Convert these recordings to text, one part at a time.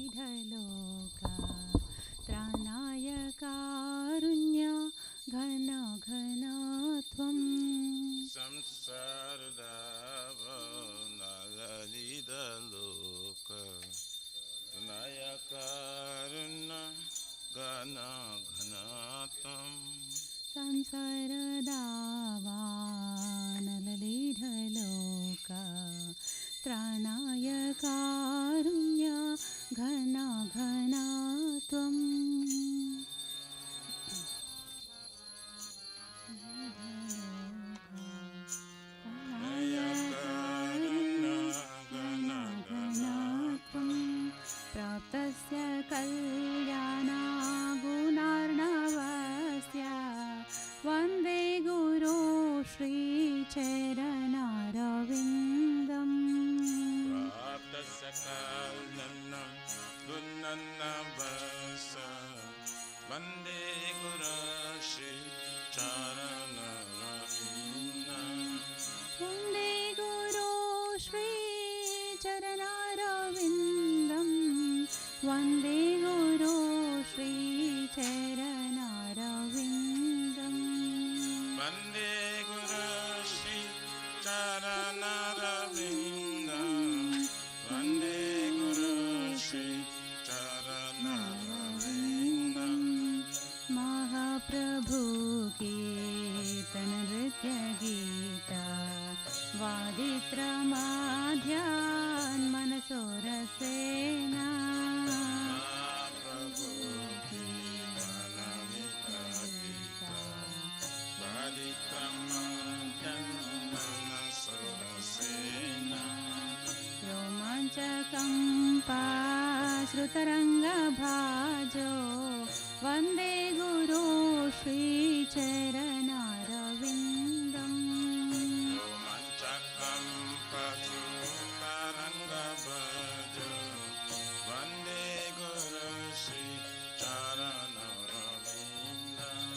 संसारदावानललिढलोका त्राणाय कारुण्य घन घन त्वं संसारदावानललिढलोका त्राणाय कारुण्य घन घन त्वं संसारदावानललिढलोका त्राणाय कारुण्य घन घन त्वं प्राप्तस्य कल्याणागुणार्णवस्य वन्दे गुरो श्रीचरणारविन्दम् प्राप्तस्य कल्याणागुणार्णवस्य वन्दे गुरो श्रीचरणारविन्दम् वन्दे गुरो श्रीचरणारविन्दम् वन्दे गुरो श्रीचरणारविन्दम् वन्दे गुरो श्रीचरणारविन्दम् वन्दे गुरो श्रीचरणारविन्दम् महाप्रभु कीर्तन नृत्य गीता वादित्रमाध्यान् मनसो रसेना रोमाञ्चकम्पाश्रुतरङ्गभाजो वन्दे गुरो श्रीचरणारविन्दम् रोमाञ्चकम्पाश्रुतरङ्गभाजो वन्दे गुरो श्रीचरणारविन्दम्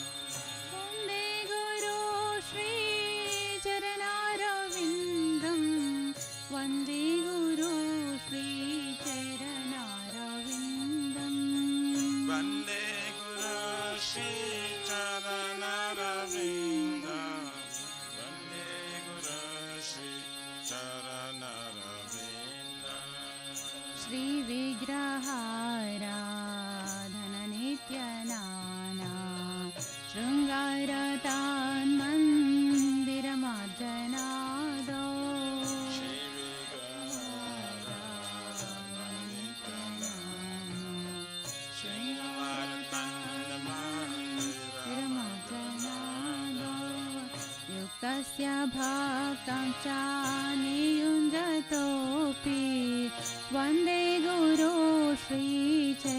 वन्दे गुरो श्रीचरणारविन्दम् वन्दे गुरो श्रीचरणारविन्दम् वन्दे गुरो श्रीचरणारविन्दम् वन्दे गुरो श्रीचरणारविन्दम् श्रीविग्रहाराधननित्यनाना शृङ्गारतान्मन्दिरमार्जनादो युक्तस्य भक्तं च नियुञ्जतोऽपि वन्दे गुरो श्रीचरणारविन्दम्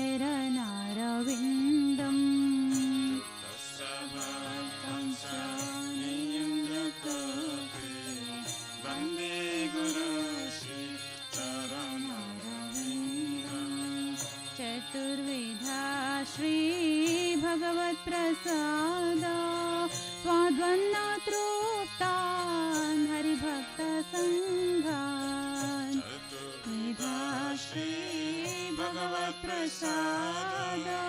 वन्दे गुरो श्रीचरणारविन्दम् चतुर्विधा श्रीभगवत्प्रसादा स्वाद्वन्नातृप्तान् हरिभक्तसङ्घान् चतुर्विधा श्रीभगवत्प्रसादा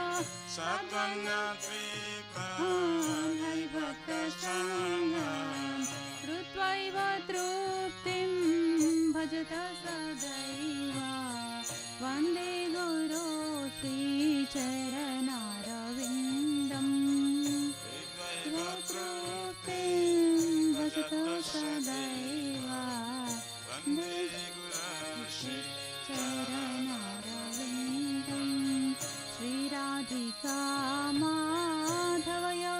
स्वाद्वन्नातृप्तान् हरिभक्तसङ्घान् श्रुत्वैव तृप्तिं भजत सदैव वन्दे गुरो श्रीचरणारविन्दम् भजत सदैव वन्दे गुरो श्रीचरणारविन्दम् श्रीराधिका माधवयो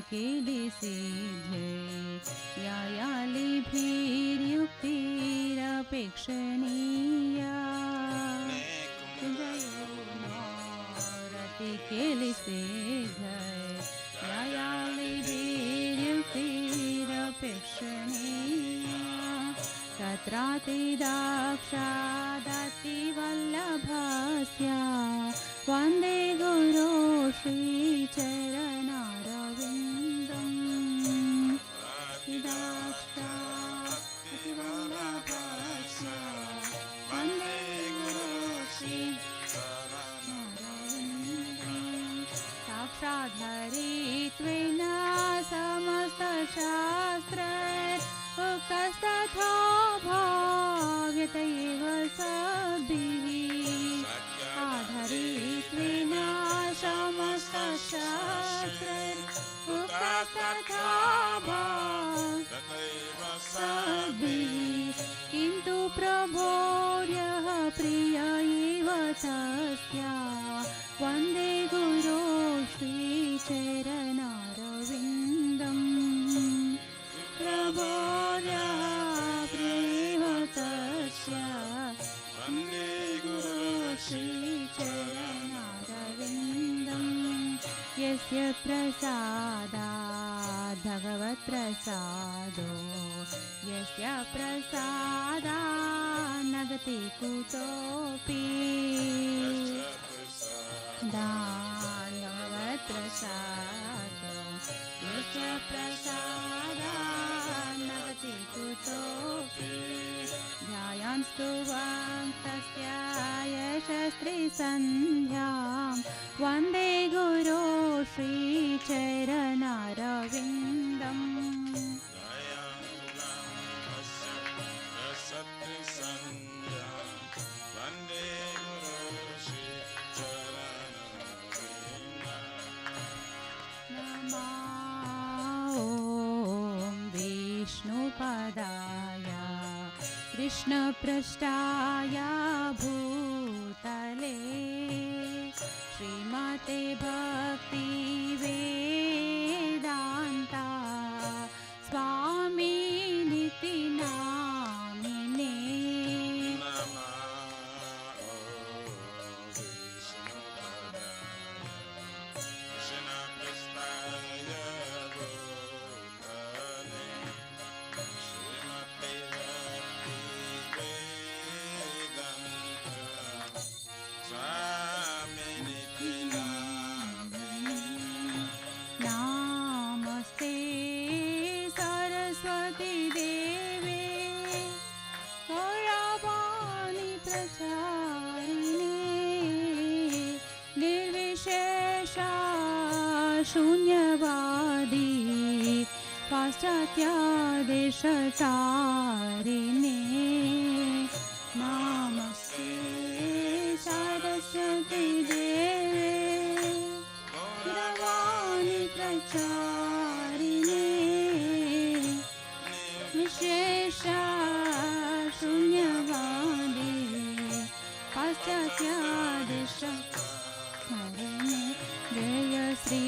केली सिद्धे यायालिभिर्युक्तिरपेक्षणीया रति केली सिद्धे यायालिभिर्युक्तिरपेक्षणीया तत्रातिदाक्षादतिवल्लभस्य वन्दे गुरो श्रीचरणारविन्दम् दाक्षादतिवल्लभस्य वन्दे गुरो श्रीचरणारविन्दम् साक्षाद्धरित्वेन समस्तशास्त्रैः उक्तस्तथा भाव्यत एव सद्भिः आधरित्वेन समस्तशास्त्रैः उक्तस्तथा भाव्यत एव सद्भिः किन्तु प्रभोर्यः प्रिय एव तस्य वन्दे गुरो श्रीचरणारविन्दम् प्रभोर्यः प्रिय तस्य वन्दे गुरो श्रीचरणारविन्दम् यस्य प्रसादात् भगवत्प्रसादो यस्य प्रसादात् नगति कुतोऽपि भगवत्प्रसादो यस्य प्रसादात् नगति कुतोऽपि ध्यायान्स्तु तस्य यशस्त्रीसन्ध्यां वन्दे गुरो श्रीचरणारविन्दम् विष्णुपदाय कृष्णपृष्ठाय भूतले श्रीमते भक्तिवेदान्ता स्वामिनिति नामिने नमस्ते सरस्वती देवे गौरवाणी प्रचारिणे निर्विशेषा शून्यवादी पाश्चात्यादेशचारिणे नमस्ते सरस्वती देवे गौरवाणी प्रचारिणे विशेषा शून्यवादी पाश्चात्यादेशचारिणे जय श्री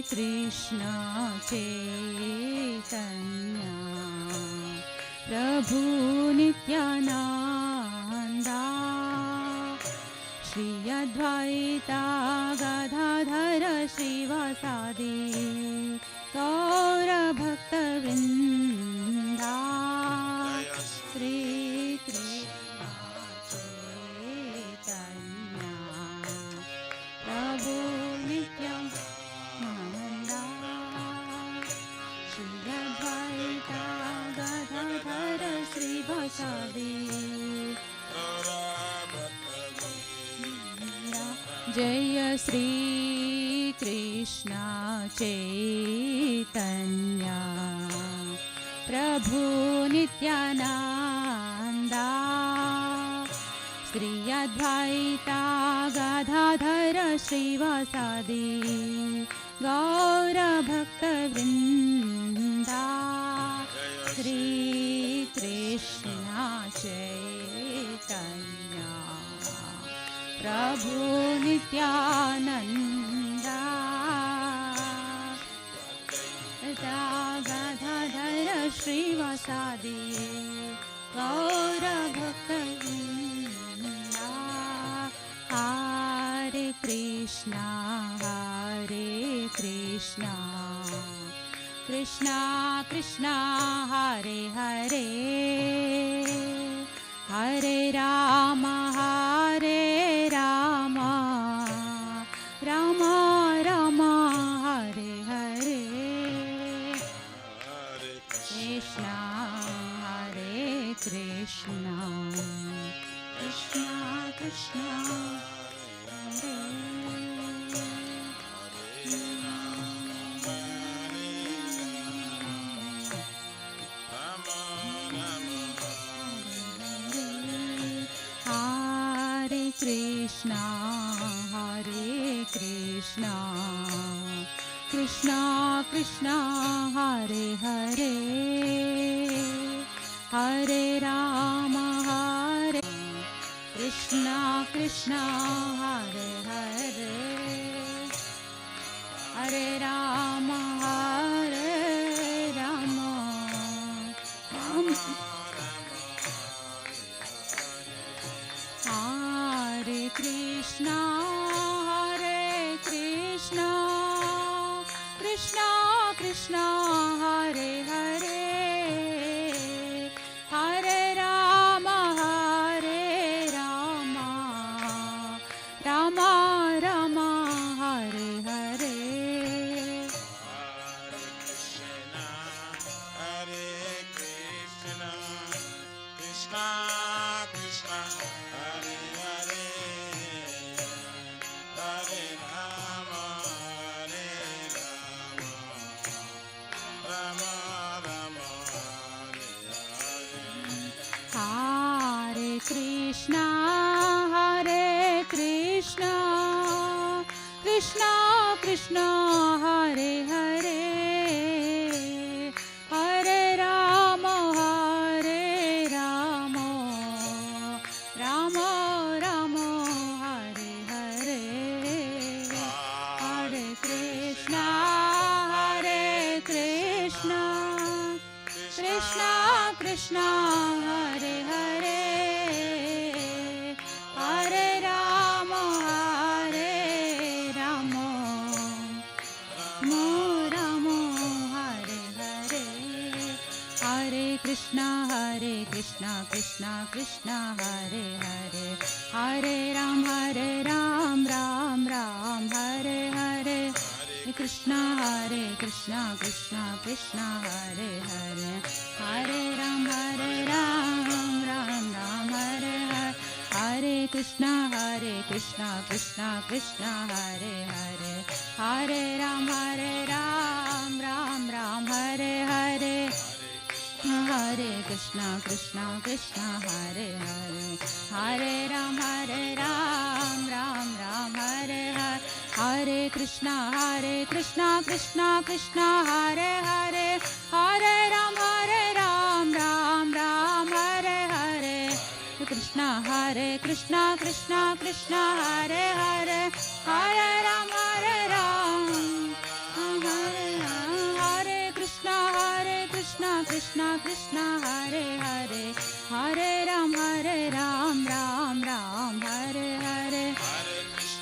कृष्ण चैतन्य प्रभु नित्यानन्दा श्री अद्वैता गदाधर श्रीवासादि गौरभक्तवृन्दा श्री कृष्ण चैतन्य प्रभु नित्यानन्दा श्री अद्वैता गदाधर श्रीवासादि जय श्री कृष्ण चैतन्य प्रभु नित्यानन्दा श्री अद्वैता गदाधर श्रीवासादि गौरभक्तवृन्दा श्री कृष्ण चैतन्य प्रभु नित्यानन्दा गदाधर श्रीवासादि गौरभक्तवृन्दा हरे कृष्णा कृष्णा कृष्णा हरे हरे हरे राम राम राम हरे हरे कृष्णा कृष्णा कृष्णा कृष्णा हरे Krishna Krishna Krishna Hare Hare Hare Rama Krishna Krishna Hare Hare Hare Rama Hare Krishna Krishna Krishna Hare Hare Hare Rama Rama Rama Hare Hare Hare Krishna Krishna Krishna Hare Hare Hare Rama Rama Rama Hare Krishna Krishna Krishna Hare Hare Hare Rama Rama Rama Hare Hare Hare Krishna Krishna Krishna Hare Hare Hare Rama Rama Rama Hare Hare Hare Krishna Krishna Krishna Hare Hare Hare Ram Ram Hare Hare Krishna Krishna Krishna Hare Hare Hare Ram Ram Hare Hare Hare Krishna Krishna Hare Hare Hare Ram Ram Hare Hare Hare Krishna Hare Hare Hare Ram Ram Hare Hare Hare Krishna Krishna Hare Hare Hare Ram Ram Hare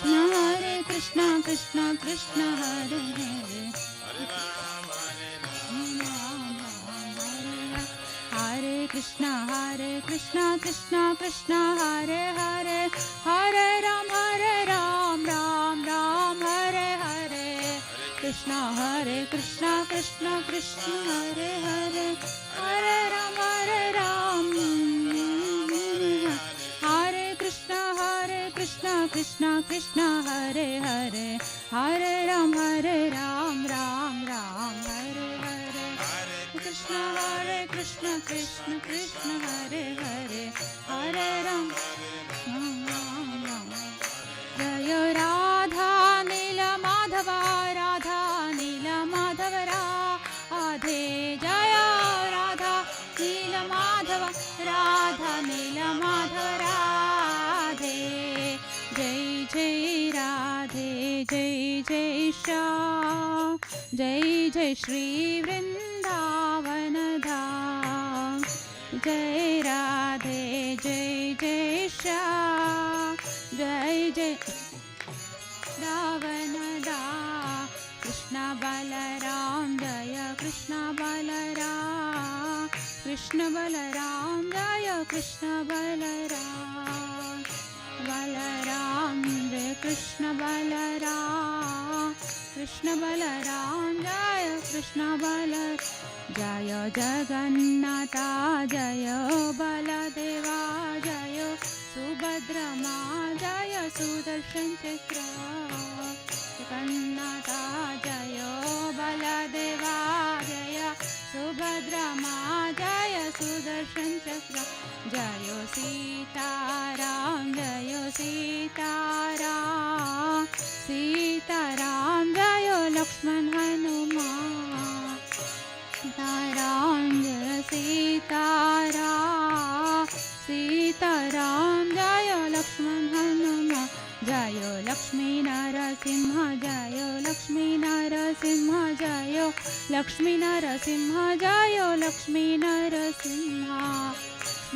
Hare Krishna Krishna Hare Hare Hare Ram Hare Krishna Krishna Hare Hare Hare Ram Ram Hare Hare Hare Krishna Hare Hare Hare Krishna Krishna Hare Hare Hare Ram Ram Hare Hare Krishna Krishna Hare Hare Hare Ram Hare Krishna Krishna Hare Hare Hare Ram Ram Hare Hare Krishna Hare Hare Hare Ram Jaya Radha Nila Madhava Radha Nila Madhava Radhe Jaya Radha Nila Madhava Radha Nila Madhava Radhe Jai Jai Radhe Jai Jai Shah जय जय श्री वृंदावन धाम, जय राधे जय जय श्याम, जय जय रावण दाम, कृष्ण बलराम जय कृष्ण बलराम, कृष्ण बलराम जय कृष्ण बलराम, बलराम जय कृष्ण बलराम, कृष्ण बलराम जय कृष्ण बल, जय जगन्नाथ जय बलदेवा जय सुभद्रमा जय सुदर्शन चक्र, जगन्नाथ जय बलदेवा जय सुभद्रमा जय सुदर्शन चक्र, जय सीताराम जय सीताराम, सीताराम जय लक्ष्मण हनुमान, सीताराम जय सीताराम, सीताराम जय लक्ष्मण हनुमान, जय लक्ष्मी नरसिंह जय लक्ष्मी नरसिंह जय लक्ष्मी नरसिंह जय लक्ष्मी नरसिंह,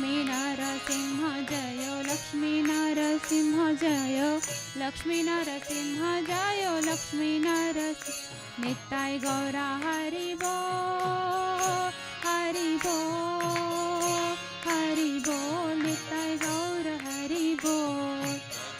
लक्ष्मी नरसिंह जय लक्ष्मी नरसिंह जय लक्ष्मी नरसिंह जय लक्ष्मी नरसिंह, निताय गौरा हरि बोल हरि बोल हरि बोल, निताय गौर हरि बोल,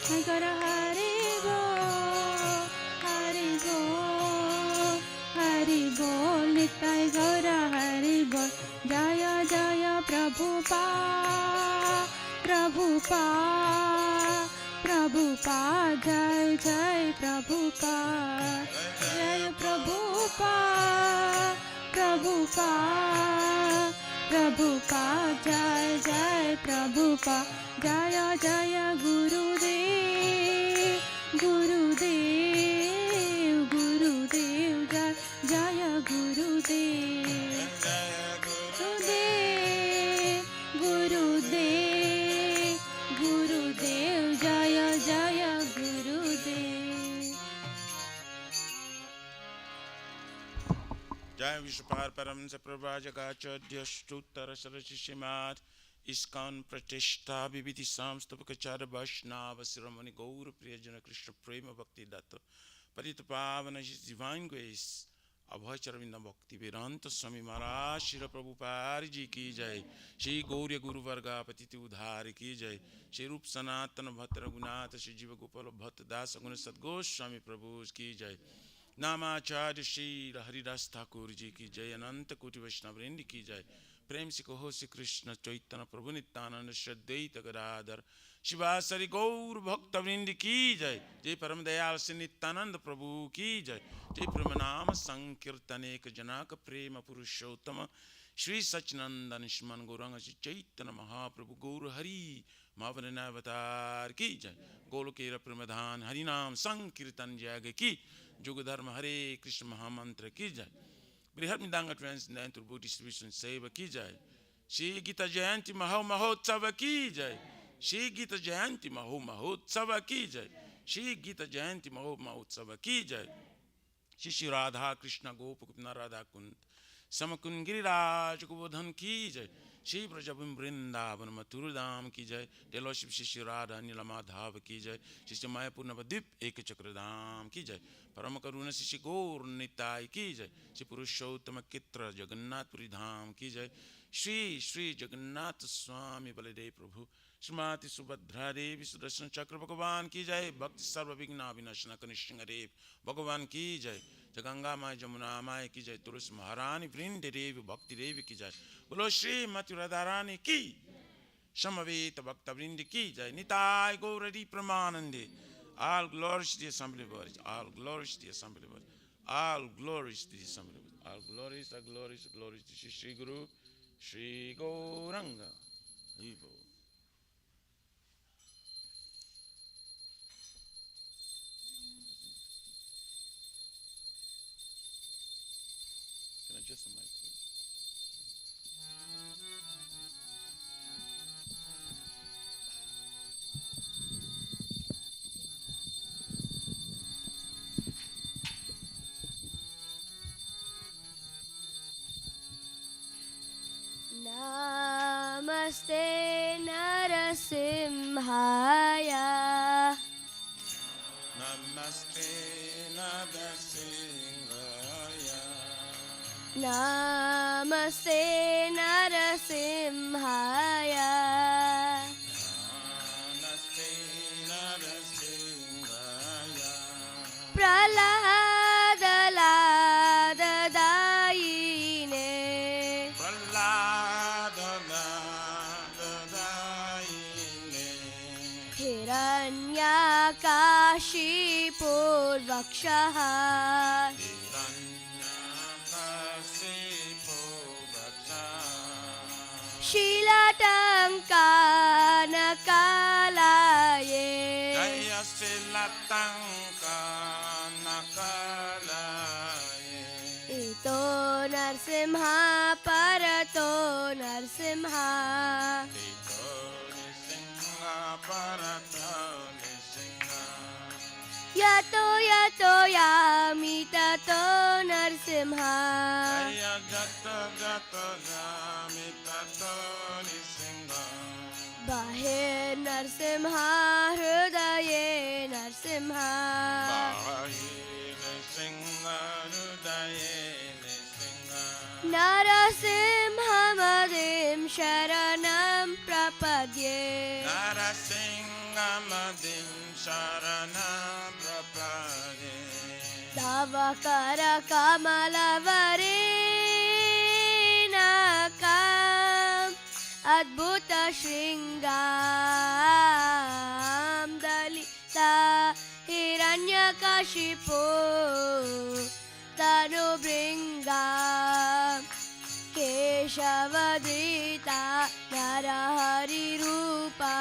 गौर हरि बोल हरि बोल हरि बोल, निताय गौर हरि बोल, जय जय प्रभुपाद प्रभुपाद प्रभुपाद, जय जय प्रभुपाद, जय प्रभुपाद प्रभुपाद प्रभुपाद, जय जय प्रभुपाद, जय जय गुरुदेव गुरुदेव गुरुदेव, जय जय गुरुदेव गुरुदेव गुरुदेव गुरुदेव, जय जय गुरुदेव। जय विश्वपार परम स प्रभाजकाचार्य ष्टोत्तर सरशिष्यमात् इस्कॉन प्रतिष्ठा विविधि सांस्तवकचार वैष्णव शिरोमणि गौर प्रियजन कृष्ण प्रेम भक्ति दत्त पतित पावन डिवाइन ग्रेस अभय चरविंद भक्ति वेदांत स्वामी महाराज श्री प्रभुपाद जी की जय, श्री गौर्य गुरु वर्गा पतित उद्धार की जय, श्री रूप सनातन भक्त रघुनाथ श्री जीव गोपाल भक्त दास गुण सद्गोस्वामी प्रभु की जय, नामाचार्य श्री हरिदास ठाकुर जी की जय, अनंत कोटि वैष्णव वृंद की जय, प्रेम से कहो श्री कृष्ण चैतन्य प्रभु नित्यानंद श्रद्धेत गदाधर शिवासरि गौर भक्त वृंद की जय, जय परम दयाल श्री नित्यानंद प्रभु की जय, जय प्रेम नाम संकीर्तन एक जनक प्रेम पुरुषोत्तम श्री सच्चिनंदन स्मन गौरंग श्री चैतन्य महाप्रभु गौर हरि महावन अवतार की जय, गोलोकेर प्रमधान हरिनाम संकीर्तन जय की, जुग धर्म हरे कृष्ण महामंत्र की जय, बृहद मृदंग ट्रांसडेंटल डिस्ट्रीब्यूशन सेवा की जय, श्री गीता जयंती महोत्सव की जय, श्री गीता जयंती महोत्सव की जय, श्री गीता जयंती महोत्सव की जय, श्री श्री राधा कृष्ण गोप कुंद राधा कुंद समकुंद गिरिराज गोवर्धन की जय, श्री ब्रजभूमि वृंदावन मथुर धाम की जय, डेलोशिप श्री श्री राधा नील माधव की जय, श्री श्री मायापुर नवद्वीप एक चक्र धाम की जय, परम करुण श्री श्री गौर निताय की जय, श्री पुरुषोत्तम चित्र जगन्नाथपुरी धाम की जय, श्री श्री जगन्नाथ स्वामी बलदेव प्रभु श्रीमती सुभद्रा देवी सुदर्शन चक्र भगवान की जय, भक्ति सर्व विघ्न विनाशन कनिष्ठ देव भगवान की जय, गंगा माय जमुना माय की जय, तुलसी महारानी वृंद देवी भक्ति देवी की जय, बोलो श्रीमती राधा रानी की, समवेत भक्त वृंद की जय, Nitai Gauri प्रमानंदे, all glories to the assembly bodies, all glories to the assembly bodies, all glories to the assembly bodies, all glories, all glories, glories to Shri Guru, Shri Gauranga. Evo. Can I adjust the mic, please? Namaste Narasimhaya. Namaste Narasimhaya. Namaste Narasimhaya. Namaste Narasimhaya. Praladadayine. Praladadayine. Hiranyakashipurvakshaha. Shilatankanakalaye. Jaya Silatangkanakalaye. Ito Narsimha Parato Narsimha. Ito Nisingha Parato Nisingha. Yato Yato Yamitato Narsimha. Jaya Jata Jata Jamitato Nisingha. Bahir Narsimha Hridaye Narsimha. Bahi Nisingha Rudaye Nisingha. Narasimha Madim Sharanam Prapadye. Narasingha Madim Sharanam Prapade. Tavakara Kamalavareenakam Adbhuta Shringam Dalita Hiranyakashipu Tanubringam Keshavadita Narahari Rupa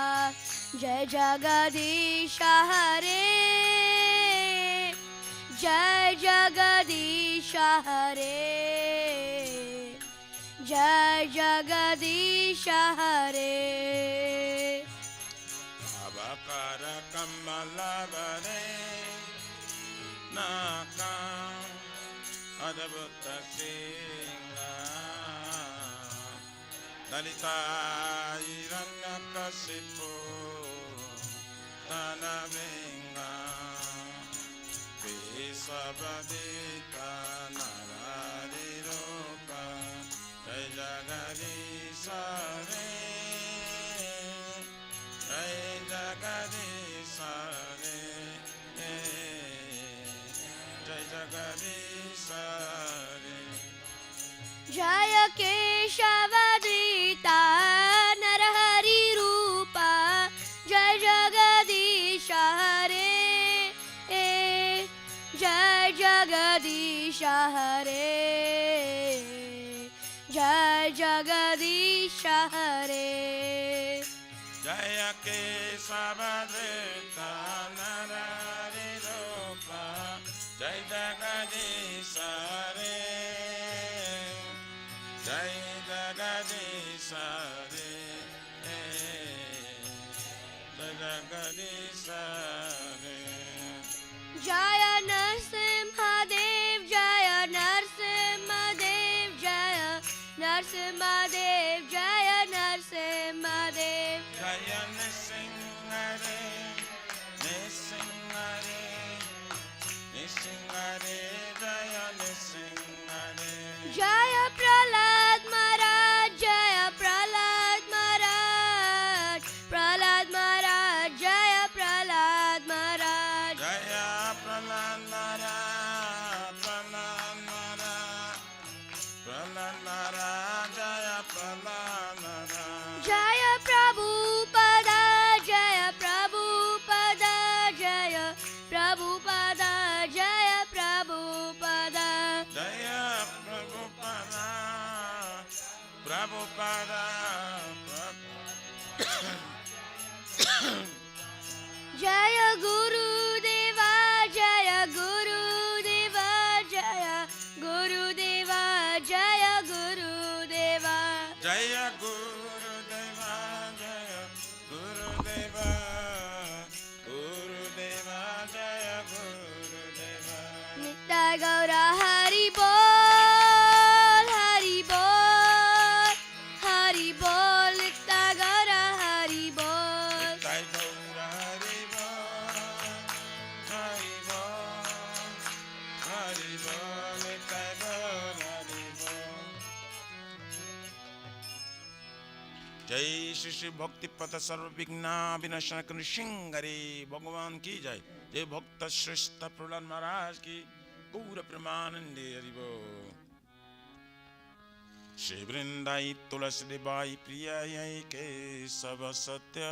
Jai Jagadisha Hare. Jai Jagadisha Hare. Jai Jagadisha Hare. Abakara Kamalavare Nakam Adabhuta Singha Dalita Hiranyakashipu Tanavinga Visabhadita Narari Rupa Jai Jagadisha Hare. Jai Jagadisha Hare. Jai Jagadisha Hare. Jaya Keshavadita Narahari Rupa Jai Jagadisha Hare. Jai Jagadisha Hare. Jai Jagadisha Hare. Jaya Keshavadita Narari Rupa Jai Jagadisha Hare. Jai Jagadisha Hare. Jai Jagadisha Hare. Jaya Narsimha Dev Jaya Narsimha Dev Jaya Narsimha Dev Jaya Narsimha Dev. Jaya Nisingare, Nisingare, Nisingare, Jaya Nisingare. Jaya Pralad Maharaj Jaya Pralad Maharaj. Pralad Maharaj Jaya Pralad Maharaj. Jaya Pralanara, Pralanara, Pralanara, Jaya Pralanara. Jaya Prabhupada Jaya Prabhupada Jaya Prabhupada Jaya Prabhupada. Jaya Prabhupada, Prabhupada, Jaya Guru Deva Jaya Guru Deva Jaya Guru Deva Jaya Guru Deva. Jaya Gurudeva, Jaya Gurudeva, Gurudeva, Jaya Gurudeva. Nitya Gaura Hari Bol Hari Bol Hari Bol Nitya Shri Shri भक्ति पथ सर्व विघ्न विनाशन सिंगरे भगवान की जय। जय भक्त श्रेष्ठ प्रहलाद महाराज की गौर प्रेमानंदे हरिबो। श्री वृंदाई तुलसी देवाई प्रियाय के सब सत्य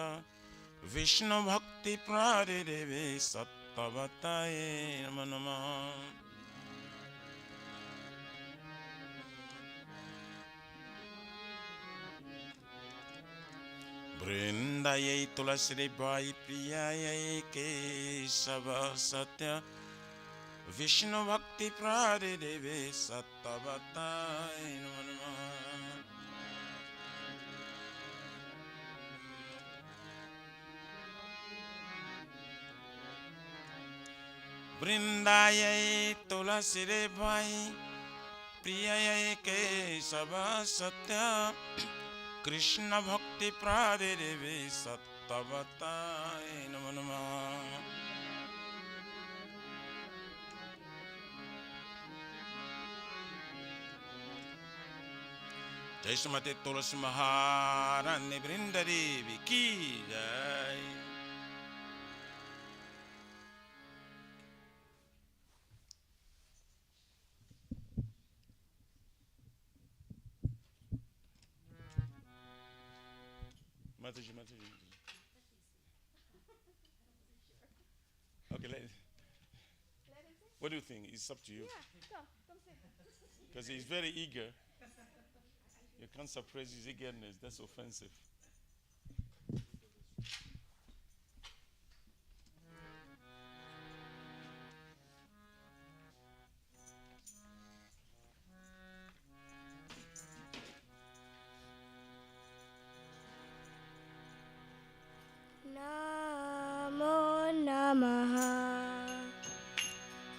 विष्णु भक्ति प्रारे देवे सत्तवताये नमो नमः। वृंदाई तुलसी देवाई प्रियाय के सब सत्य विष्णु भक्ति प्रारे देवे सत्तवताये नमो नमः। वृंदाय तुलसी देवाई प्रियाय के सब सत्य कृष्ण भक्ति प्रारे देवे सत्तवताये नमो नमः। जय श्रीमती तुलसी महारानी वृंद देवी की जय। Mataji. Okay, what do you think? It's up to you. Yeah, come sit. Because he's very eager. You can't suppress his eagerness. That's offensive. Namo Namaha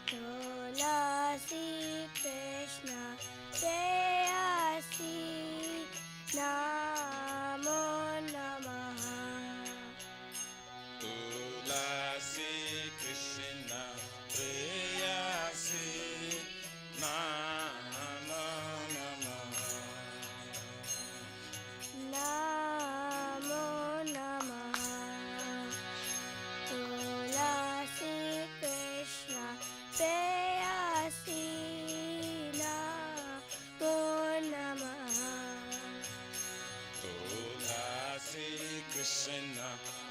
Tulasi Krishna Prayasi Namo Namaha Tulasi Krishna Prayasi Namo Namaha. Namo Namaha Tulasi Krishna Prayasi Namo Namaha Tulasi Krishna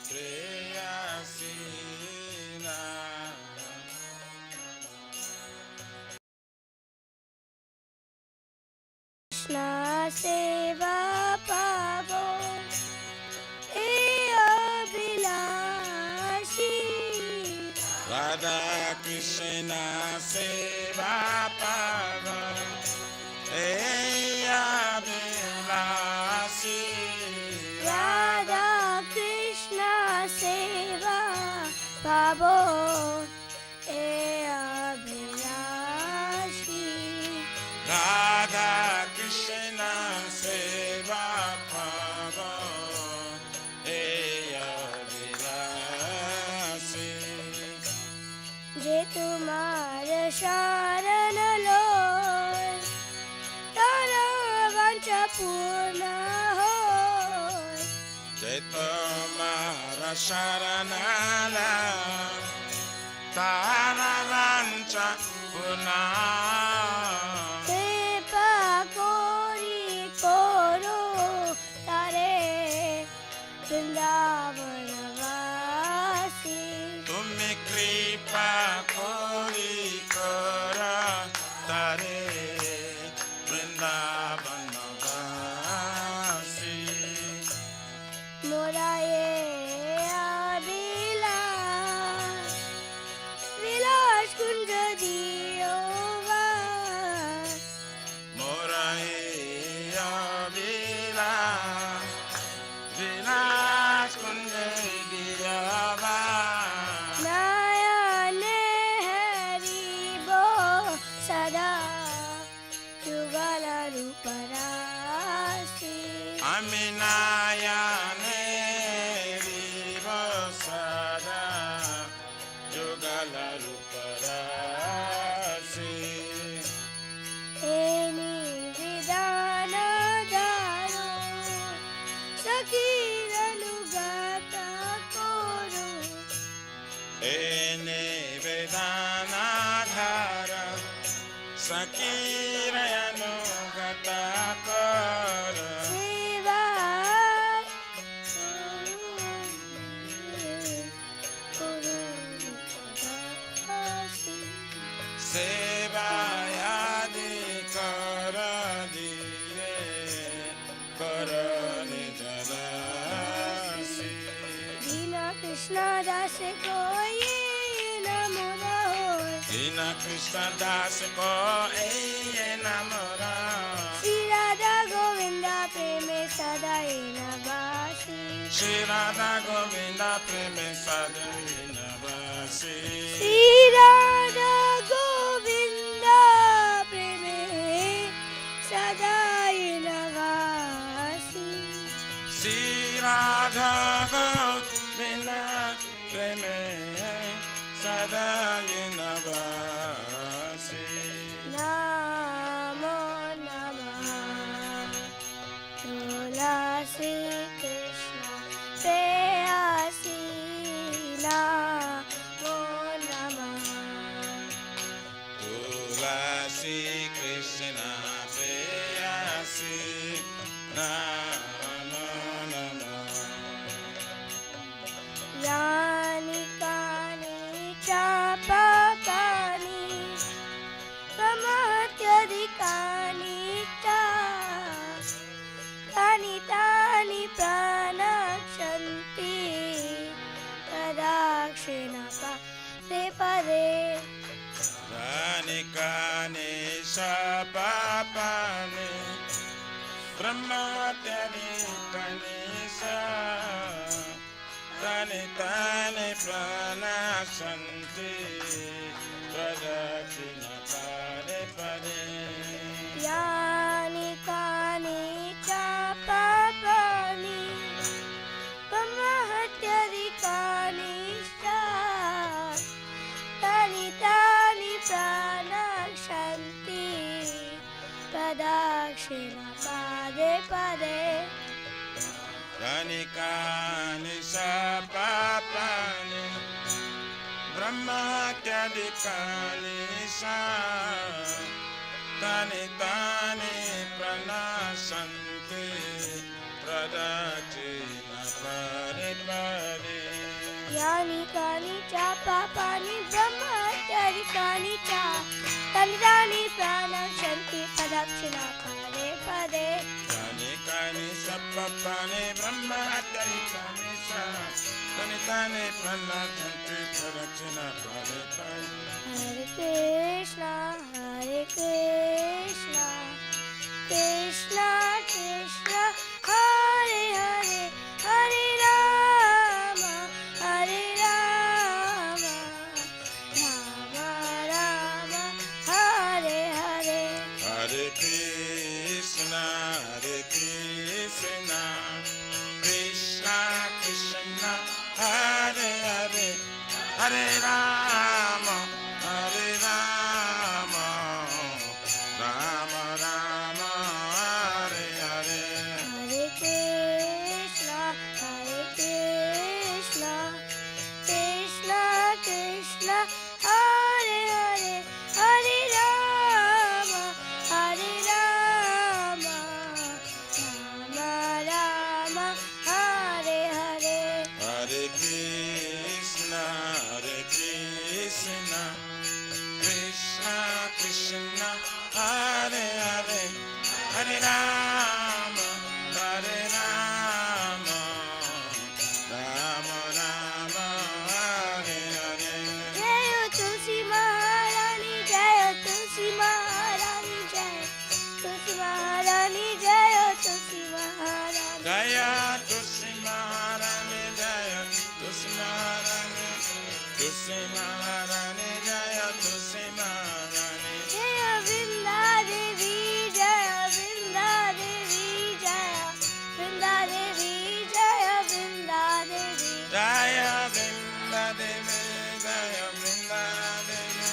Prayasi Krishna Seva Pavo Abhilashi Radha Krishna Seva Pava Abhilashi. Radha Krishna Seva Pavo Abhilashi Radha Krishna Seva Pava Abhilashi. जे तुम्हार शरण लो तारा वांछा पूर्ण हो जय तुम्हारा शरण ला तारा वांछा पूर्ण। कृपा कोरी कोरो तारे वृंदावन वासी तुम्हें कृपा कोरी करा तारे वृंदावन वासी। मोरा ये Abhilash Sakirayano Gatakara Sevayadi Karadi Karani Jalasi Dina Krishna Das Koi Namora Dina Krishna Das Ko Namora Shri Radha Govinda Preme Sadai Nabasi Shri Radha Govinda Preme Sadai Nabasi Shri Radha Govinda Preme Sadai Nabasi Shri Radha Govinda Preme Sadai Nabasi Namo Namah Tulasi Krishna Preyasi Namo Namah Tulasi Krishna Preyasi Namo Namah Yani Kani Chapapani Pramatyadikani Cha Tani Tani Pranakshanti Pradakshina Pade Pade Rani Kani Sapapani Brahmatani Kanisa Tani Tani Pranasanti Pradakshina Pade Pade Yani Kani Chapapani Pamahatyadikani Cha Tani Tani Pranakshanti Pradakshina Pade Pade Rani Kani Sapapani Brahmatadi Kalisa Tani Tani Pranasanti Pradakshina Pade Pade Yani Kani Chapapani Brahmatyadikani Cha Tani Tani Pranakshanti Pradakshina Pade Pade Rani Kani Sapapani Brahmatadi Kalisa Tani Tani Pranasanti Pradakshina Pade Pade Hare Krishna, Hare Krishna, Krishna Krishna, Hare Hare, Hare Rama, Hare Rama, Rama Rama, Hare Hare. Hare Krishna, Krishna Krishna, Hare Hare, Hare Rama, Hare Rama, Rama Rama, Hare Hare. Hare Krishna, Krishna Krishna, Hare Hare, Hare Rama, Hare Rama, Rama Rama, Hare Hare. Hare Krishna, Krishna Krishna, Hare Hare, Hare Rama, Hare Rama, Rama Rama, Hare Hare. Jai Tulsi Maharani, Jai Tulsi Maharani, Jai Tulsi Maharani, Jai Tulsi Maharani. Jaya Tulsi Maharani, Jaya Tulsi Maharani, Tulsi Maharani, Jaya Tulsi Maharani. Jaya Vrinda Devi, Jaya Vrinda Devi, Jaya Vrinda Devi, Jaya Vrinda Devi. Jaya Vrinda Devi, Jaya Vrinda Devi,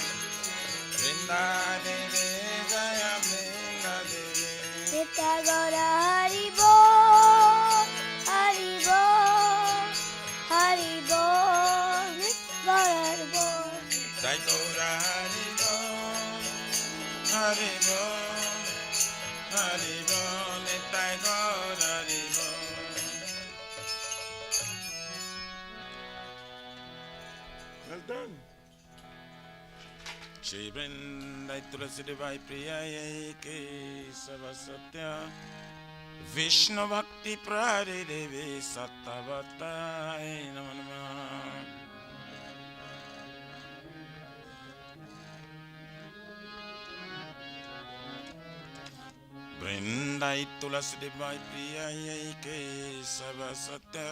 Vrinda Devi, Jaya Vrinda Devi. Nitya Gaura Hari Bol, Hari Bol, Hari Bol, Nitya Gaura Hari Bol. Well done. Shri Vrindai Tulasi Devai Priyaye Ke Sava Satya Vishnu Bhakti Prade Devi Sattavatai Namo Namah. Vrindai Tulasi Devai Priyaye Ke Sava Satya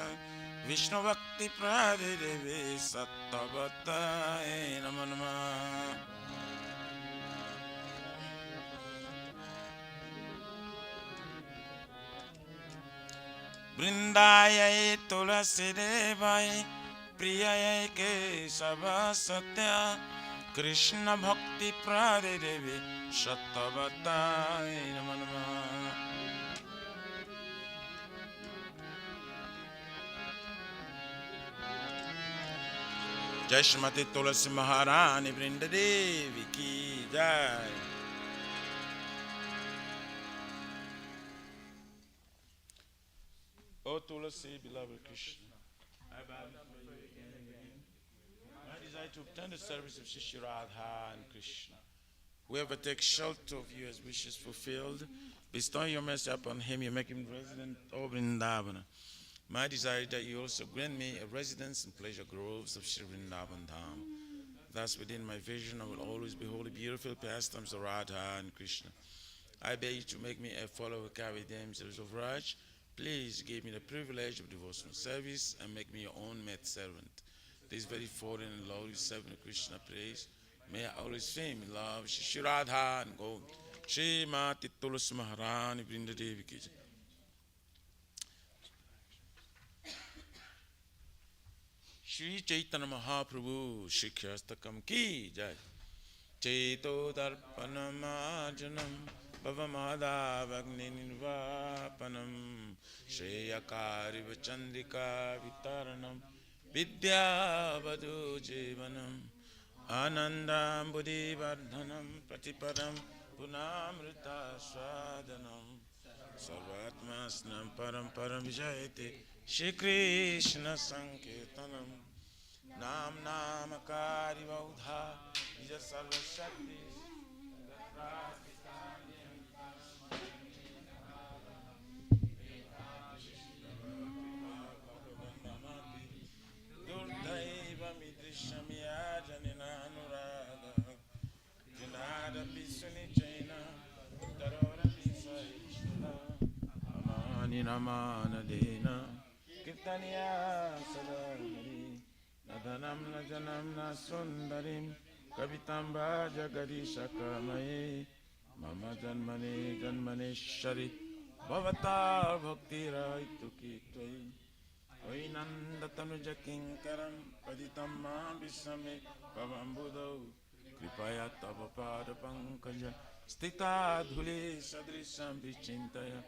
Vishnu Bhakti Prade Devi Sattavatai Namo Namah. Vrindaya Tulasi Devai Priyaya Ke Sava Satya Krishna Bhakti Prade Devi Sattavatai Namo Namah. Jai Shrimati Tulasi Maharani Vrinda Devi Ki Jai. O Tulasi, beloved Krishna, I bow before you again and again. My desire to obtain the service of Shri Radha and Krishna. Whoever takes shelter of you has wishes fulfilled. Bestow your mercy upon him, you make him resident of Vrindavana. My desire is that you also grant me a residence in pleasure groves of Shri Vrindavan Dham. Thus within my vision I will always behold the beautiful pastimes of Radha and Krishna. I beg you to make me a follower who carry them series of Raj. Please give me the privilege of devotional service and make me your own maid servant. This very foreign and lovely servant of Krishna praise. May I always fame in love Shri Radha and Govind. Shri Mati Tulasi Maharani Vrinda Devi Ki Jai. Shri Chaitanya Mahaprabhu Shikhastakam Ki Jai. Chaito Darpanamajanam Bhavamadavaninivapanam Shreyakari Vachandrika Vitaranam Vidyavadu Jivanam Anandam Buddhi Vardhanam Pratipadam Punamrita Swadanam Sarvatmasnam Param Param Vijayate Shri Krishna Sankirtanam Nam Namakari Vaudha Nija Sarva Shakti Durdaiva Midrishamya Janina Anuraga Janada Pisuni Jaina Darora Pisa Ishvara Amani Namana Dena Kirtaniya Sadari Nadanam Najanam Nasundarim Kavitamba Jagadi Shakamaye Mama Janmane Janmaneshari Bhavata Bhakti Raituki Tvai Vainandatanu Jakinkaram Paditam Bisame Pavambudo Kripaya Tava Pada Pankaja Stita Dhuli Sadrisam Vichintaya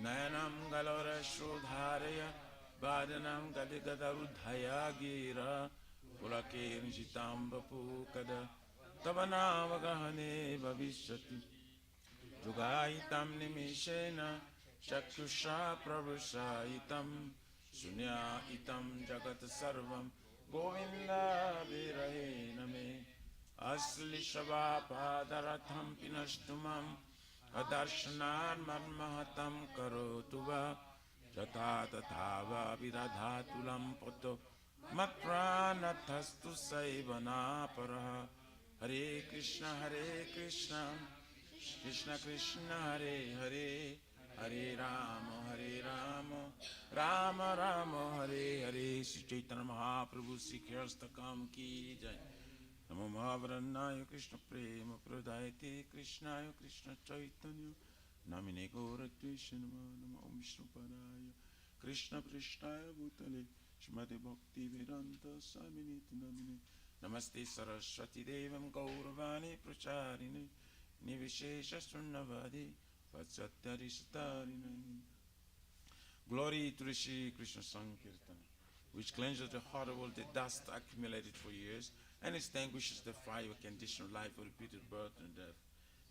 Nayanam Galavara Shrudharaya Badanam Gadigadarudhaya Gira Pulakir Jitamba Pukada Tavanavagahane Bhavishati Jugaitam Nimishena Shakusha Prabhusaitam Sunya Itam Jagat Sarvam Govinda Virahe Name Asli Shava Padaratham Pinashtumam Adarshnan Manmahatam Karotuva Jata Tathava Vidadhatulam Poto Matpranathastu Saivana Paraha Hare Krishna Krishna Krishna Hare Hare Hare Rama Rama Rama Hare Hare Sri Chaitanya Mahaprabhu Sikhastakam Ki Jai Namo Mahavarannaya Krishna Prema Pradayate Krishnaya Krishna Chaitanya Namine Gaura Krishna Namo Om Vishnu Padaya Krishna Prishnaya Bhutale Shrimati Bhakti Vedanta Swaminiti Namine Namaste Saraswati Devam Gauravani Pracharine Nivishesha Sunnavadi Vatsatyari Satarine. Glory to the Shri Krishna Sankirtan, which cleanses the heart of all the dust accumulated for years and extinguishes the fire of conditional life of repeated birth and death.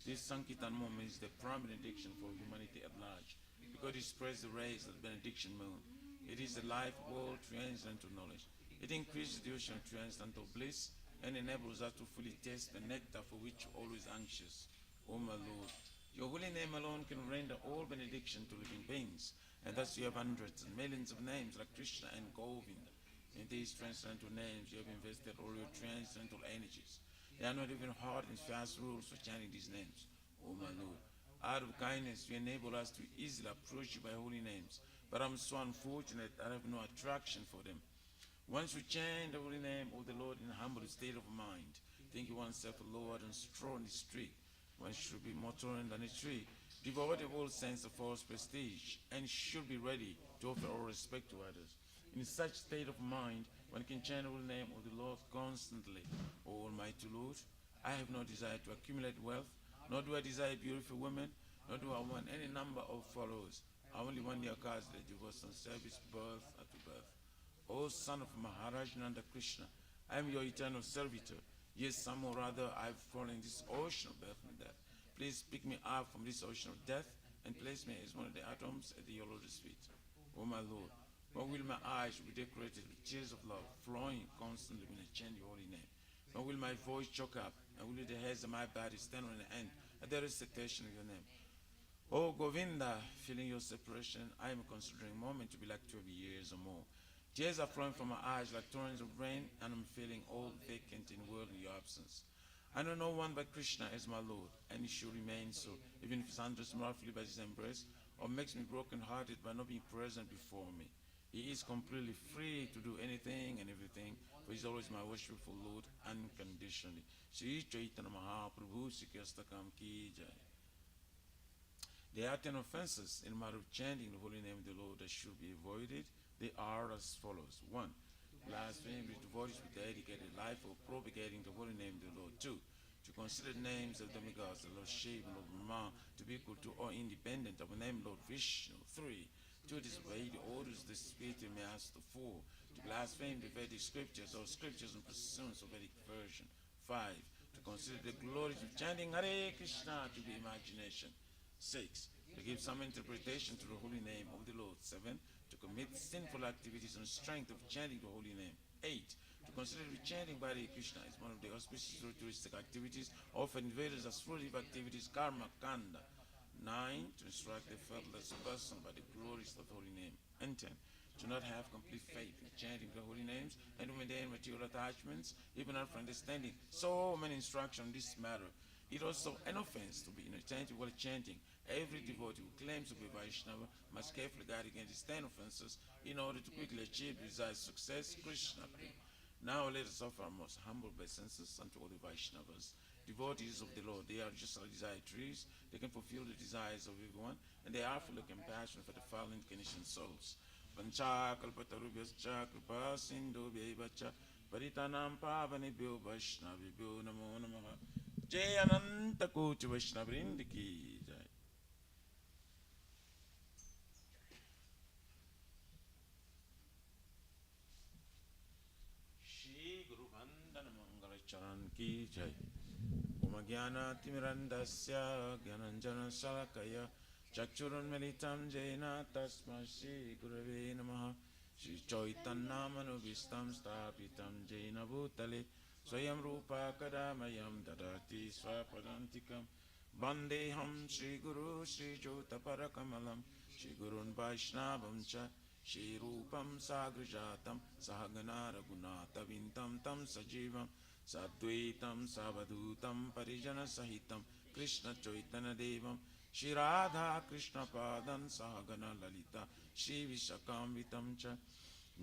This Sankirtan moment is the prime benediction for humanity at large, because it spreads the rays of the benediction moon. It is the life of all trends into knowledge. It increases the ocean of transcendental bliss and enables us to fully taste the nectar for which we're always anxious. O my Lord, your holy name alone can render all benediction to living beings, and thus you have hundreds and millions of names like Krishna and Govinda. In these transcendental names, you have invested all your transcendental energies. There are not even hard and fast rules for chanting these names. O my Lord, out of kindness, you enable us to easily approach you by holy names, but I'm so unfortunate I have no attraction for them. Once we chant the holy name of the Lord in a humble state of mind, thinking oneself a Lord and straw in the street, one should be more tolerant than a tree, devoid of all sense of false prestige, and should be ready to offer all respect to others. In such state of mind, one can chant the holy name of the Lord constantly. O Almighty Lord, I have no desire to accumulate wealth, nor do I desire beautiful women, nor do I want any number of followers. I only want the occurs that devotes on service birth after birth. O son of Maharaj Nanda Krishna, I am your eternal servitor. Yes, some or other I have fallen in this ocean of birth and death. Please pick me up from this ocean of death and place me as one of the atoms at your lotus feet. O my Lord, when will my eyes be decorated with tears of love, flowing constantly when I chant your holy name? When will my voice choke up, and will the hairs of my body stand on end at the recitation of your name? O Govinda, feeling your separation, I am considering a moment to be like 12 years or more. Tears are flowing from my eyes like torrents of rain, and I'm feeling all vacant in world in your absence. I know no one but Krishna as my Lord, and he should remain so, even if he's undressed roughly by his embrace, or makes me broken-hearted by not being present before me. He is completely free to do anything and everything, for he is always my worshipful Lord unconditionally. Sri Chaitanya Mahaprabhu Sikastakam Ki Jai. There are 10 offenses in the matter of chanting the holy name of the Lord that should be avoided. They are as follows. 1. Blaspheme with devotees with dedicated life or propagating the holy name of the Lord. 2. To consider the names of demigods, the Lord Shiva and Lord Brahma, to be equal to or independent of the name Lord Vishnu. 3. To disobey the orders of the spiritual master. 4. To blaspheme the Vedic scriptures or scriptures in pursuance of Vedic version. 5. To consider the glories of chanting Hare Krishna to be imagination. 6. To give some interpretation to the holy name of the Lord. 7. To commit sinful activities on the strength of chanting the holy name. 8. To consider the chanting by Hare Krishna is one of the auspicious ritualistic activities often invaded as fruitive activities, karma kanda. 9. To instruct the faithless person by the glories of the holy name. And 10. To not have complete faith in chanting the holy names and to maintain material attachments, even after understanding so many instructions on this matter. It is also an offense to be inattentive while chanting. Every devotee who claims to be Vaishnava must carefully guard against these 10 offenses in order to quickly achieve desired success. Krishna Prema. Now let us offer our most humble obeisances unto all the Vaishnavas, devotees of the Lord. They are just like desired trees. They can fulfill the desires of everyone, and they are full of compassion for the fallen conditioned souls. Vancha kalpatarubhyascha kripa sindhubhyaivacha paritanam pavanebhyo vaishnavibhyo namo namaha. Jai Ananta Koti Vaishnavrind ki Jai. Shri Guru Vandana Mangala Charan ki Jai. Om Jnana Timirandasya Gyananjana Salakaya Chakchurun Militam Jaina Tasma Shri Gurave Namaha. Shri Chaitanya Manubhistam Stapitam Jaina Bhutale Swayam Rupa Kadamayam Dadati Swapadantikam Bandeham Shri Guru Shri Jotapara-kamalam Shri Gurun Vaishnavam Cha Shri Rupam Sagrajatam Sahagana Raghunatha Vintam Tam Sajivam Sadvaitam Savadutam Parijana Sahitam Krishna Chaitanya Devam Shri Radha Krishna Padan Sahagana Lalita Shri Vishakam Cha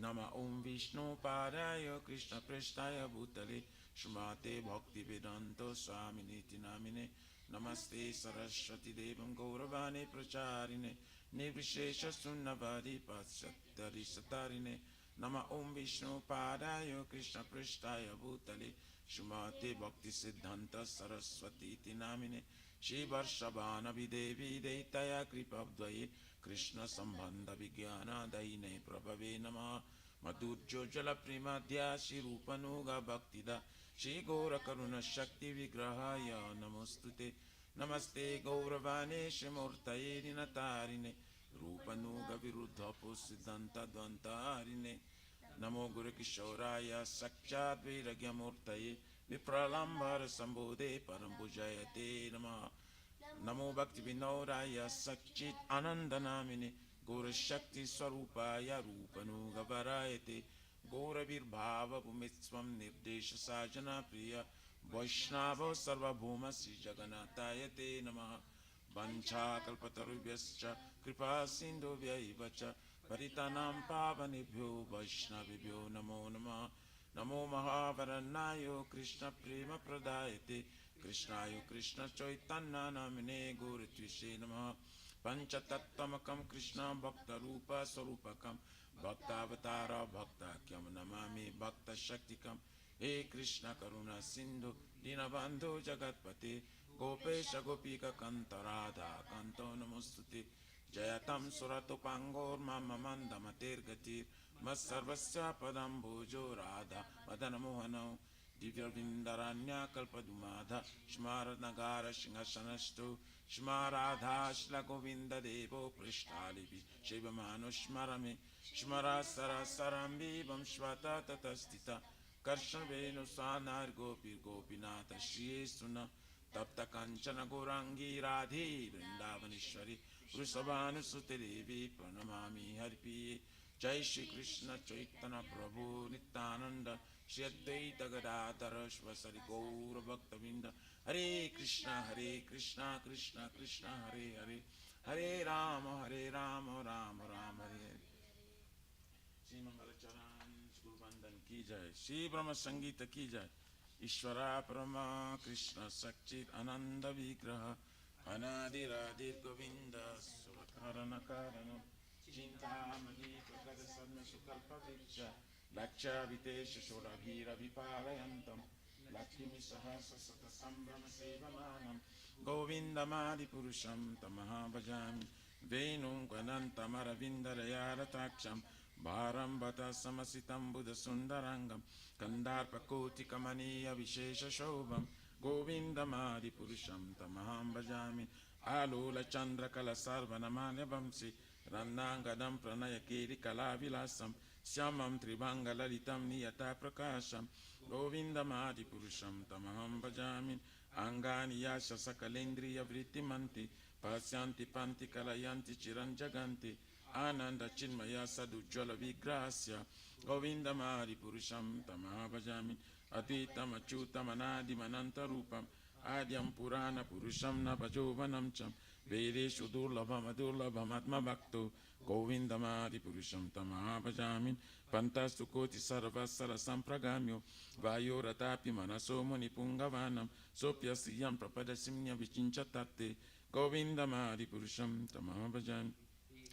Nama Om Vishnu Padaya Krishna Prestaya Bhutale Shrimate Bhakti Vedanta Swaminiti Namine Namaste Saraswati Devam Gauravane Pracharine Nirvishesha Sunnavadi Patsatari Satarine Nama Om Vishnu Padaya Krishna Prestaya Bhutale Shrimate Bhakti Siddhanta Saraswati Namine Shri Varshabhana Videvi Deitaya Kripabdvaye Krishna Sambandha Vigyana Daine Prabhave Namah Madhurjojala Primadhya Shri Rupanuga Bhaktida Shri Gaura Karuna Shakti Vigrahaya Namostute Namaste Gauravane Shrimurtaye Dinatarine Rupanuga Viruddha Pusiddhanta Dvantarine नमो गुरुकिशोराय साक्षात् वैराग्यमूर्तये विप्रलम्बर सम्बोधे परम पूजयते नमः। नमो भक्ति विनोदाय सच्चित् आनन्दनामिने गौरशक्ति स्वरूपाय रूपनुगवरायते गौरवीर्भाव भूमिस्वं निर्देश साजना प्रिय वैष्णव सर्वभौम श्री जगन्नाथाय ते नमः। वंशाकल्पतरुभ्यश्च कृपा सिन्धुभ्यैव च पतितानां पावनेभ्यो वैष्णवेभ्यो नमो नमः। नमो महावरणाय कृष्ण प्रेम प्रदायते कृष्णाय कृष्ण चैतन्य नामिने गौरत्विषे नमः। पंचतत्त्वमकं कृष्ण भक्तरूप स्वरूपकं भक्तावतार भक्ताख्यं नमामि भक्तशक्तिकं। हे कृष्ण करुणा सिन्धु दीनबन्धु जगत्पते गोपेश गोपिकान्त राधा कान्तो नमोस्तुते। जयतं सुरतोपाङ्गोर्ममन्दमतेर्गतिर्मत्सर्वस्य पदम्बोजो राधा मदनमोहनौ दिव्यविन्दरण्यकल्पद्रुमाध स्मारनगार सिंहासनस्थो स्माराधा श्लगोविन्ददेवो पृष्ठालिभि शिवमानुस्मरमे स्मरा सरसरं विवं स्वता ततस्थिता कर्षवेणुसानार्गोपिर्गोपीनाथ श्रीयेसुन तप्त कांचन गौरांगी राधे वृंदावनेश्वरी वृषभानुसुते देवी प्रणमामि हरिप्रिये। जय श्री कृष्ण चैतन्य प्रभु नित्यानंद श्री अद्वैत गदाधर शिवसरि गौर भक्तवृंद। हरे कृष्णा कृष्णा कृष्णा हरे हरे हरे राम राम राम हरे हरे। श्री मंगल चरण गुरु वंदन की जय। श्री ब्रह्म संगीत की जय। ईश्वरा परमा कृष्ण सच्चिद आनंद विग्रह अनादिरादिर गोविंद सुरकरण कारण चिंतामणि प्रकट सन्न सुकल्प वृक्ष लक्ष्याभितेश षोडभीर विपालयन्तम् लक्ष्मी सहस्र शत संभ्रम सेवमानं गोविन्दमादिपुरुषं तमः भजामि वेणुं गणन्तमरविन्दरयारताक्षं भारं बत समसितं बुधसुन्दराङ्गं कन्दार्पकोटिकमनीय विशेषशोभं गोविन्दमादिपुरुषं तमहं भजामि आलोलचन्द्रकलसर्वनमान्यवंशि रन्नाङ्गदं प्रणयकेलिकलाविलासं श्यामं त्रिभङ्गललितं नियता प्रकाशं गोविन्दमादिपुरुषं तमहं भजामि अङ्गानि याश सकलेन्द्रियवृत्तिमन्ति पश्यन्ति पन्ति कलयन्ति चिरं जगन्ति आनन्दचिन्मय सदुज्ज्वलविग्रहस्य गोविन्दमादिपुरुषं तमहं भजामि अद्वैतमच्युतमनादिमनन्तरूपम् आद्यं पुराणपुरुषं न भजोवनं च वेदेषु दुर्लभमदुर्लभमात्मभक्तो गोविन्दमादिपुरुषं तमहं भजामि पन्तस्तु कोटिसर्वसरसम्प्रगाम्यो वायोरतापि मनसो मुनिपुङ्गवानं सोऽप्यस्यं प्रपदसिम्य विचिञ्चतत्ते गोविन्दमादिपुरुषं तमहं भजामि।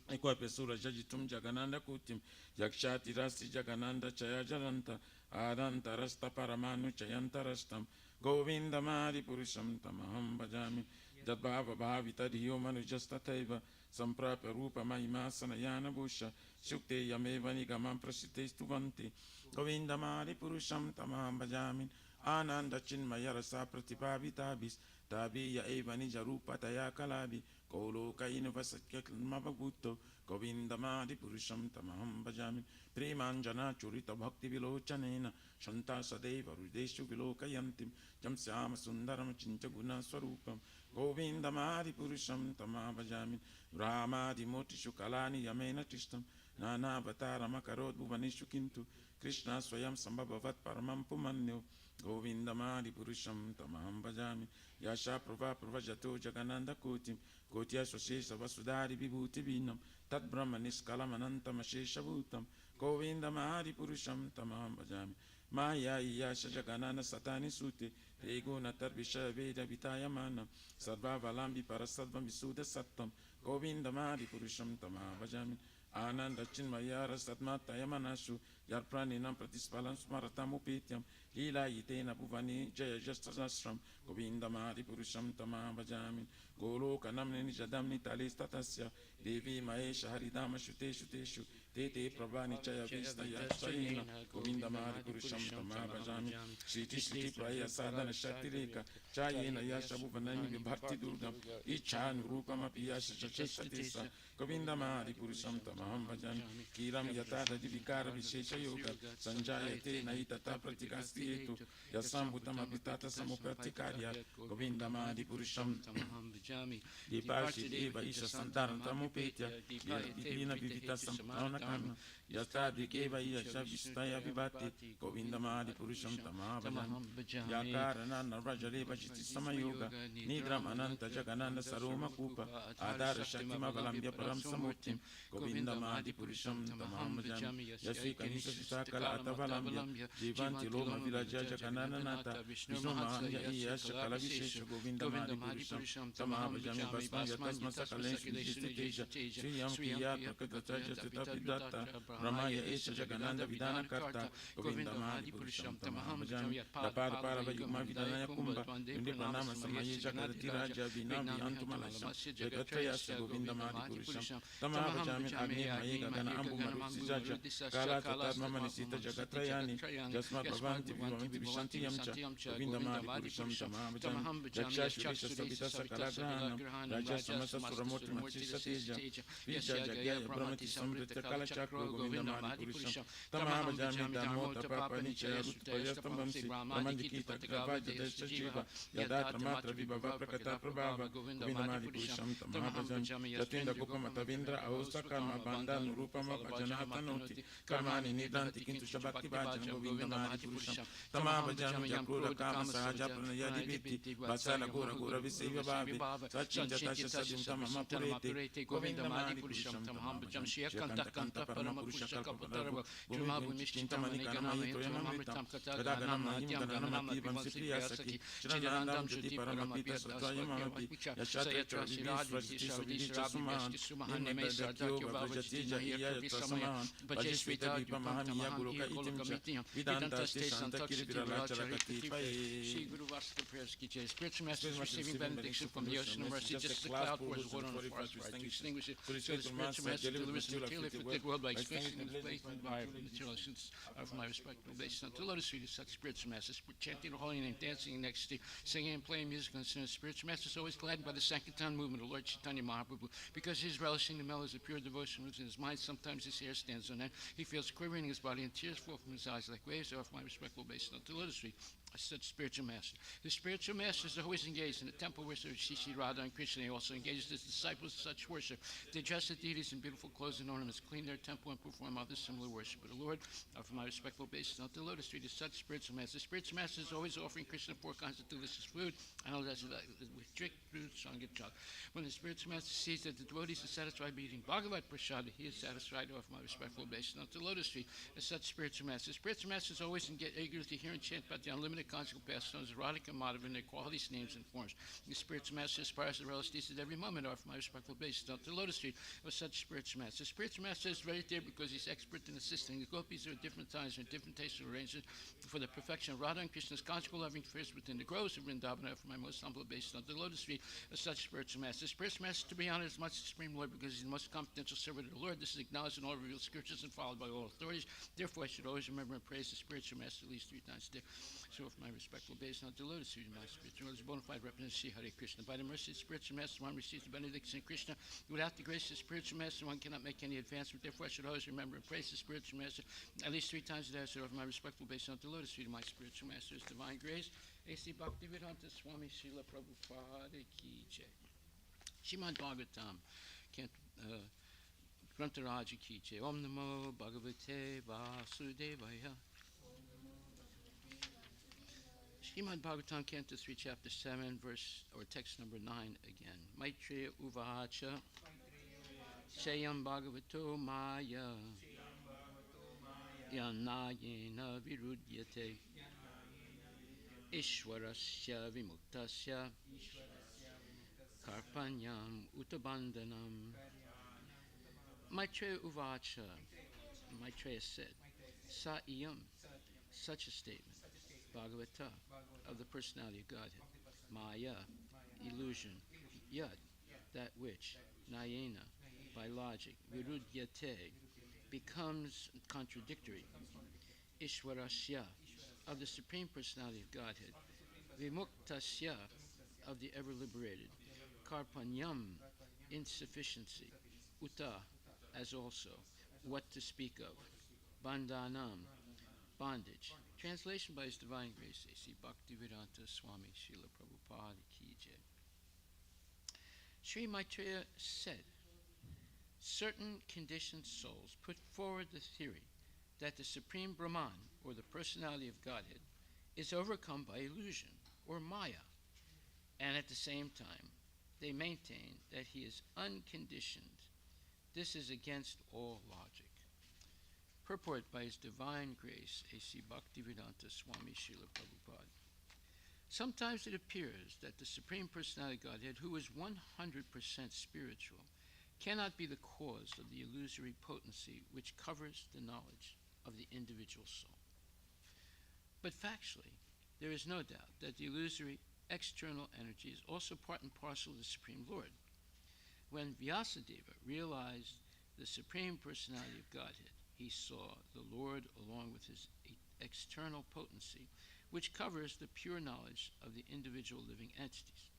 Ekwapesurajajitум Jaganandakutim Yakshati Jagananda Chaya Jalanta Adantarasta Paramanu Chayantarastam Govindamadi Purusham Tamaham Bhajami Jadbhava Bhavita Dhiyo Manujastataiva Samprapya Rupa Mahimasanayana Bhusha Shukte Yameva Nigamam Prasite Stuvanti Govindamadi Purusham Tamaham Bhajami Ananda Chinmaya Rasa Pratibhavitabis Tabiya Eva Nija Rupa Taya Kalabi Kolokaina Vasakyaklmabhutto Govindamadi Purusham Tamaham Bhajami Premanjana Churita Bhakti Vilochanena Shanta Sadeva Rudeshu Vilokayantim Jamsyama Sundaram Chinchaguna Swarupam Govindamadi Purusham Tamaham Bhajami Ramadi Motishu Kalani Yamena Tishtam Nana Vatarama Karod Bhuvanishu Kintu Krishna Swayam Sambhavat Paramam Pumanyo Govindamadi Purusham Tamaham Bhajami Yasha Prava Pravajato Jagananda Kotim Kotya Swashesha Vasudari Vibhuti Vinam Tat Brahma Niskalamanantam Ashesha Bhutam Govindamadi Purusham Tamaham Bhajami Maya Yasha Jaganana Satani Sute Reguna Tarbisha Veda Vitayamana Sarva Valambi Parasadvam Visuddha Sattam Govindamadi Purusham Tamaham Bhajami Ananda Chinmaya Rasatmatayamanasu Yarpraninam Pratispalam Smaratamupetiam Lila Yitena Bhuvani Jaya Jastasastram Govindamadi Purusham Tamaham Bhajami Golokanam Nijadam Nitalistatasya Devi Mahesha Haridama Shuteshu Teshu Tete Prabhani Chaya Vistaya Chayena Govinda Mari Purusham Tama Bhajami Sriti Sriti Praya Sadhana Shakti Reka Chayena Yashabhuvanani Vibhakti Durgam Ichan Rupama Piyasha Chachasatisa Govinda Mari Purusham Tamaham Bhajami Kiram Yatada Divikara Vishesha Yoga Sanjayate Naitata Pratikasti Etu Yasambhutama Pitata Samupratikarya Govinda Mari Purusham Dipashi Deva Isha Santaram Tamupetya Dina Vivita Sampana Kama Yastadi Keva Yasha Vistaya Vivati Govinda Mari Purusham Tamabhajan Yakaranana Rajareva Chiti Samayoga Nidram Ananta Jagananda Saroma Kupa Adara Shaktima Valambya Param Samutim Govinda Mari Purusham Tamabhajan Yasika Nisha Sakala Atavalambya Jivanti Loma Vilaja Jaganana Nata Vishnu Mahanya Iyasha Kalavishesha Govinda Mari Purusham Tamabhajan Basma Yatasma Sakalesh Vijiteja Sriyam Kiya Prakataja Sitapidatta Ramaya Esha Jagananda Vidana Karta Govinda Mari Purusham Tamaham Dapara Parava Yuma Vidana Kumba Indi Pranama Samayi Jagadati Raja Vinami Antumalasam Jagatrayasa Govinda Mari Purusham Tamaham Agni Mayega Gana Ambu Marusi Jaja Kala Tatat Mamanisita Jagatrayani Jasma Bhavanti Vivanti Vishanti Yamcha Govinda Mari Purusham Tamaham Jakshash Visha Sabita Sakalagrana Raja Samasa Suramoti Machisa Teja Vija Jagya Brahmati Samrita Kala Chakra Govinda Mari Purusham Tamabhajami Dhamota Papa Nichaya Rutpayastamamsi Ramandikita Gravaja Desha Jiva Yadatra Matra Vibhava Prakata Prabhava Govinda Mari Purusham Tamabhajami Yatinda Gopamata Vindra Ahosa Karma Banda Nurupama Bhajanata Noti Karmani Nidranti Kintu Shabakti Bhajan Govinda Mari Purusham Tamabhajami Yakrura Kama Sahaja Pranayadi Viti Vasala Gora Gora Viseva Bhavi Sachin Jatasha Sadim Tamama Purete Govinda Mari Purusham Tamabhajam Shiyakanta Kanta Parama Purusha Kalpatarava Jumabu Mishkintamani Kanamai Toyamamritam Kadaganam Nadim Ganam Divam Sipriyasaki Chiranandam Jati Paramapita Satayamamati Yashatra Chavivis Rajiti Savidisha Suman Nimeta Dakyo Vajati Jaya Tasaman Vajishvita Vipamahaniya Guruka Itimcha Vidanta Santa Kirivira Charakati See Guru Vasta prayers Kiche. Spiritual Masters receiving benediction from the ocean of mercy, just as the cloud pours water on the forest fire to extinguish it. So the spiritual Master delivers the material afflicted world by experiencing the faith and fire of the material essence of my respectable base. Now, to lotus feet is such spiritual masters, chanting the holy name, dancing in ecstasy, singing and playing music on the spiritual master is always gladdened by the Sankirtan movement of Lord Chaitanya Mahaprabhu, because he's relishing the mellows of pure devotion within his mind. Sometimes his hair stands on end. He feels quivering in his body, and tears fall from his eyes like waves off my respectable base. Now, to lotus feet is such spiritual master. The spiritual masters are always engaged in the temple worship of Shri Radha and Krishna. He also engages his disciples in such worship. They dress the deities in beautiful clothes and ornaments, clean their temple, and perform other similar worship. But the Lord, for my respectful basis, not the lotus tree, is such spiritual master. The spiritual master is always offering Krishna 4 kinds of delicious food, and all that with strict fruit, sangha. When the spiritual master sees that the devotees are satisfied by eating Bhagavad Prasad, he is satisfied off my respectful basis. Not the lotus tree is such spiritual master. Spiritual masters always eager to hear and chant about the unlimited conjugal pastimes of Radhika and Madhava in their qualities, names, and forms. The spiritual master aspires to relish these at every moment off my respectful basis. Not the lotus tree of such spiritual master. Spiritual master is very there because he's expert in assisting the gopis at different times and different tastes and arrangements for the perfection of Radha and Krishna's conjugal loving affairs within the groves of Vrindavan. For my most humble basis, not the lotus tree of such spiritual master. Spiritual master to be honored as much as the Supreme Lord because he's the most confidential servant of the Lord. This is acknowledged in all revealed scriptures and followed by all authorities. Therefore, I should always remember and praise the spiritual master at least 3 times a day. So, for my respectful basis, not the lotus tree of my spiritual is bona fide representative Hare Krishna. By the mercy of the spiritual master, one receives the benediction of Krishna. Without the grace of the spiritual master, one cannot make any advancement. Therefore, I should always remember and praise the spiritual master at least 3 times a day. So, for my respectful basis, not the lotus tree of my spiritual master's divine grace. A.C. Bhaktivedanta Swami Srila Prabhupada Ki Jai. Srimad Bhagavatam, Grantaraja Ki Jai. Om Namo Bhagavate Vasudevaya. Srimad Bhagavatam, Canto 3, Chapter 7, verse or text number 9 again. Maitreya Uvacha Shayam Bhagavato Maya Yanayena Virudyate Ishwarasya Vimuktasya Karpanyam Utabandhanam. Maitreya Uvacha, Maitreya said, Sa iyam, such a statement, Bhagavata, of the personality of Godhead, Maya, illusion, Yad, that which, Nayena, by logic, Virudyate, becomes contradictory. Ishwarasya, of the Supreme Personality of Godhead, Vimuktasya, of the ever liberated, Karpanyam, insufficiency, Uta, as also, what to speak of, Bandhanam, bondage. Translation by His Divine Grace, A.C. Bhaktivedanta Swami Srila Prabhupada Ki Jai. Sri Maitreya said, certain conditioned souls put forward the theory that the Supreme Brahman, or the Personality of Godhead, is overcome by illusion, or Maya, and at the same time they maintain that he is unconditioned. This is against all logic. Purport by His Divine Grace, A.C. Bhaktivedanta Swami Srila Prabhupada. Sometimes it appears that the Supreme Personality of Godhead, who is 100% spiritual, cannot be the cause of the illusory potency which covers the knowledge of the individual soul. But factually, there is no doubt that the illusory external energy is also part and parcel of the Supreme Lord. When Vyasadeva realized the Supreme Personality of Godhead, he saw the Lord along with his external potency, which covers the pure knowledge of the individual living entities.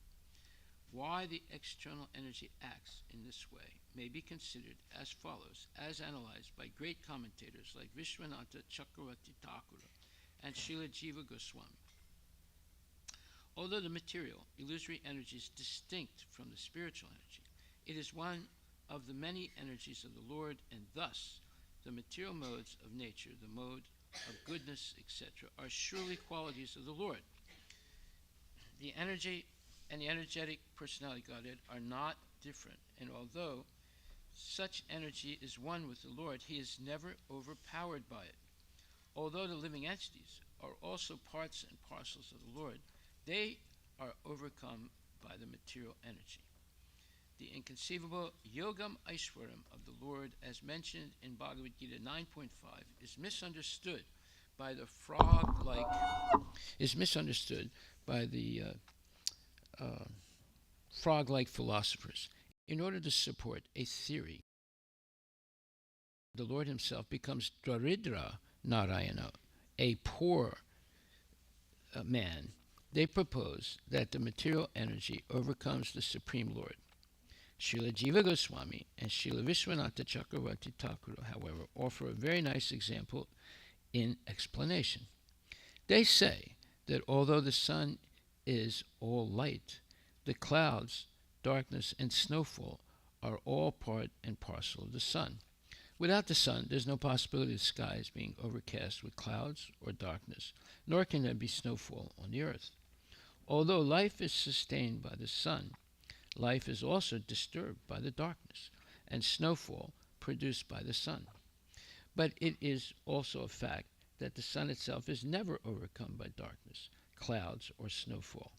Why the external energy acts in this way may be considered as follows, as analyzed by great commentators like Vishwanatha Chakravarti Thakura and Srila Jiva Goswami. Although the material, illusory energy is distinct from the spiritual energy, it is one of the many energies of the Lord, and thus the material modes of nature, the mode of goodness, etc., are surely qualities of the Lord. The energy and the energetic personality Godhead are not different, and although such energy is one with the Lord, he is never overpowered by it. Although the living entities are also parts and parcels of the Lord, they are overcome by the material energy. The inconceivable Yogam Aishwaram of the Lord, as mentioned in Bhagavad Gita 9.5, is misunderstood by the frog-like philosophers. In order to support a theory, the Lord himself becomes Daridra Narayana, a poor man. They propose that the material energy overcomes the Supreme Lord. Srila Jiva Goswami and Srila Vishwanatha Chakravarti Thakura, however, offer a very nice example in explanation. They say that although the sun is all light, the clouds, darkness, and snowfall are all part and parcel of the sun. Without the sun, there's no possibility of the skies being overcast with clouds or darkness, nor can there be snowfall on the earth. Although life is sustained by the sun, life is also disturbed by the darkness and snowfall produced by the sun. But it is also a fact that the sun itself is never overcome by darkness, clouds, or snowfall.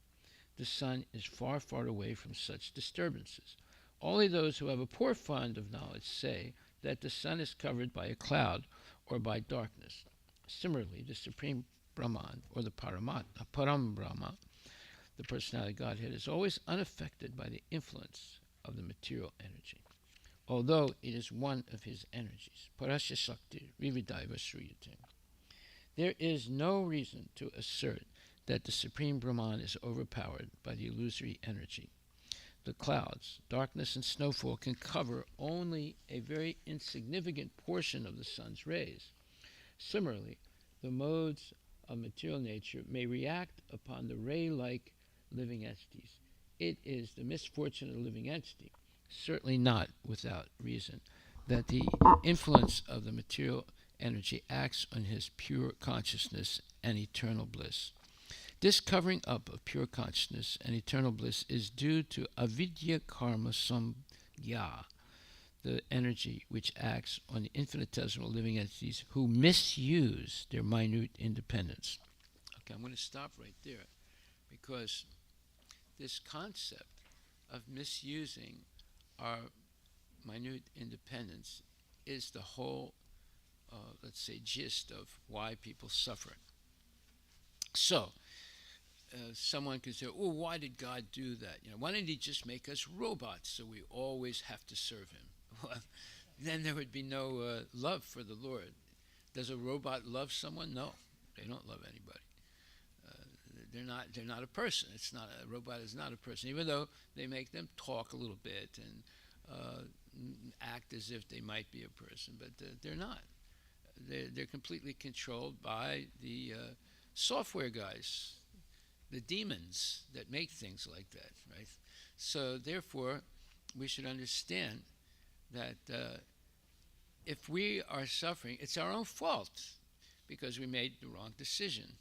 The sun is far, far away from such disturbances. Only those who have a poor fund of knowledge say that the sun is covered by a cloud or by darkness. Similarly, the Supreme Brahman, or the Param Brahma, the Personality of Godhead, is always unaffected by the influence of the material energy, although it is one of his energies. Parasya Shakti Vividaiva Sriyate. There is no reason to assert that the Supreme Brahman is overpowered by the illusory energy. The clouds, darkness, and snowfall can cover only a very insignificant portion of the sun's rays. Similarly, the modes of material nature may react upon the ray-like living entities. It is the misfortune of the living entity, certainly not without reason, that the influence of the material energy acts on his pure consciousness and eternal bliss. This covering up of pure consciousness and eternal bliss is due to avidya karma samgya, the energy which acts on the infinitesimal living entities who misuse their minute independence. Okay, I'm going to stop right there, because this concept of misusing our minute independence is the whole, let's say, gist of why people suffer. So, someone could say, oh, why did God do that? Why didn't he just make us robots so we always have to serve him? Well, then there would be no love for the Lord. Does a robot love someone? No, they don't love anybody. They're not a person. It's not a robot is not a person, even though they make them talk a little bit and act as if they might be a person, but they're not. They're completely controlled by the software guys, the demons that make things like that, right? So therefore, we should understand that if we are suffering, it's our own fault because we made the wrong decision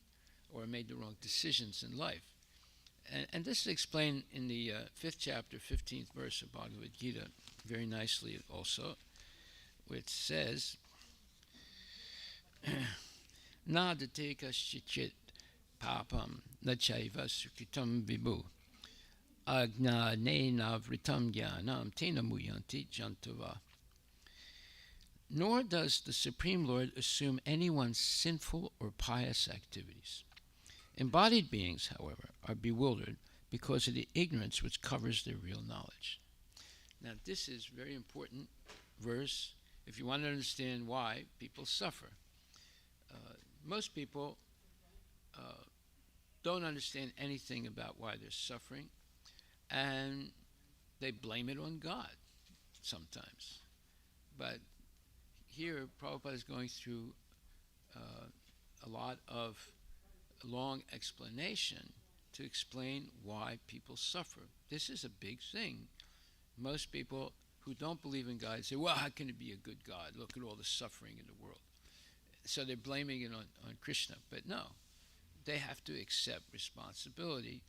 or made the wrong decisions in life. And this is explained in the 5th chapter, 15th verse of Bhagavad Gita very nicely also, which says, Nadate kashichit papam nachaiva sukritam vibhu agnanena vritam jnanam tena muyanti jantava. Nor does the Supreme Lord assume anyone's sinful or pious activities. Embodied beings, however, are bewildered because of the ignorance which covers their real knowledge. Now, this is a very important verse if you want to understand why people suffer. Most people don't understand anything about why they're suffering, and they blame it on God sometimes. But here, Prabhupada is going through a lot of long explanation to explain why people suffer. This is a big thing. Most people who don't believe in God say, well, how can it be a good God? Look at all the suffering in the world. So they're blaming it on Krishna. But no, they have to accept responsibility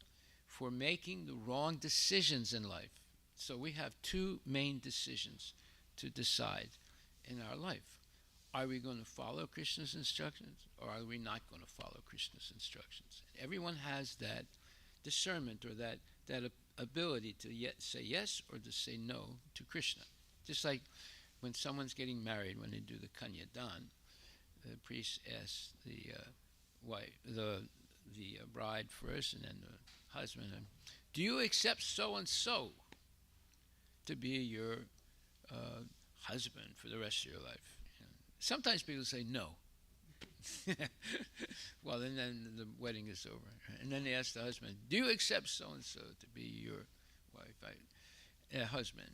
for making the wrong decisions in life. So we have two main decisions to decide in our life. Are we going to follow Krishna's instructions, or are we not going to follow Krishna's instructions? Everyone has that discernment or that ability to say yes or to say no to Krishna. Just like when someone's getting married, when they do the kanyadan, the priest asks the bride first and then the husband, do you accept so-and-so to be your husband for the rest of your life? Sometimes people say no. Well, and then the wedding is over. And then they ask the husband, do you accept so-and-so to be your wife, husband?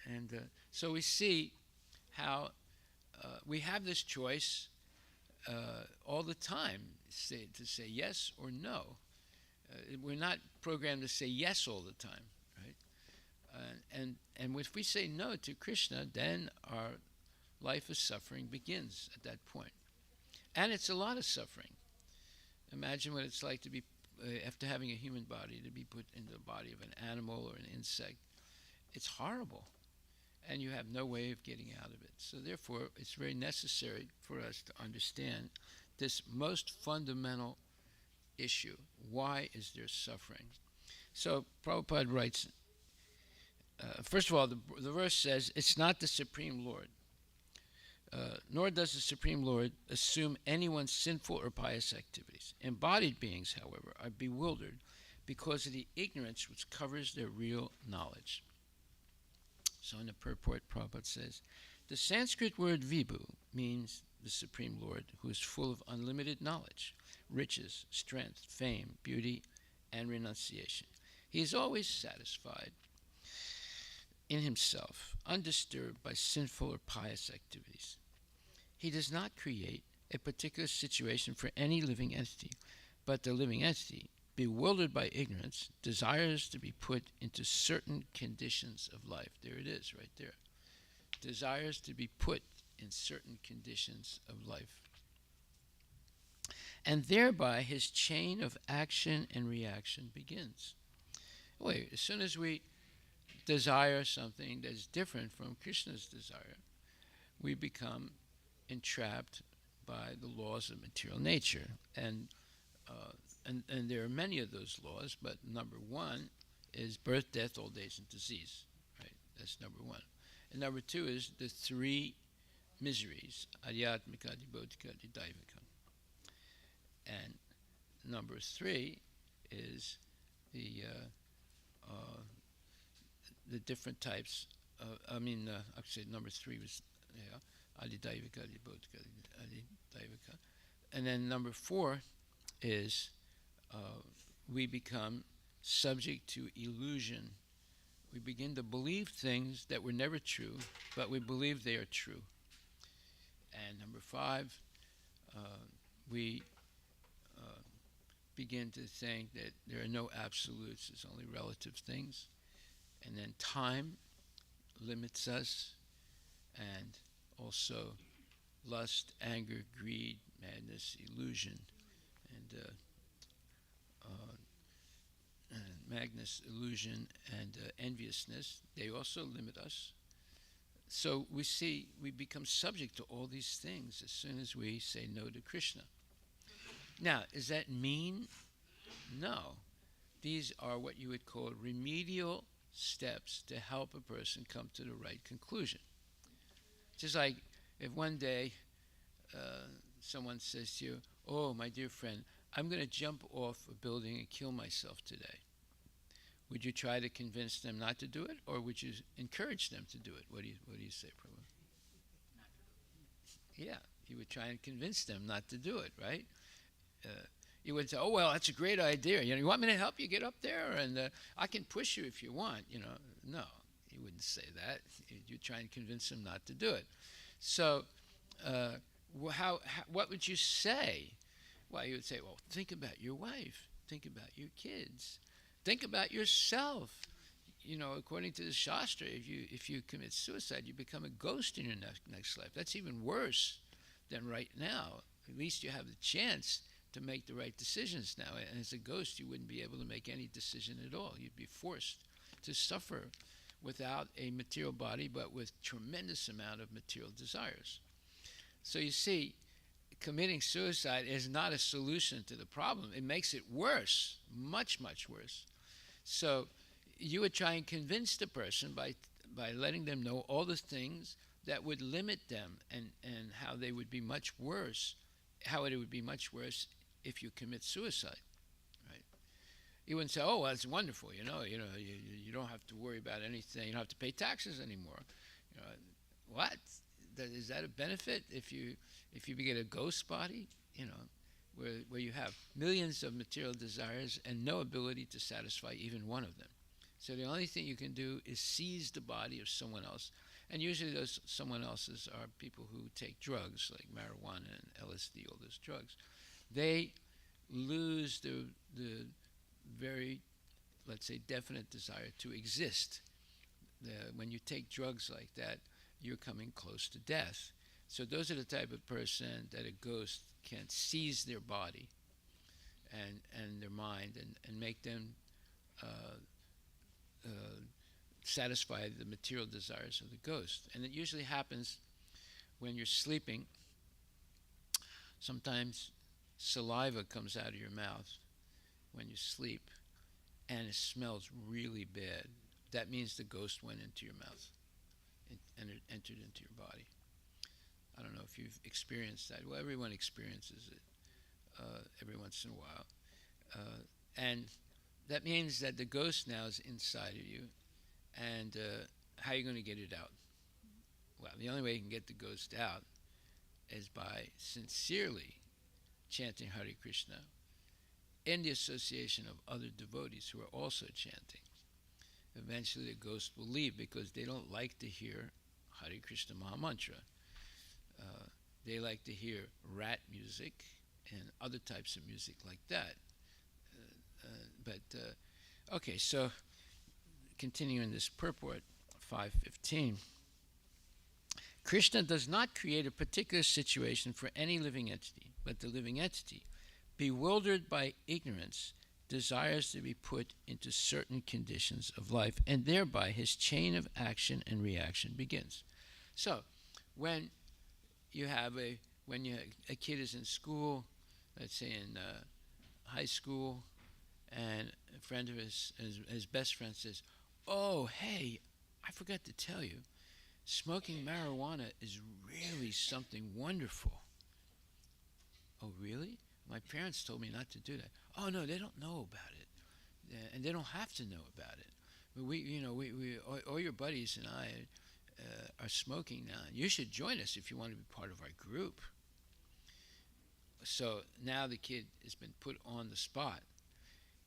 And so we see how we have this choice all the time to say yes or no. We're not programmed to say yes all the time, right? And if we say no to Krishna, then our life of suffering begins at that point. And it's a lot of suffering. Imagine what it's like to be, after having a human body, to be put into the body of an animal or an insect. It's horrible. And you have no way of getting out of it. So therefore, it's very necessary for us to understand this most fundamental issue. Why is there suffering? So Prabhupada writes, first of all, the verse says, it's not the Supreme Lord. Nor does the Supreme Lord assume anyone's sinful or pious activities. Embodied beings, however, are bewildered because of the ignorance which covers their real knowledge. So in the purport, Prabhupada says, the Sanskrit word vibhu means the Supreme Lord, who is full of unlimited knowledge, riches, strength, fame, beauty, and renunciation. He is always satisfied in himself, undisturbed by sinful or pious activities. He does not create a particular situation for any living entity, but the living entity, bewildered by ignorance, desires to be put into certain conditions of life. There it is, right there. Desires to be put in certain conditions of life. And thereby his chain of action and reaction begins. Wait, as soon as we desire something that's different from Krishna's desire, we become entrapped by the laws of material nature. And there are many of those laws, but number one is birth, death, old age, and disease. Right? That's number one. And number two is the three miseries, adyatmika, adibodhika, adidaivika. And number three is the different types Actually, number 3 was, yeah, Adi Daivika, Adi Bodhika, Adi Daivika. And then number 4 is we become subject to illusion. We begin to believe things that were never true, but we believe they are true. And number 5, we begin to think that there are no absolutes, there's only relative things. And then time limits us, and also lust, anger, greed, madness, illusion, and madness, illusion, and enviousness, they also limit us. So we become subject to all these things as soon as we say no to Krishna. Now, is that mean? No. These are what you would call remedial steps to help a person come to the right conclusion. Just like if one day someone says to you, "Oh, my dear friend, I'm going to jump off a building and kill myself today." Would you try to convince them not to do it, or would you encourage them to do it? What do you say, Prabhu? Yeah, you would try and convince them not to do it, right? You would say, "Oh, well, that's a great idea. You want me to help you get up there, and I can push you if you want." No, you wouldn't say that. You'd try and convince them not to do it. So, what would you say? Well, you would say, "Well, think about your wife. Think about your kids. Think about yourself. According to the Shastra, if you commit suicide, you become a ghost in your next life. That's even worse than right now. At least you have the chance to make the right decisions now. And as a ghost, you wouldn't be able to make any decision at all. You'd be forced to suffer without a material body, but with tremendous amount of material desires." So you see, committing suicide is not a solution to the problem. It makes it worse, much, much worse. So you would try and convince the person by letting them know all the things that would limit them, and how they would be much worse, how it would be much worse if you commit suicide, right? You wouldn't say, "Oh, well, it's wonderful, you don't have to worry about anything, you don't have to pay taxes anymore." What? Is that a benefit if you get a ghost body, where you have millions of material desires and no ability to satisfy even one of them? So the only thing you can do is seize the body of someone else. And usually those someone else's are people who take drugs like marijuana and LSD, all those drugs. They lose the very, let's say, definite desire to exist. When you take drugs like that, you're coming close to death. So those are the type of person that a ghost can seize their body and their mind and make them satisfy the material desires of the ghost. And it usually happens when you're sleeping. Sometimes saliva comes out of your mouth when you sleep, and it smells really bad. That means the ghost went into your mouth and it entered into your body. I don't know if you've experienced that. Well, everyone experiences it every once in a while. And that means that the ghost now is inside of you, and how are you going to get it out? Well, the only way you can get the ghost out is by sincerely chanting Hare Krishna in the association of other devotees who are also chanting. Eventually the ghost will leave because they don't like to hear Hare Krishna Mahamantra. They like to hear rat music and other types of music like that. Okay, so continuing this purport, 5:15. Krishna does not create a particular situation for any living entity, but the living entity, bewildered by ignorance, desires to be put into certain conditions of life, and thereby his chain of action and reaction begins. So, when a kid is in school, let's say in high school, and a friend of his best friend says, "Oh, hey, I forgot to tell you, smoking marijuana is really something wonderful." "Oh, really? My parents told me not to do that." "Oh, no, they don't know about it. And they don't have to know about it. all your buddies and I are smoking now. You should join us if you want to be part of our group. So now the kid has been put on the spot.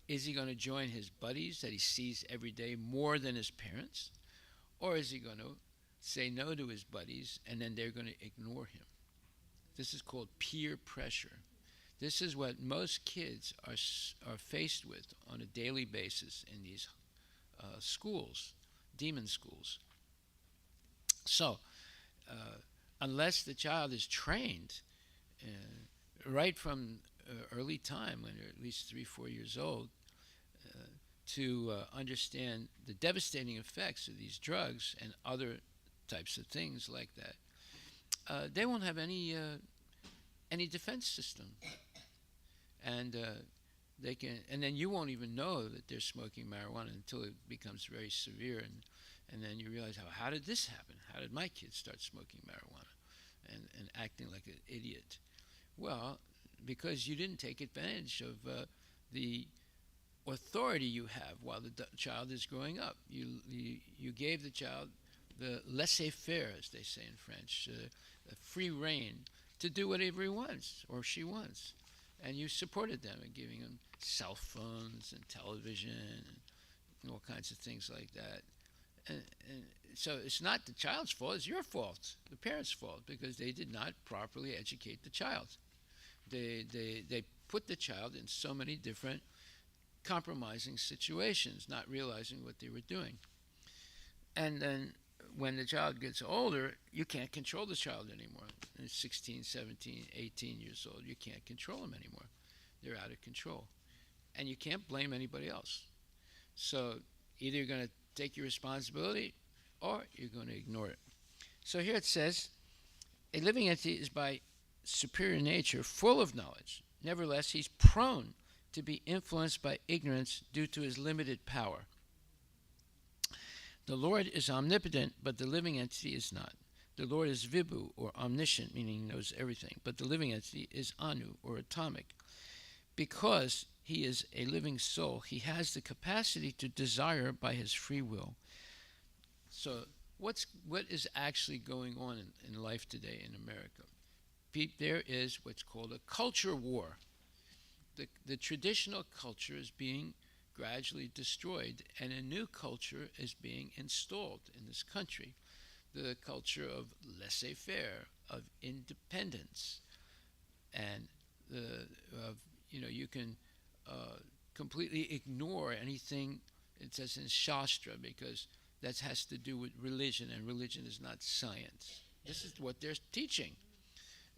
Is he going to join his buddies that he sees every day more than his parents? Or is he going to say no to his buddies and then they're going to ignore him? This is called peer pressure. This is what most kids are faced with on a daily basis in these schools, demon schools. So, unless the child is trained right from early time, when they're at least 3-4 years old, to understand the devastating effects of these drugs and other types of things like that, they won't have any defense system, and they can, and then you won't even know that they're smoking marijuana until it becomes very severe, and then you realize how did this happen? How did my kids start smoking marijuana and acting like an idiot? Well, because you didn't take advantage of the authority you have while the child is growing up. You gave the child the laissez-faire, as they say in French, a free rein to do whatever he wants or she wants. And you supported them in giving them cell phones and television and all kinds of things like that. And so it's not the child's fault, it's your fault, the parents' fault, because they did not properly educate the child. They put the child in so many different compromising situations, not realizing what they were doing. And then when the child gets older, you can't control the child anymore. When it's 16, 17, 18 years old, you can't control them anymore. They're out of control. And you can't blame anybody else. So either you're going to take your responsibility or you're going to ignore it. So here it says, a living entity is by superior nature full of knowledge. Nevertheless, he's prone to be influenced by ignorance due to his limited power. The Lord is omnipotent, but the living entity is not. The Lord is Vibhu, or omniscient, meaning he knows everything, but the living entity is Anu, or atomic. Because he is a living soul, he has the capacity to desire by his free will. So what is actually going on in life today in America? There is what's called a culture war. The traditional culture is being gradually destroyed, and a new culture is being installed in this country. The culture of laissez-faire, of independence, and you can completely ignore anything it says in Shastra, because that has to do with religion, and religion is not science. This is what they're teaching.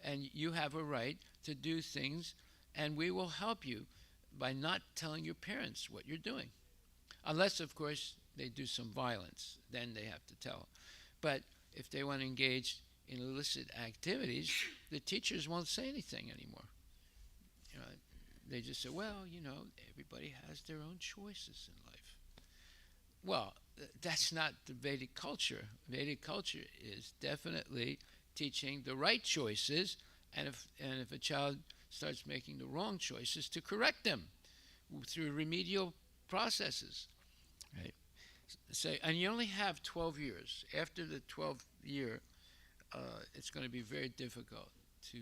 And you have a right to do things, and we will help you by not telling your parents what you're doing. Unless, of course, they do some violence, then they have to tell. But if they want to engage in illicit activities, the teachers won't say anything anymore. They just say, well, everybody has their own choices in life. Well, that's not the Vedic culture. Vedic culture is definitely teaching the right choices, and if a child starts making the wrong choices, to correct them through remedial processes. Right? So, and you only have 12 years. After the 12th year, it's going to be very difficult to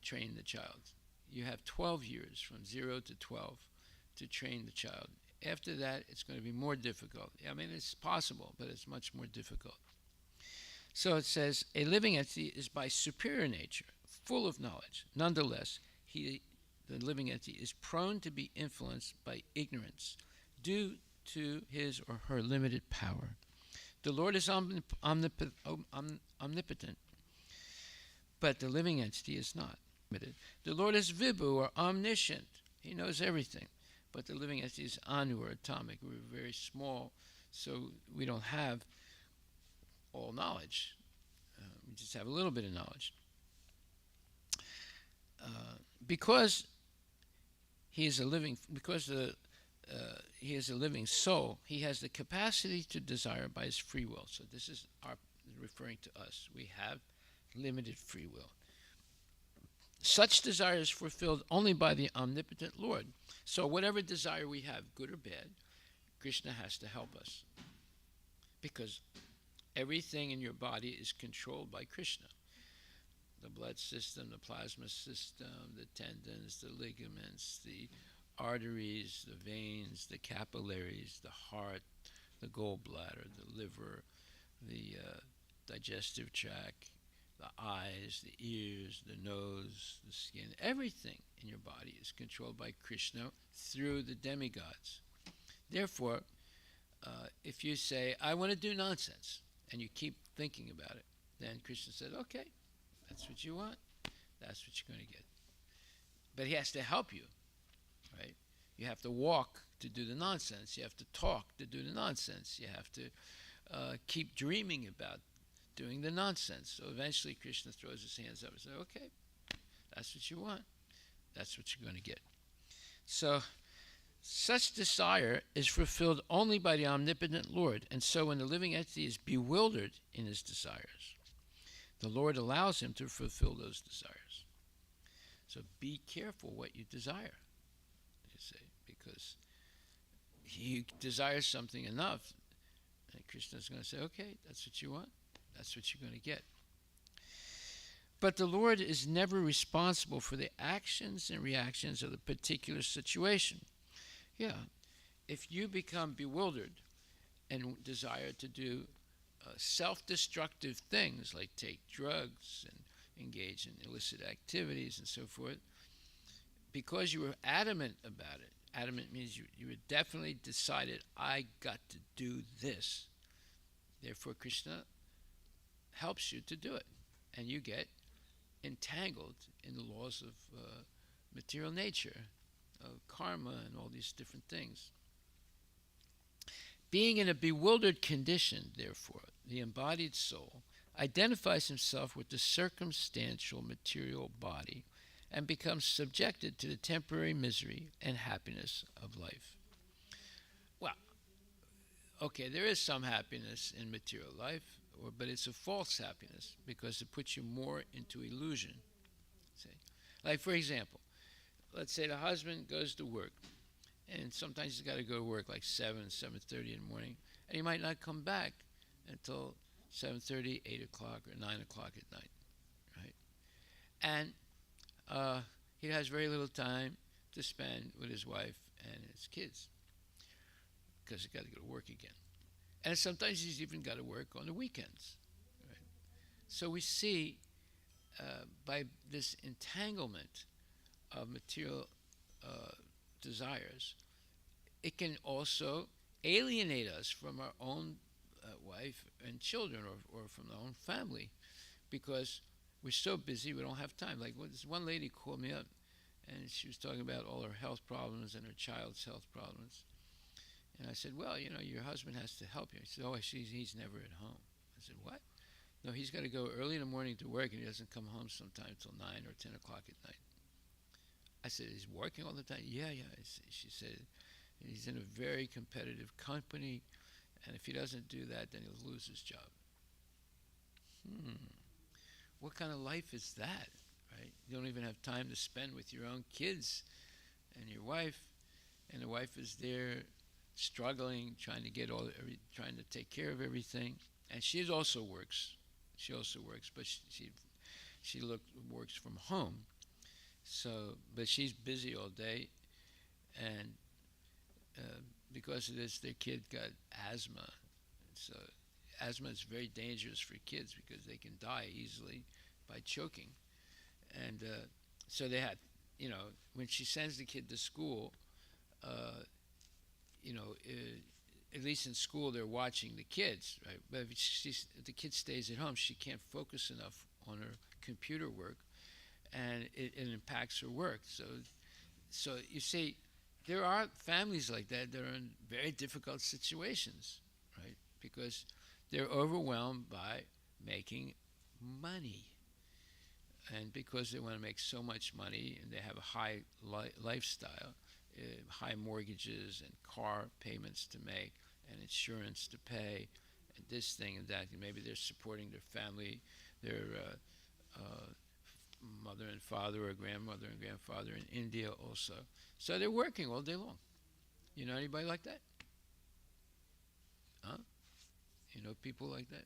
train the child. You have 12 years, from 0 to 12, to train the child. After that, it's going to be more difficult. I mean, it's possible, but it's much more difficult. So it says, a living entity is by superior nature, full of knowledge. Nonetheless, the living entity is prone to be influenced by ignorance due to his or her limited power. The Lord is omnipotent, but the living entity is not. The Lord is Vibhu, or omniscient. He knows everything. But the living entity is Anu, or atomic. We're very small, so we don't have all knowledge. We just have a little bit of knowledge. Because he is a living soul, he has the capacity to desire by his free will. So this is referring to us. We have limited free will. Such desire is fulfilled only by the omnipotent Lord. So whatever desire we have, good or bad, Krishna has to help us because everything in your body is controlled by Krishna. The blood system, the plasma system, the tendons, the ligaments, the arteries, the veins, the capillaries, the heart, the gallbladder, the liver, the digestive tract, the eyes, the ears, the nose, the skin. Everything in your body is controlled by Krishna through the demigods. Therefore, if you say, I want to do nonsense, and you keep thinking about it, then Krishna said, okay, that's what you want. That's what you're going to get. But he has to help you, right? You have to walk to do the nonsense. You have to talk to do the nonsense. You have to keep dreaming about doing the nonsense. So eventually Krishna throws his hands up and says, okay, that's what you want. That's what you're going to get. So such desire is fulfilled only by the omnipotent Lord. And so when the living entity is bewildered in his desires, the Lord allows him to fulfill those desires. So be careful what you desire, you see, because you desire something enough, and Krishna's going to say, okay, that's what you want. That's what you're going to get. But the Lord is never responsible for the actions and reactions of the particular situation. Yeah, if you become bewildered and desire to do self-destructive things like take drugs and engage in illicit activities and so forth, because you were adamant about it, adamant means you were definitely decided, I got to do this. Therefore, Krishna helps you to do it, and you get entangled in the laws of material nature, of karma, and all these different things. Being in a bewildered condition, therefore, the embodied soul identifies himself with the circumstantial material body and becomes subjected to the temporary misery and happiness of life. Well, okay, there is some happiness in material life, but it's a false happiness because it puts you more into illusion. See? Like, for example, let's say the husband goes to work, and sometimes he's got to go to work like 7:30 in the morning, and he might not come back until 7:30, 8 o'clock, or 9 o'clock at night, right? And he has very little time to spend with his wife and his kids because he's got to go to work again. And sometimes he's even got to work on the weekends, right? So we see by this entanglement of material desires, it can also alienate us from our own wife and children, or from our own family, because we're so busy we don't have time. Like this one lady called me up, and she was talking about all her health problems and her child's health problems. And I said, well, your husband has to help you. He said, oh, he's never at home. I said, what? No, he's got to go early in the morning to work, and he doesn't come home sometime till 9 or 10 o'clock at night. I said, he's working all the time? Yeah. She said, he's in a very competitive company, and if he doesn't do that, then he'll lose his job. What kind of life is that, right? You don't even have time to spend with your own kids and your wife, and the wife is there struggling, trying to take care of everything, and she also works. But she works from home. So, but she's busy all day, and because of this, their kid got asthma. So, asthma is very dangerous for kids because they can die easily by choking. And so they had, when she sends the kid to school, at least in school they're watching the kids, right? But if the kid stays at home, she can't focus enough on her computer work, and it impacts her work. So you see, there are families like that that are in very difficult situations, right? Because they're overwhelmed by making money. And because they want to make so much money, and they have a high lifestyle, high mortgages and car payments to make and insurance to pay and this thing and that, and maybe they're supporting their family, their mother and father, or grandmother and grandfather in India also. So they're working all day long. You know anybody like that? Huh? You know people like that?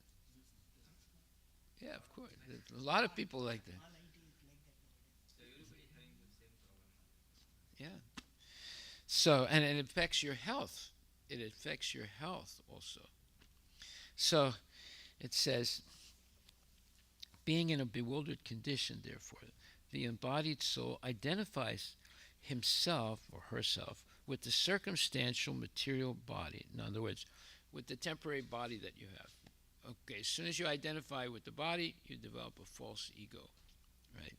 Yeah, of course. There's a lot of people like that. Yeah. So, and it affects your health. It affects your health also. So, it says, being in a bewildered condition, therefore, the embodied soul identifies himself or herself with the circumstantial material body. In other words, with the temporary body that you have. Okay, as soon as you identify with the body, you develop a false ego, right?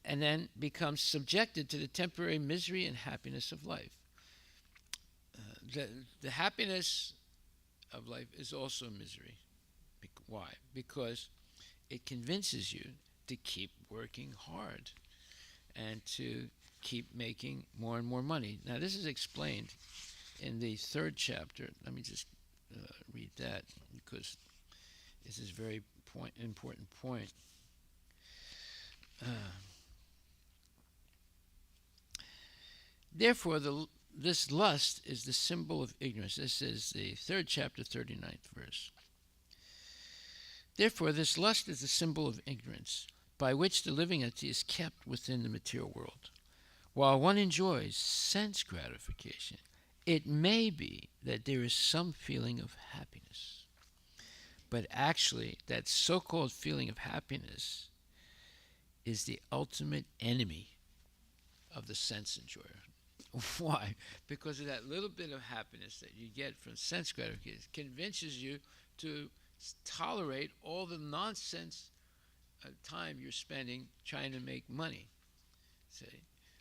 And then becomes subjected to the temporary misery and happiness of life. The happiness of life is also misery. Why? Because it convinces you to keep working hard and to keep making more and more money. Now, this is explained in the 3rd chapter. Let me just read that because this is a very important point. Therefore, this lust is the symbol of ignorance. This is the 3rd chapter, 39th verse. Therefore, this lust is the symbol of ignorance, by which the living entity is kept within the material world. While one enjoys sense gratification, it may be that there is some feeling of happiness. But actually, that so-called feeling of happiness is the ultimate enemy of the sense enjoyer. Why? Because of that little bit of happiness that you get from sense gratification convinces you to tolerate all the nonsense time you're spending trying to make money. See?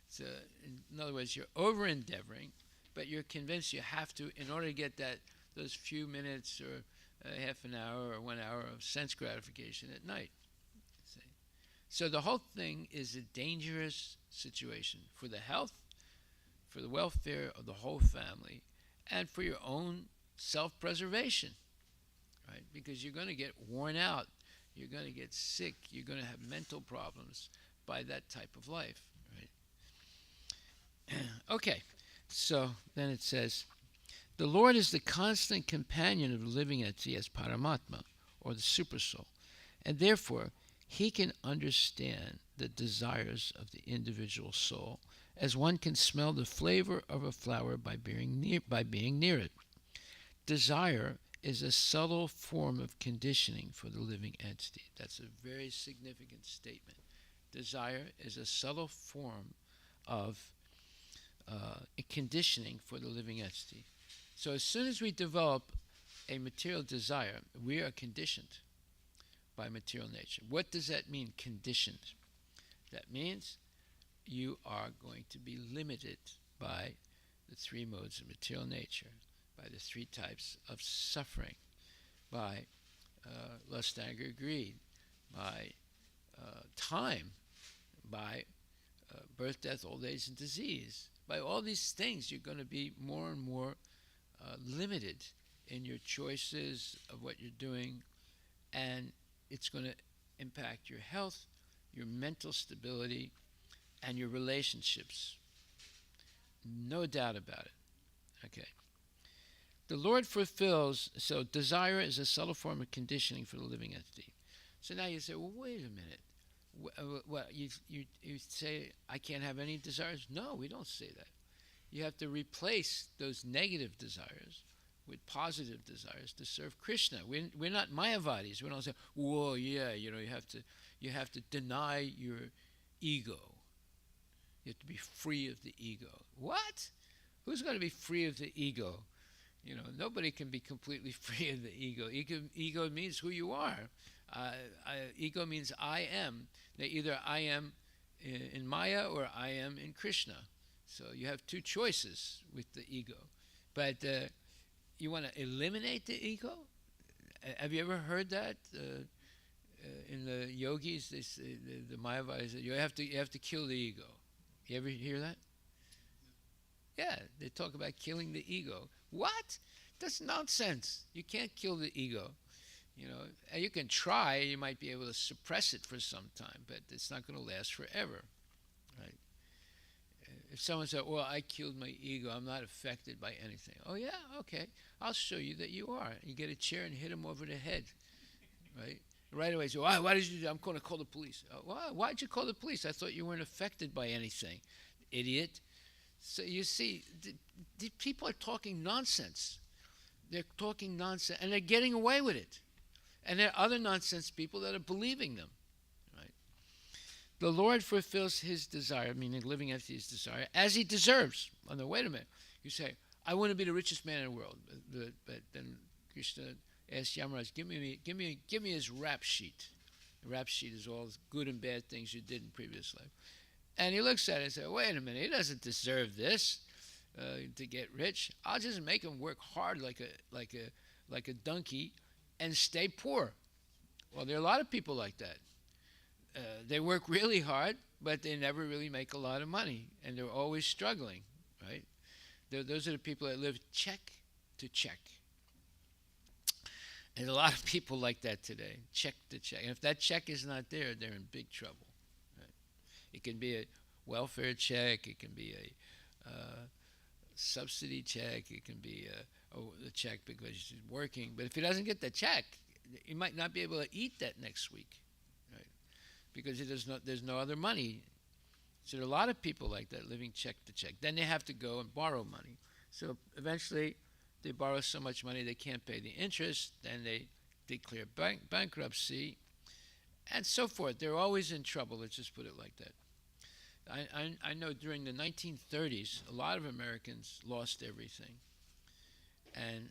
So, in other words, you're over-endeavoring, but you're convinced you have to, in order to get those few minutes or half an hour or 1 hour of sense gratification at night. See? So the whole thing is a dangerous situation for the health, for the welfare of the whole family, and for your own self-preservation, right? Because you're going to get worn out, you're going to get sick, you're going to have mental problems by that type of life, right? Okay, so then it says, the Lord is the constant companion of the living entity as Paramatma, or the Supersoul, and therefore he can understand the desires of the individual soul as one can smell the flavor of a flower by being near it. Desire is a subtle form of conditioning for the living entity. That's a very significant statement. Desire is a subtle form of conditioning for the living entity. So as soon as we develop a material desire, we are conditioned by material nature. What does that mean, conditioned? That means you are going to be limited by the 3 modes of material nature, by the 3 types of suffering, by lust, anger, greed, by time, by birth, death, old age, and disease. By all these things, you're going to be more and more limited in your choices of what you're doing, and it's going to impact your health, your mental stability, and your relationships. No doubt about it. Okay. The Lord fulfills, so desire is a subtle form of conditioning for the living entity. So now you say, well, wait a minute. What you say, I can't have any desires? No, we don't say that. You have to replace those negative desires with positive desires to serve Krishna. We're not Mayavadis. We don't say, whoa, yeah, you have to deny your ego. You have to be free of the ego. What? Who's going to be free of the ego? Nobody can be completely free of the ego. Ego means who you are. Ego means I am. Now, either I am in Maya or I am in Krishna. So you have 2 choices with the ego. But you want to eliminate the ego? Have you ever heard that? In the yogis, the Mayavadis, you have to kill the ego. You ever hear that? Yeah, they talk about killing the ego. What? That's nonsense. You can't kill the ego. And you can try. You might be able to suppress it for some time, but it's not going to last forever. Right? If someone said, well, I killed my ego, I'm not affected by anything. Oh, yeah, okay. I'll show you that you are. You get a chair and hit him over the head, right? Right away, say, why did you do that? I'm going to call the police. Why'd you call the police? I thought you weren't affected by anything, idiot. So you see, the people are talking nonsense. They're talking nonsense, and they're getting away with it. And there are other nonsense people that are believing them, right? The Lord fulfills his desire, meaning living after his desire, as he deserves. Oh, no, wait a minute. You say, I want to be the richest man in the world. But then Krishna asked Yamaraj, give me his rap sheet. The rap sheet is all good and bad things you did in previous life. And he looks at it and says, wait a minute, he doesn't deserve this to get rich. I'll just make him work hard like a donkey and stay poor. Well, there are a lot of people like that. They work really hard, but they never really make a lot of money, and they're always struggling, right? Those are the people that live check to check. There's a lot of people like that today, check to check. And if that check is not there, they're in big trouble. Right? It can be a welfare check, it can be a subsidy check, it can be a check because he's working. But if he doesn't get the check, he might not be able to eat that next week, right? Because there's no other money. So there are a lot of people like that living check to check. Then they have to go and borrow money. So eventually they borrow so much money they can't pay the interest. Then they declare bankruptcy and so forth. They're always in trouble. Let's just put it like that. I know during the 1930s, a lot of Americans lost everything. And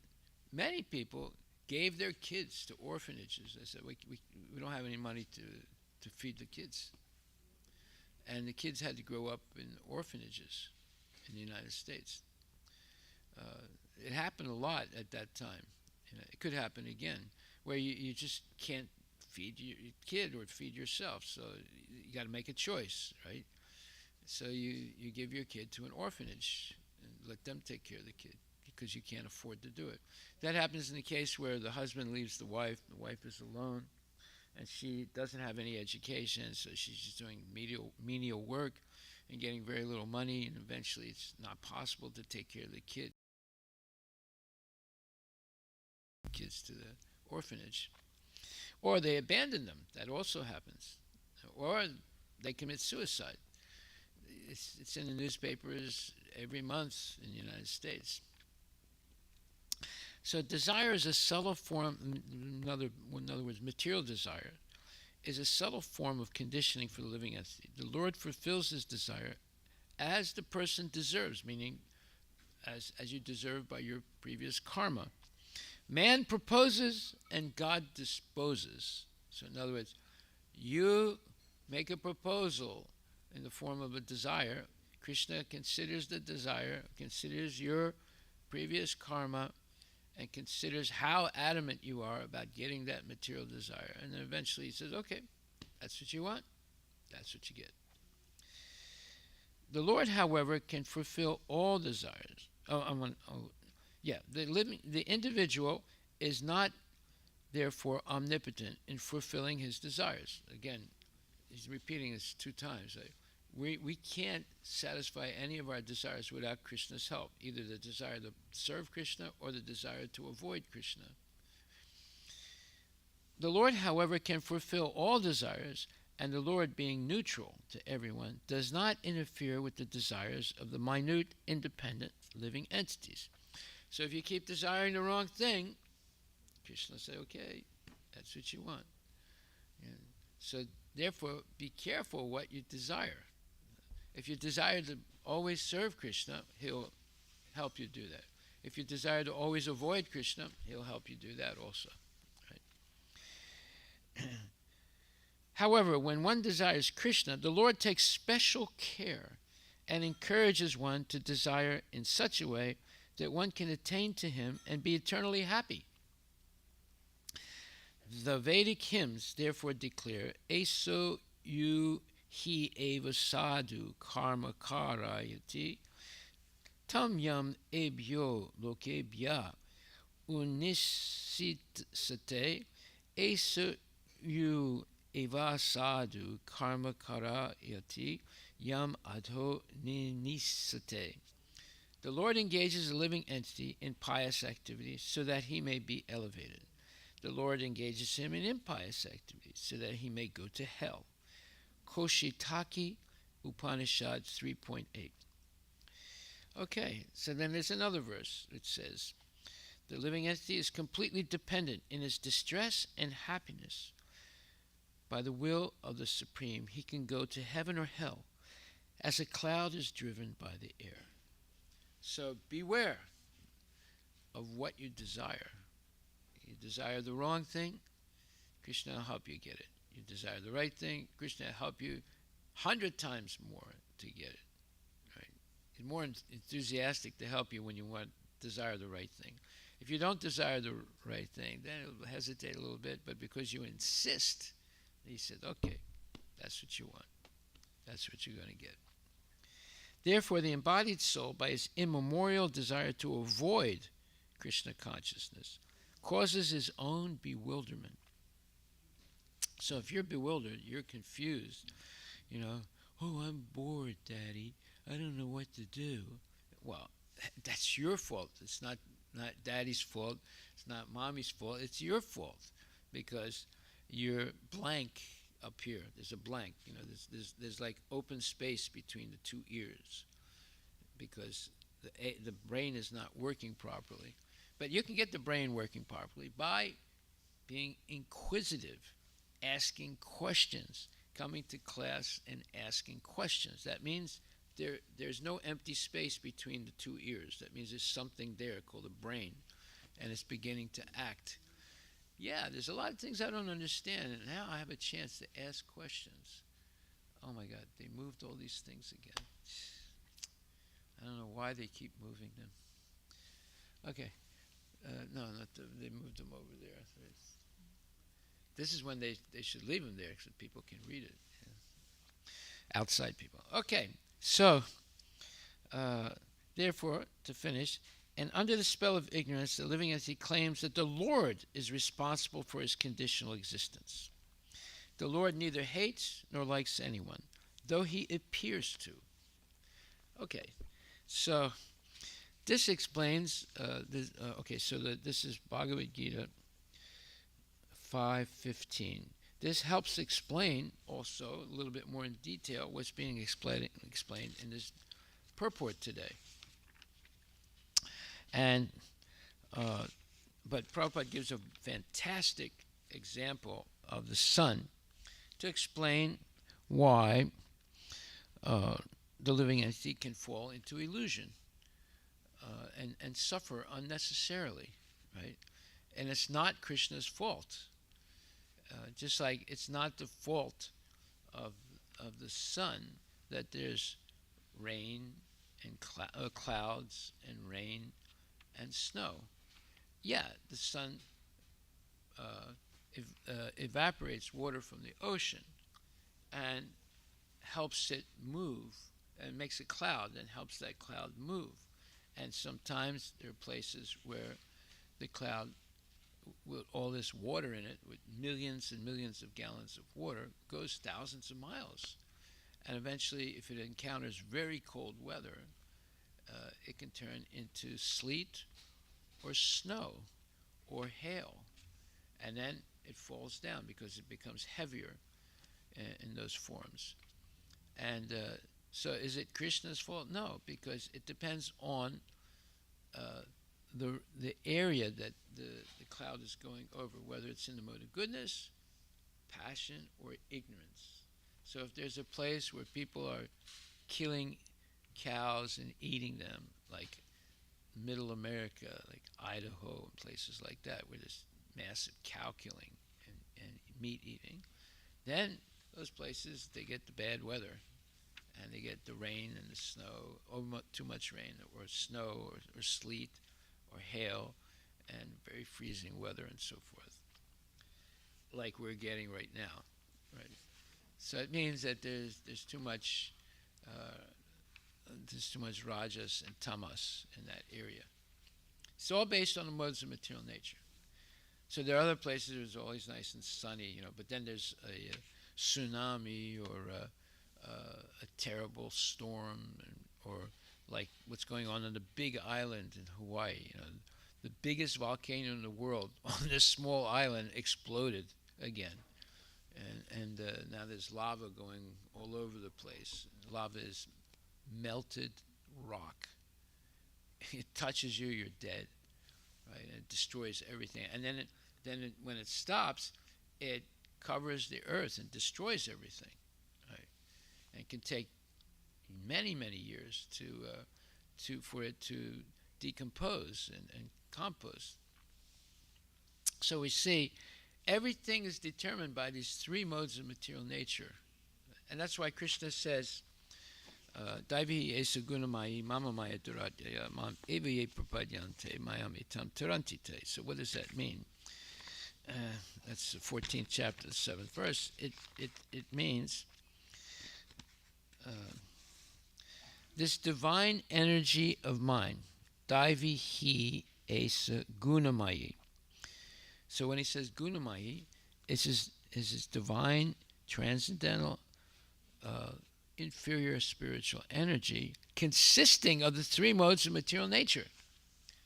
many people gave their kids to orphanages. They said, we don't have any money to feed the kids. And the kids had to grow up in orphanages in the United States. It happened a lot at that time. It could happen again, where you just can't feed your kid or feed yourself. So you got to make a choice, right? So you give your kid to an orphanage and let them take care of the kid because you can't afford to do it. That happens in the case where the husband leaves the wife is alone, and she doesn't have any education, so she's just doing menial work and getting very little money, and eventually it's not possible to take care of the kids to the orphanage. Or they abandon them. That also happens. Or they commit suicide. It's in the newspapers every month in the United States. So desire is a subtle form, in other words, material desire, is a subtle form of conditioning for the living entity. The Lord fulfills his desire as the person deserves, meaning as you deserve by your previous karma. Man proposes and God disposes. So in other words, you make a proposal in the form of a desire. Krishna considers the desire, considers your previous karma, and considers how adamant you are about getting that material desire. And then eventually he says, okay, that's what you want, that's what you get. The Lord, however, can fulfill all desires. The individual is not, therefore, omnipotent in fulfilling his desires. Again, he's repeating this 2 times. We can't satisfy any of our desires without Krishna's help, either the desire to serve Krishna or the desire to avoid Krishna. The Lord, however, can fulfill all desires, and the Lord, being neutral to everyone, does not interfere with the desires of the minute, independent, living entities. So if you keep desiring the wrong thing, Krishna will say, okay, that's what you want. And so therefore, be careful what you desire. If you desire to always serve Krishna, he'll help you do that. If you desire to always avoid Krishna, he'll help you do that also. Right? However, when one desires Krishna, the Lord takes special care and encourages one to desire in such a way that one can attain to him and be eternally happy. The Vedic hymns therefore declare, Eso yu hi eva sadhu karma karayati tam yam ebhyo lokebhya unisite eso yu eva sadhu karma karayati Yam Adho Ninisate. The Lord engages a living entity in pious activities so that he may be elevated. The Lord engages him in impious activities so that he may go to hell. Koshitaki Upanishad 3.8. Okay, so then there's another verse which says, the living entity is completely dependent in his distress and happiness. By the will of the Supreme, he can go to heaven or hell, as a cloud is driven by the air. So beware of what you desire. You desire the wrong thing, Krishna will help you get it. You desire the right thing, Krishna will help you 100 times more to get it. Right? He's more enthusiastic to help you when you desire the right thing. If you don't desire the right thing, then it'll hesitate a little bit, but because you insist, he said, okay, that's what you want. That's what you're going to get. Therefore, the embodied soul, by his immemorial desire to avoid Krishna consciousness, causes his own bewilderment. So if you're bewildered, you're confused, oh, I'm bored, Daddy. I don't know what to do. Well, that's your fault. It's not Daddy's fault. It's not Mommy's fault. It's your fault because you're blank up here. There's a blank. There's like open space between the two ears because the brain is not working properly. But you can get the brain working properly by being inquisitive, asking questions, coming to class and asking questions. That means there's no empty space between the two ears. That means there's something there called a brain, and it's beginning to act. Yeah, there's a lot of things I don't understand, and now I have a chance to ask questions. Oh my God, they moved all these things again. I don't know why they keep moving them. Okay. They moved them over there. This is when they should leave them there so people can read it. Yeah. Outside people. Okay, so, therefore, to finish, and under the spell of ignorance, the living entity claims that the Lord is responsible for his conditional existence. The Lord neither hates nor likes anyone, though he appears to. Okay, so this explains, this is Bhagavad Gita 5:15. This helps explain also a little bit more in detail what's being explained in this purport today. And but Prabhupada gives a fantastic example of the sun to explain why the living entity can fall into illusion and suffer unnecessarily, right? And it's not Krishna's fault. Just like it's not the fault of the sun that there's rain and clouds and rain and snow. Yeah, the sun evaporates water from the ocean and helps it move and makes a cloud and helps that cloud move. And sometimes there are places where the cloud, with all this water in it, with millions and millions of gallons of water, goes thousands of miles. And eventually, if it encounters very cold weather, it can turn into sleet or snow or hail. And then it falls down because it becomes heavier in those forms. And so is it Krishna's fault? No, because it depends on the area that the cloud is going over, whether it's in the mode of goodness, passion, or ignorance. So if there's a place where people are killing cows and eating them, like middle America, like Idaho and places like that, where there's massive cow killing and meat eating, then those places, they get the bad weather. And they get the rain and the snow, or too much rain, or snow, or sleet, or hail, and very freezing weather and so forth, like we're getting right now, right? So it means that there's too much rajas and tamas in that area. It's all based on the modes of material nature. So there are other places where it's always nice and sunny, but then there's a tsunami or a terrible storm, or like what's going on the big island in Hawaii. The biggest volcano in the world on this small island exploded again, and now there's lava going all over the place. Lava is melted rock. It touches you, you're dead, right? And it destroys everything. And then when it stops, it covers the earth and destroys everything, right? And it can take many, many years for it to decompose and compost. So we see everything is determined by these three modes of material nature. And that's why Krishna says, Daivi esa gunamai mama maya duratyaya mam evaye prapadyante mayam itam tarantite. So what does that mean? That's the 14th chapter, the 7th verse. It means this divine energy of mine, Daivi hi esa gunamai. So when he says gunamai, it's his divine, transcendental, inferior spiritual energy consisting of the three modes of material nature.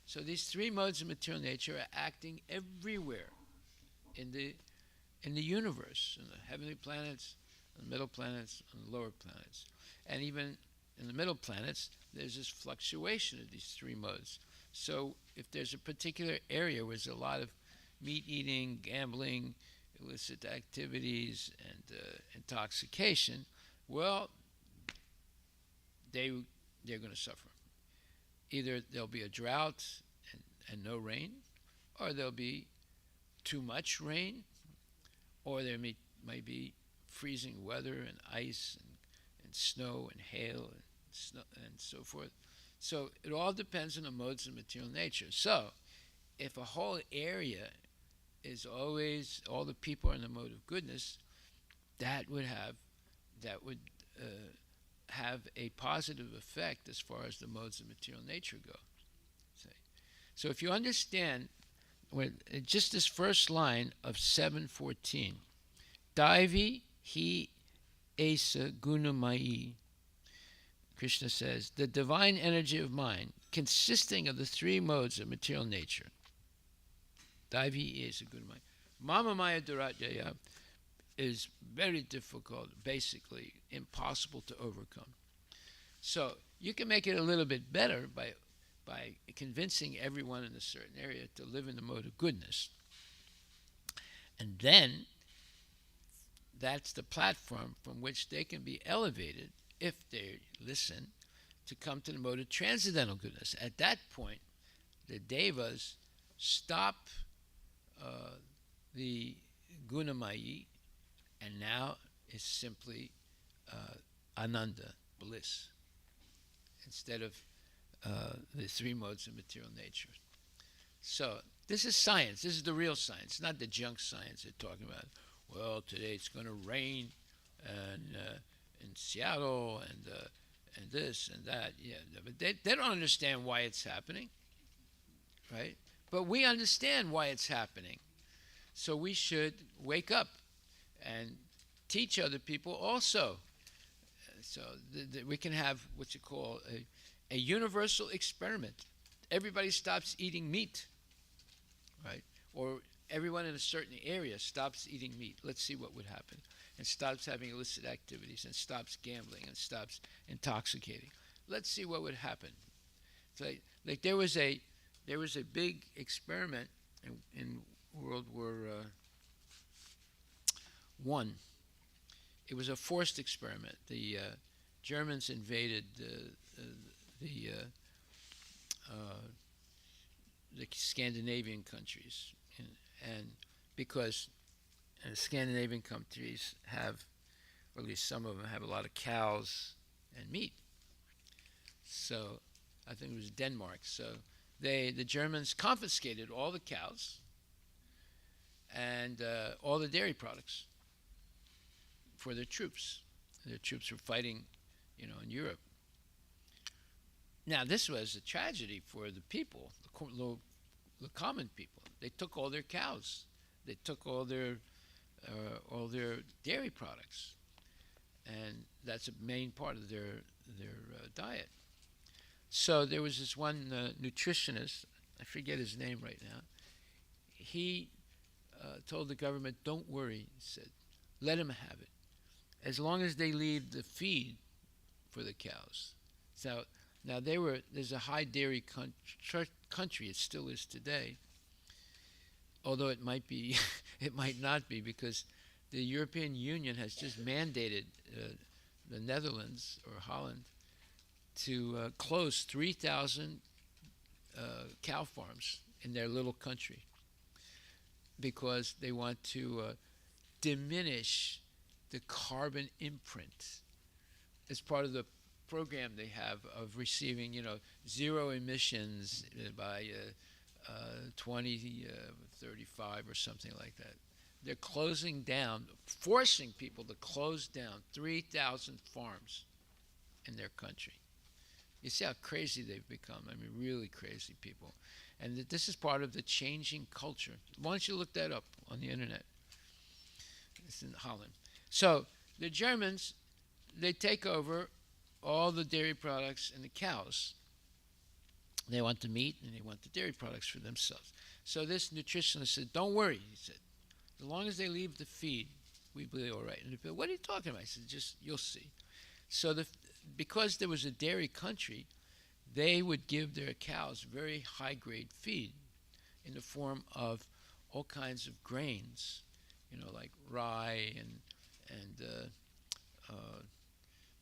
So these three modes of material nature are acting everywhere in the universe, in the heavenly planets, in the middle planets, and the lower planets. And even in the middle planets, there's this fluctuation of these three modes. So if there's a particular area where there's a lot of meat eating, gambling, illicit activities, and intoxication, well, they're going to suffer. Either there'll be a drought and no rain, or there'll be too much rain, or there might be freezing weather and ice and snow and hail and so forth. So it all depends on the modes of material nature. So if a whole area is always all the people are in the mode of goodness, that would have a positive effect as far as the modes of material nature go. So if you understand just this first line of 7:14, Daivi hi esa gunamai, Krishna says, the divine energy of mind consisting of the three modes of material nature. Daivi esa gunamai. Mama maya duratyaya is very difficult, basically impossible to overcome. So you can make it a little bit better by convincing everyone in a certain area to live in the mode of goodness. And then that's the platform from which they can be elevated, if they listen, to come to the mode of transcendental goodness. At that point, the devas stop the gunamayi, and now it's simply ananda, bliss, instead of the three modes of material nature. So this is science. This is the real science, not the junk science they're talking about. Well, today it's going to rain and in Seattle and this and that. Yeah, but they don't understand why it's happening, right? But we understand why it's happening. So we should wake up and teach other people also. So we can have what you call a universal experiment. Everybody stops eating meat, right? Or everyone in a certain area stops eating meat. Let's see what would happen. And stops having illicit activities, and stops gambling, and stops intoxicating. Let's see what would happen. So like there was a big experiment in World War I. It was a forced experiment. The Germans invaded the Scandinavian countries, and because Scandinavian countries have, or at least some of them have, a lot of cows and meat. So I think it was Denmark. So the Germans confiscated all the cows and all the dairy products for their troops. Their troops were fighting, in Europe. Now, this was a tragedy for the people, the common people. They took all their cows. They took all their dairy products. and that's a main part of their diet. So there was this one nutritionist, I forget his name right now. He told the government, "Don't worry," he said, "let them have it, as long as they leave the feed for the cows." So now there's a high dairy country. It still is today, although it might be, it might not be, because the European Union has just mandated the Netherlands or Holland to close 3,000 cow farms in their little country because they want to diminish the carbon imprint as part of the program they have of receiving, zero emissions by 2035 or something like that. They're closing down, forcing people to close down 3,000 farms in their country. You see how crazy they've become. I mean, really crazy people. And this is part of the changing culture. Why don't you look that up on the internet? It's in Holland. So the Germans, they take over all the dairy products and the cows. They want the meat and they want the dairy products for themselves. So this nutritionist said, "Don't worry," he said. "As long as they leave the feed, we'll be all right." And people, "What are you talking about?" I said, "Just, you'll see." So because there was a dairy country, they would give their cows very high-grade feed in the form of all kinds of grains, like rye and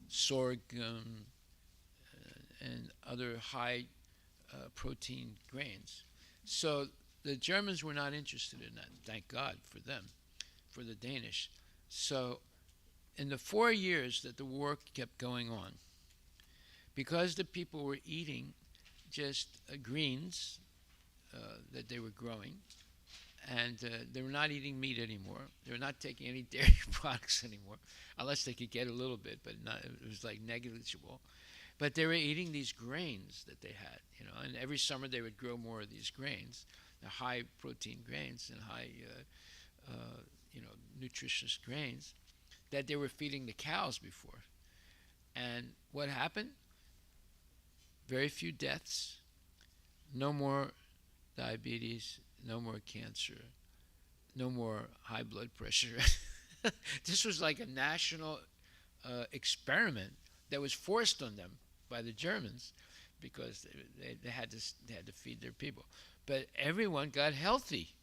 sorghum and other high protein grains. So the Germans were not interested in that. Thank God for them, for the Danish. So in the 4 years that the war kept going on, because the people were eating just greens that they were growing, and they were not eating meat anymore. They were not taking any dairy products anymore, unless they could get a little bit, but it was like negligible. But they were eating these grains that they had, and every summer they would grow more of these grains, the high protein grains and high, nutritious grains that they were feeding the cows before. And what happened? Very few deaths, no more diabetes, no more cancer, no more high blood pressure. This was like a national experiment that was forced on them by the Germans because they had to feed their people. But everyone got healthy,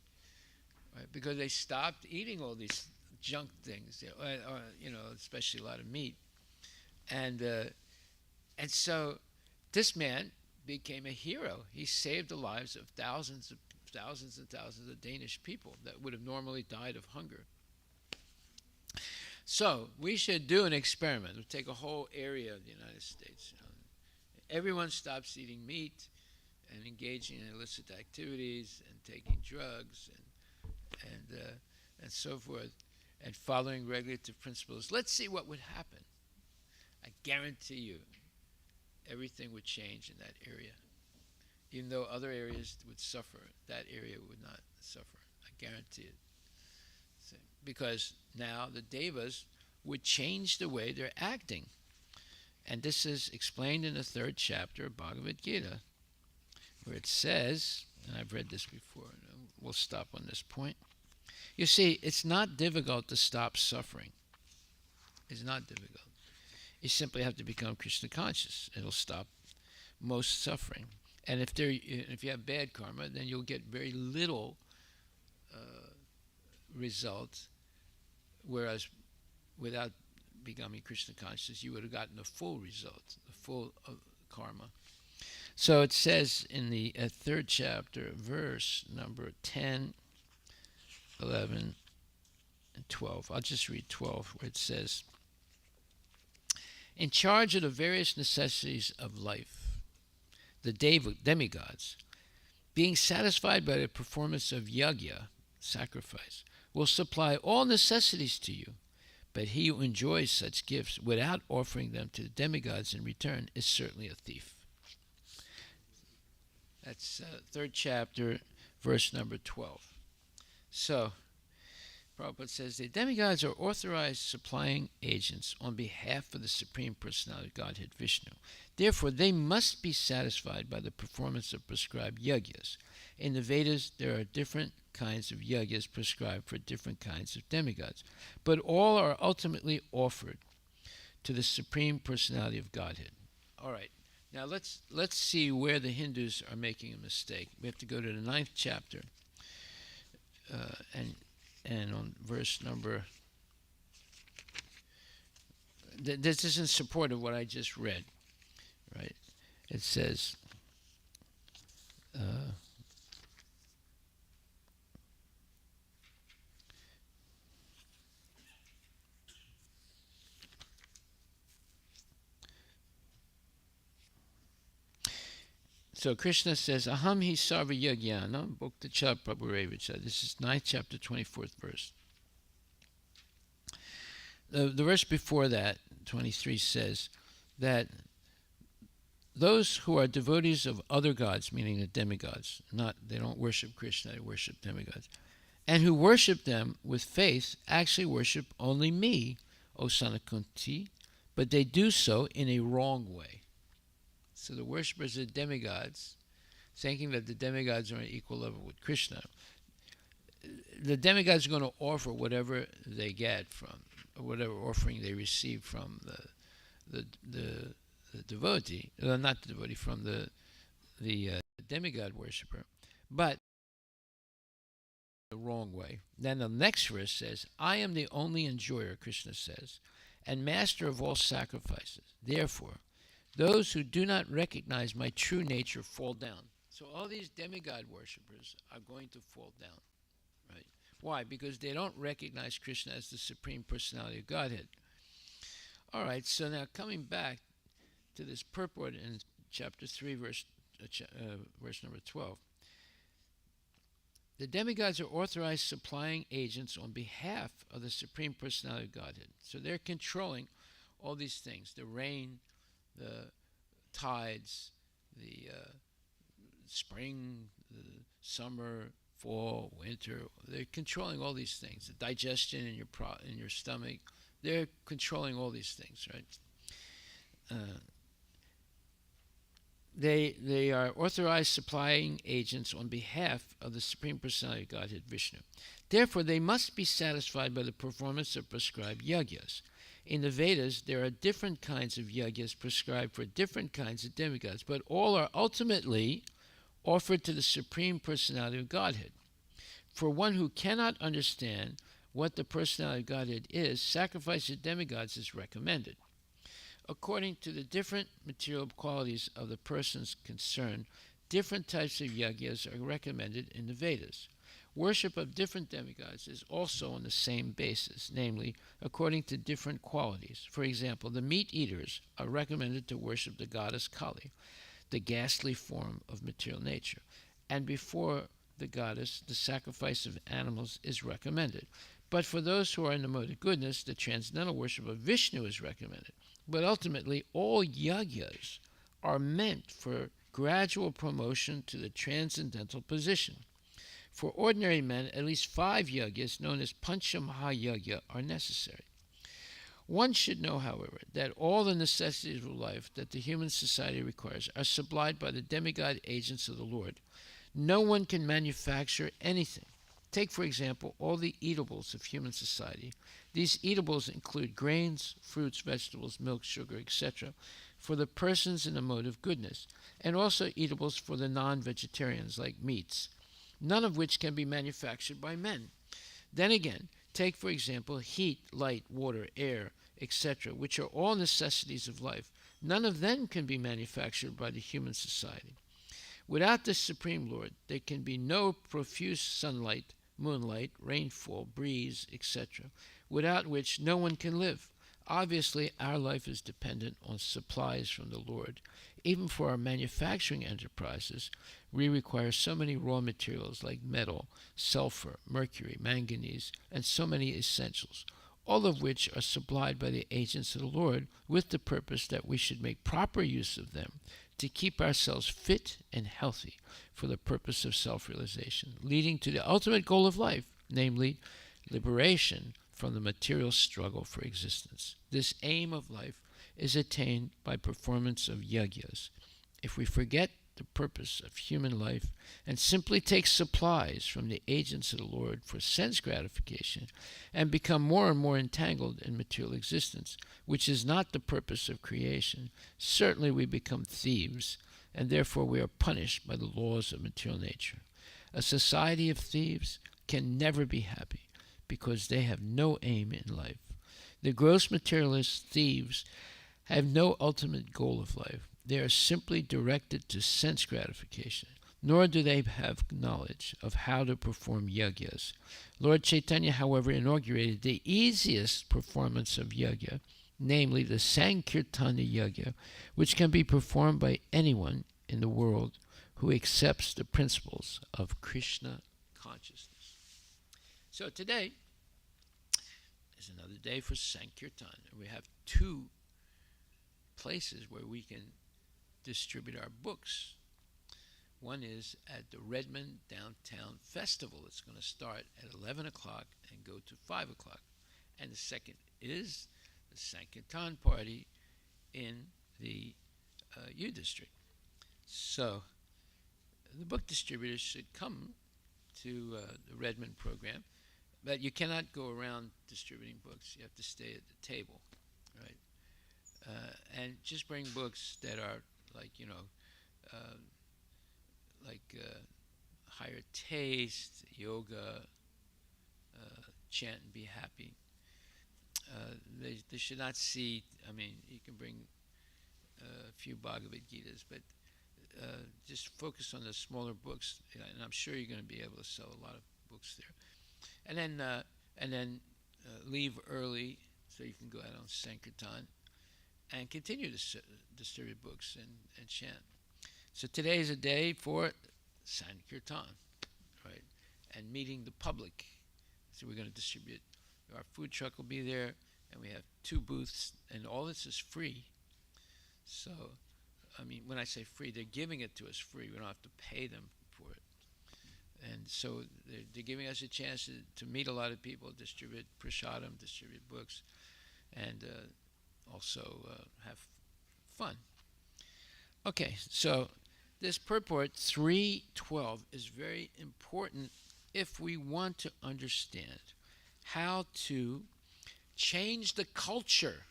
right? Because they stopped eating all these junk things, especially a lot of meat, and so this man became a hero. He saved the lives of thousands and thousands of Danish people that would have normally died of hunger. So we should do an experiment. We'll take a whole area of the United States. Everyone stops eating meat and engaging in illicit activities and taking drugs and so forth, and following regulative principles. Let's see what would happen. I guarantee you, everything would change in that area. Even though other areas would suffer, that area would not suffer. I guarantee it. So, because now the devas would change the way they're acting. And this is explained in the 3rd chapter of Bhagavad Gita, where it says, and I've read this before, and we'll stop on this point. You see, it's not difficult to stop suffering. It's not difficult. You simply have to become Krishna conscious. It'll stop most suffering. And if you have bad karma, then you'll get very little result, whereas without becoming Krishna conscious, you would have gotten the full result, the full karma. So it says in the 3rd chapter, verse number 10, 11, and 12. I'll just read 12, where it says, "In charge of the various necessities of life, the demigods, being satisfied by the performance of yajna, sacrifice, will supply all necessities to you. But he who enjoys such gifts without offering them to the demigods in return is certainly a thief." That's 3rd chapter, verse number 12. So Prabhupada says the demigods are authorized supplying agents on behalf of the Supreme Personality of Godhead Vishnu. Therefore, they must be satisfied by the performance of prescribed yagyas. In the Vedas, there are different kinds of yagyas prescribed for different kinds of demigods, but all are ultimately offered to the Supreme Personality of Godhead. All right, now let's see where the Hindus are making a mistake. We have to go to the 9th chapter, and on verse number, this is in support of what I just read, right? It says, so Krishna says, Aham hi sarva yagyana bhukta cha prabhurevicha. This is 9th chapter, 24th verse. The verse before that, 23, says that those who are devotees of other gods, meaning the demigods, they don't worship Krishna, they worship demigods, and who worship them with faith actually worship only me, O Sanakunti, but they do so in a wrong way. So the worshippers of demigods, thinking that the demigods are on equal level with Krishna, the demigods are going to offer whatever they get from, or whatever offering they receive from the devotee, not the devotee, from the demigod worshipper, but the wrong way. Then the next verse says, I am the only enjoyer, Krishna says, and master of all sacrifices. Therefore, those who do not recognize my true nature fall down. So all these demigod worshippers are going to fall down, right? Why? Because they don't recognize Krishna as the Supreme Personality of Godhead. All right, so now coming back to this purport in chapter 3, verse number 12. The demigods are authorized supplying agents on behalf of the Supreme Personality of Godhead. So they're controlling all these things, the rain, the tides, the spring, the summer, fall, winter. They're controlling all these things. The digestion in your stomach. They're controlling all these things, right? They are authorized supplying agents on behalf of the Supreme Personality of Godhead Vishnu. Therefore, they must be satisfied by the performance of prescribed yagyas. In the Vedas, there are different kinds of yagyas prescribed for different kinds of demigods, but all are ultimately offered to the Supreme Personality of Godhead. For one who cannot understand what the Personality of Godhead is, sacrifice of demigods is recommended. According to the different material qualities of the persons concerned, different types of yagyas are recommended in the Vedas. Worship of different demigods is also on the same basis, namely, according to different qualities. For example, the meat eaters are recommended to worship the goddess Kali, the ghastly form of material nature, and before the goddess, the sacrifice of animals is recommended. But for those who are in the mode of goodness, the transcendental worship of Vishnu is recommended. But ultimately, all yagyas are meant for gradual promotion to the transcendental position. For ordinary men, at least 5 yagyas, known as Pancha-Mahayagya, are necessary. One should know, however, that all the necessities of life that the human society requires are supplied by the demigod agents of the Lord. No one can manufacture anything. Take, for example, all the eatables of human society. These eatables include grains, fruits, vegetables, milk, sugar, etc., for the persons in the mode of goodness, and also eatables for the non-vegetarians, like meats, none of which can be manufactured by men. Then again, take, for example, heat, light, water, air, etc., which are all necessities of life. None of them can be manufactured by the human society. Without the Supreme Lord, there can be no profuse sunlight, moonlight, rainfall, breeze, etc., without which no one can live. Obviously, our life is dependent on supplies from the Lord. Even for our manufacturing enterprises, we require so many raw materials like metal, sulfur, mercury, manganese, and so many essentials, all of which are supplied by the agents of the Lord with the purpose that we should make proper use of them to keep ourselves fit and healthy for the purpose of self-realization, leading to the ultimate goal of life, namely liberation from the material struggle for existence. This aim of life is attained by performance of yagyas. If we forget the purpose of human life and simply take supplies from the agents of the Lord for sense gratification and become more and more entangled in material existence, which is not the purpose of creation, certainly we become thieves, and therefore we are punished by the laws of material nature. A society of thieves can never be happy because they have no aim in life. The gross materialist thieves have no ultimate goal of life. They are simply directed to sense gratification, nor do they have knowledge of how to perform yagyas. Lord Chaitanya, however, inaugurated the easiest performance of yagya, namely the Sankirtana yagya, which can be performed by anyone in the world who accepts the principles of Krishna consciousness. So today is another day for Sankirtan. We have two places where we can distribute our books. One is at the Redmond Downtown Festival. It's going to start at 11 o'clock and go to 5 o'clock. And the second is the Sankirtan party in the U District. So the book distributors should come to the Redmond program, but you cannot go around distributing books. You have to stay at the table, right? And just bring books that are like, higher taste, yoga, chant and be happy. They should not see, you can bring a few Bhagavad Gitas, but just focus on the smaller books, and I'm sure you're going to be able to sell a lot of books there. And then leave early so you can go out on Sankirtan and continue to distribute books and chant. So today is a day for Sankirtan, right? And meeting the public. So we're going to distribute. Our food truck will be there, and we have 2 booths, and all this is free. So, when I say free, they're giving it to us free. We don't have to pay them for it. And so they're giving us a chance to meet a lot of people, distribute prasadam, distribute books, and also have fun. Okay, so this purport 312 is very important if we want to understand how to change the culture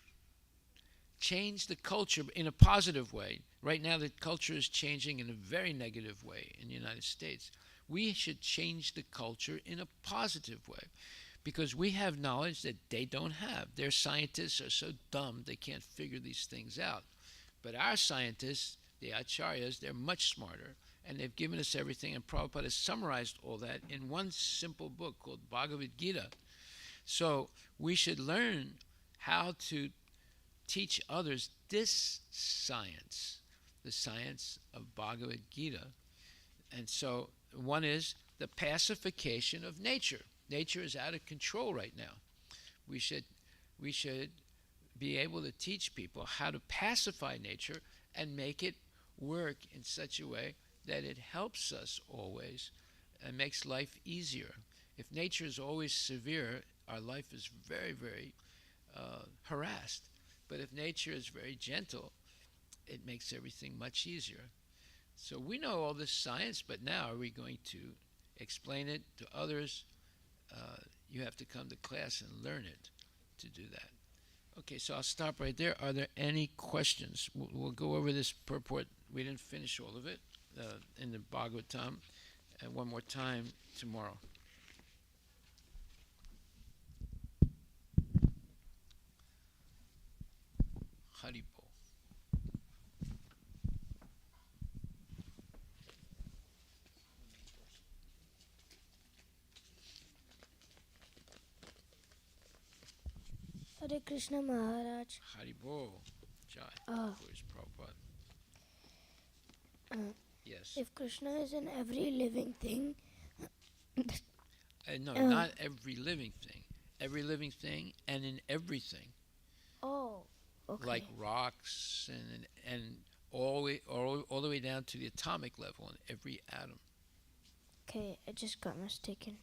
in a positive way. Right now the culture is changing in a very negative way in the United States. We should change the culture in a positive way because we have knowledge that they don't have. Their scientists are so dumb they can't figure these things out. But our scientists, the acharyas, they're much smarter, and they've given us everything, and Prabhupada has summarized all that in one simple book called Bhagavad Gita. So we should learn how to teach others this science, the science of Bhagavad Gita. And so one is the pacification of nature. Nature is out of control right now. We should be able to teach people how to pacify nature and make it work in such a way that it helps us always and makes life easier. If nature is always severe, our life is very, very harassed. But if nature is very gentle, it makes everything much easier. So we know all this science, but now are we going to explain it to others? You have to come to class and learn it to do that. Okay, so I'll stop right there. Are there any questions? We'll go over this purport. We didn't finish all of it in the Bhagavatam, and one more time tomorrow. Haribo. Hare Krishna Maharaj. Haribo. Jai. Oh. Please, Prabhupada. Yes. If Krishna is in every living thing, No, not every living thing. Every living thing and in everything. oh, okay. Like rocks and all the way down to the atomic level in every atom. Okay, I just got mistaken.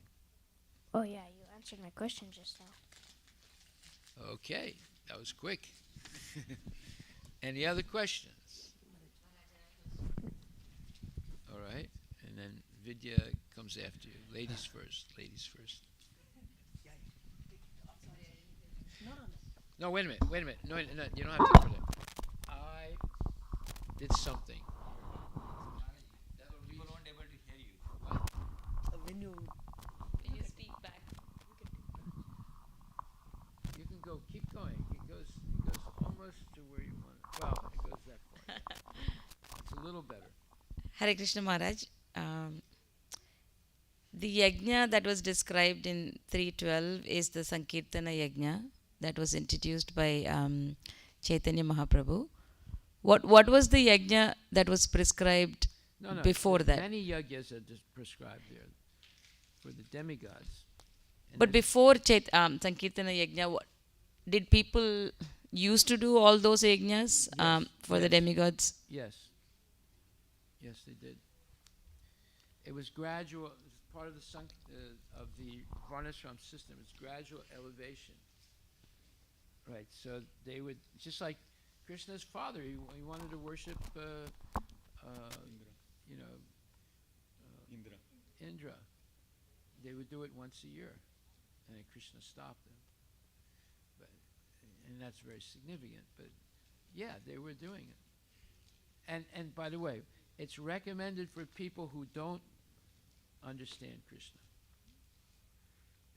Oh yeah, you answered my question just now. Okay, that was quick. Any other questions? All right, and then Vidya comes after you. Ladies first. Ladies first. No, wait a minute. Wait a minute. No, no, you don't have to put it. I did something. People won't able to hear you. When you speak back. You can go. Keep going. It goes almost to where you want it. Well, it goes that far. It's a little better. Hare Krishna Maharaj. The yajna that was described in 312 is the Sankirtana yajna that was introduced by Chaitanya Mahaprabhu. What was the yajna that was prescribed before that? Many yajnas are prescribed there for the demigods. But before Sankirtana yajna, did people used to do all those yajnas for the demigods? Yes. Yes, they did. It was gradual. It was part of the Varnashram system. It's gradual elevation. Right. So they would, just like Krishna's father, he wanted to worship, Indra. They would do it once a year, and then Krishna stopped them. And that's very significant. But yeah, they were doing it. And by the way, it's recommended for people who don't understand Krishna.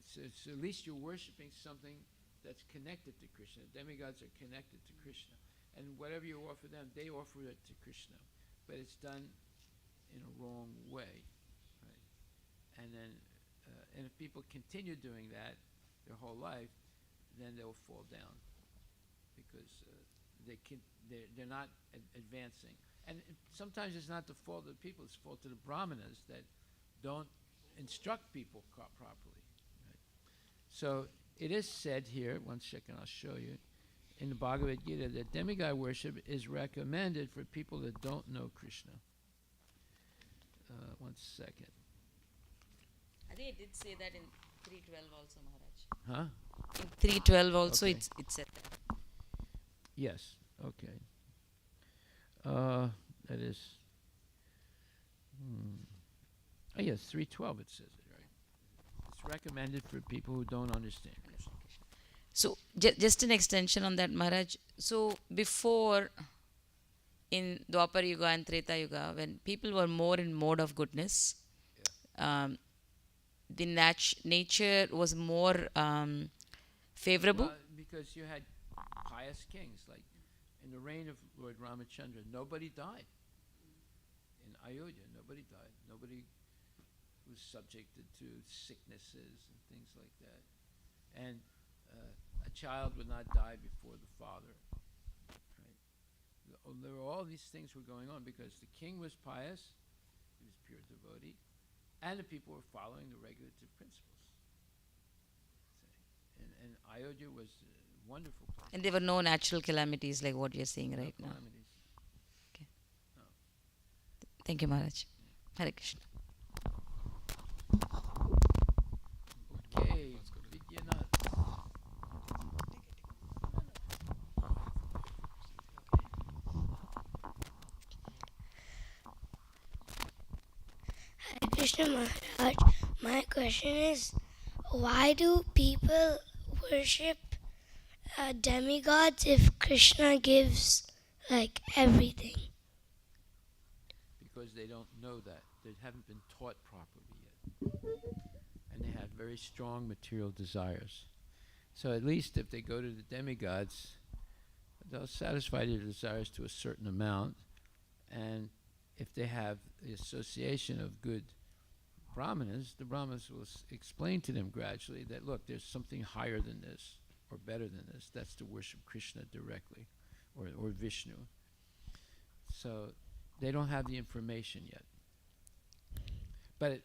It's at least you're worshiping something that's connected to Krishna. Demigods are connected to Krishna. And whatever you offer them, they offer it to Krishna. But it's done in a wrong way. Right? And then, and if people continue doing that their whole life, then they'll fall down. Because they're not advancing. And sometimes it's not the fault of the people, it's the fault of the brahmanas that don't instruct people properly. Right? So it is said here, one second, I'll show you, in the Bhagavad Gita, that demigod worship is recommended for people that don't know Krishna. One second. I think it did say that in 312 also, Maharaj. Huh? In 312 also Okay. it said that. Yes, okay. That is, oh yes, 312 it says it, right? It's recommended for people who don't understand Krishna. So just an extension on that, Maharaj. So before, in Dwapar Yuga and Treta Yuga, when people were more in mode of goodness, the nature was more favorable. Well, because you had pious kings, like in the reign of Lord Ramachandra, nobody died. In Ayodhya, nobody died. Nobody was subjected to sicknesses and things like that. And a child would not die before the father. Right? There were all these things were going on because the king was pious, he was pure devotee, and the people were following the regulative principles. And Ayodhya was a wonderful place. And there were no natural calamities like what you're saying right now. Calamities. Okay. No. Thank you, Maharaj. Hare Krishna. Okay, Vidyanath. Hare Krishna Maharaj, my question is, why do people worship demigods if Krishna gives like everything? Because they don't know that. They haven't been taught properly yet. And they have very strong material desires. So at least if they go to the demigods, they'll satisfy their desires to a certain amount. And if they have the association of good brahmanas, the brahmanas will explain to them gradually that, look, there's something higher than this or better than this. That's to worship Krishna directly or Vishnu. So they don't have the information yet. But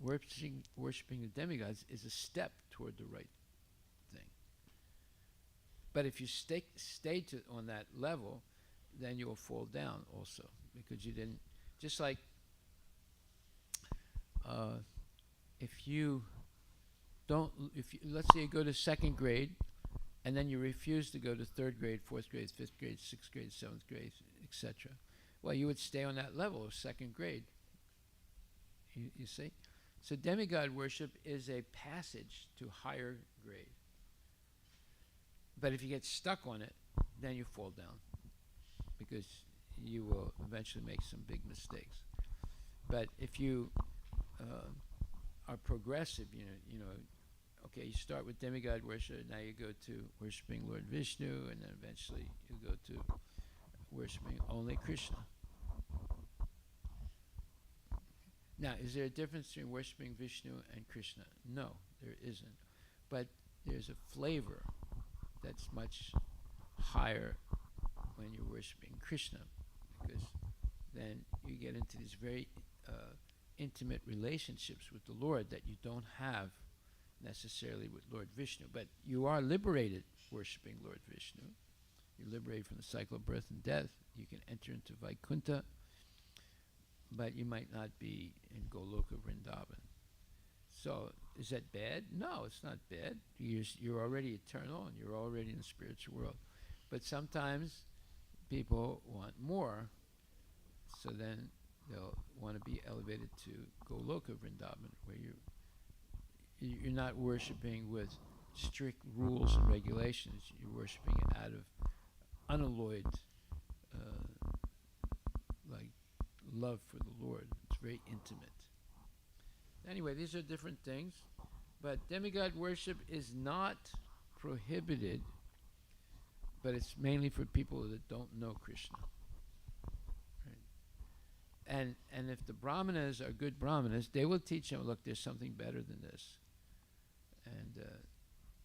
worshiping the demigods is a step toward the right thing. But if you stay on that level, then you will fall down also, because you didn't. Just like if you don't, if you, let's say you go to second grade and then you refuse to go to third grade, fourth grade, fifth grade, sixth grade, seventh grade, etc. Well, you would stay on that level of second grade. You see? So demigod worship is a passage to higher grade. But if you get stuck on it, then you fall down because you will eventually make some big mistakes. But if you are progressive, okay, you start with demigod worship, now you go to worshiping Lord Vishnu, and then eventually you go to worshiping only Krishna. Now, is there a difference between worshiping Vishnu and Krishna? No, there isn't. But there's a flavor that's much higher when you're worshiping Krishna, because then you get into these very intimate relationships with the Lord that you don't have necessarily with Lord Vishnu. But you are liberated worshiping Lord Vishnu. You're liberated from the cycle of birth and death. You can enter into Vaikuntha, but you might not be in Goloka Vrindavan. So is that bad? No, it's not bad. You're already eternal and you're already in the spiritual world. But sometimes people want more, so then they'll want to be elevated to Goloka Vrindavan, where you're not worshiping with strict rules and regulations. You're worshiping out of unalloyed like love for the Lord. It's very intimate. Anyway, these are different things, but demigod worship is not prohibited, but it's mainly for people that don't know Krishna. Right? And if the brahmanas are good brahmanas, they will teach them, look, there's something better than this. And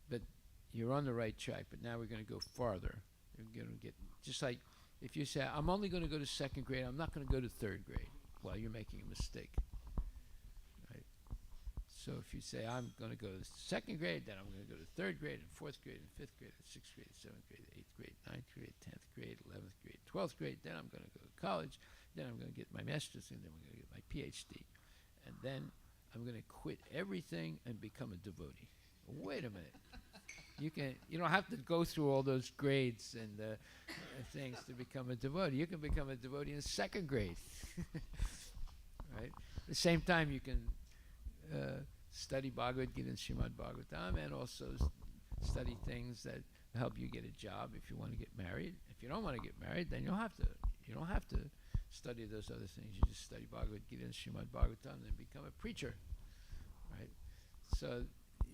but you're on the right track, but now we're going to go farther. You're going to get, just like if you say, I'm only going to go to second grade, I'm not going to go to third grade. Well, you're making a mistake. Right? So if you say, I'm going to go to second grade, then I'm going to go to third grade, and fourth grade, and fifth grade, and sixth grade, seventh grade, eighth grade, ninth grade, 10th grade, 11th grade, 12th grade, then I'm going to go to college, then I'm going to get my master's, and then I'm going to get my PhD. And then I'm going to quit everything and become a devotee. Wait a minute. You don't have to go through all those grades and things to become a devotee. You can become a devotee in second grade. Right? At the same time, you can study Bhagavad Gita and Srimad Bhagavatam, and also study things that help you get a job if you want to get married. If you don't want to get married, then you don't have to study those other things. You just study Bhagavad Gita and Srimad Bhagavatam and become a preacher. Right? So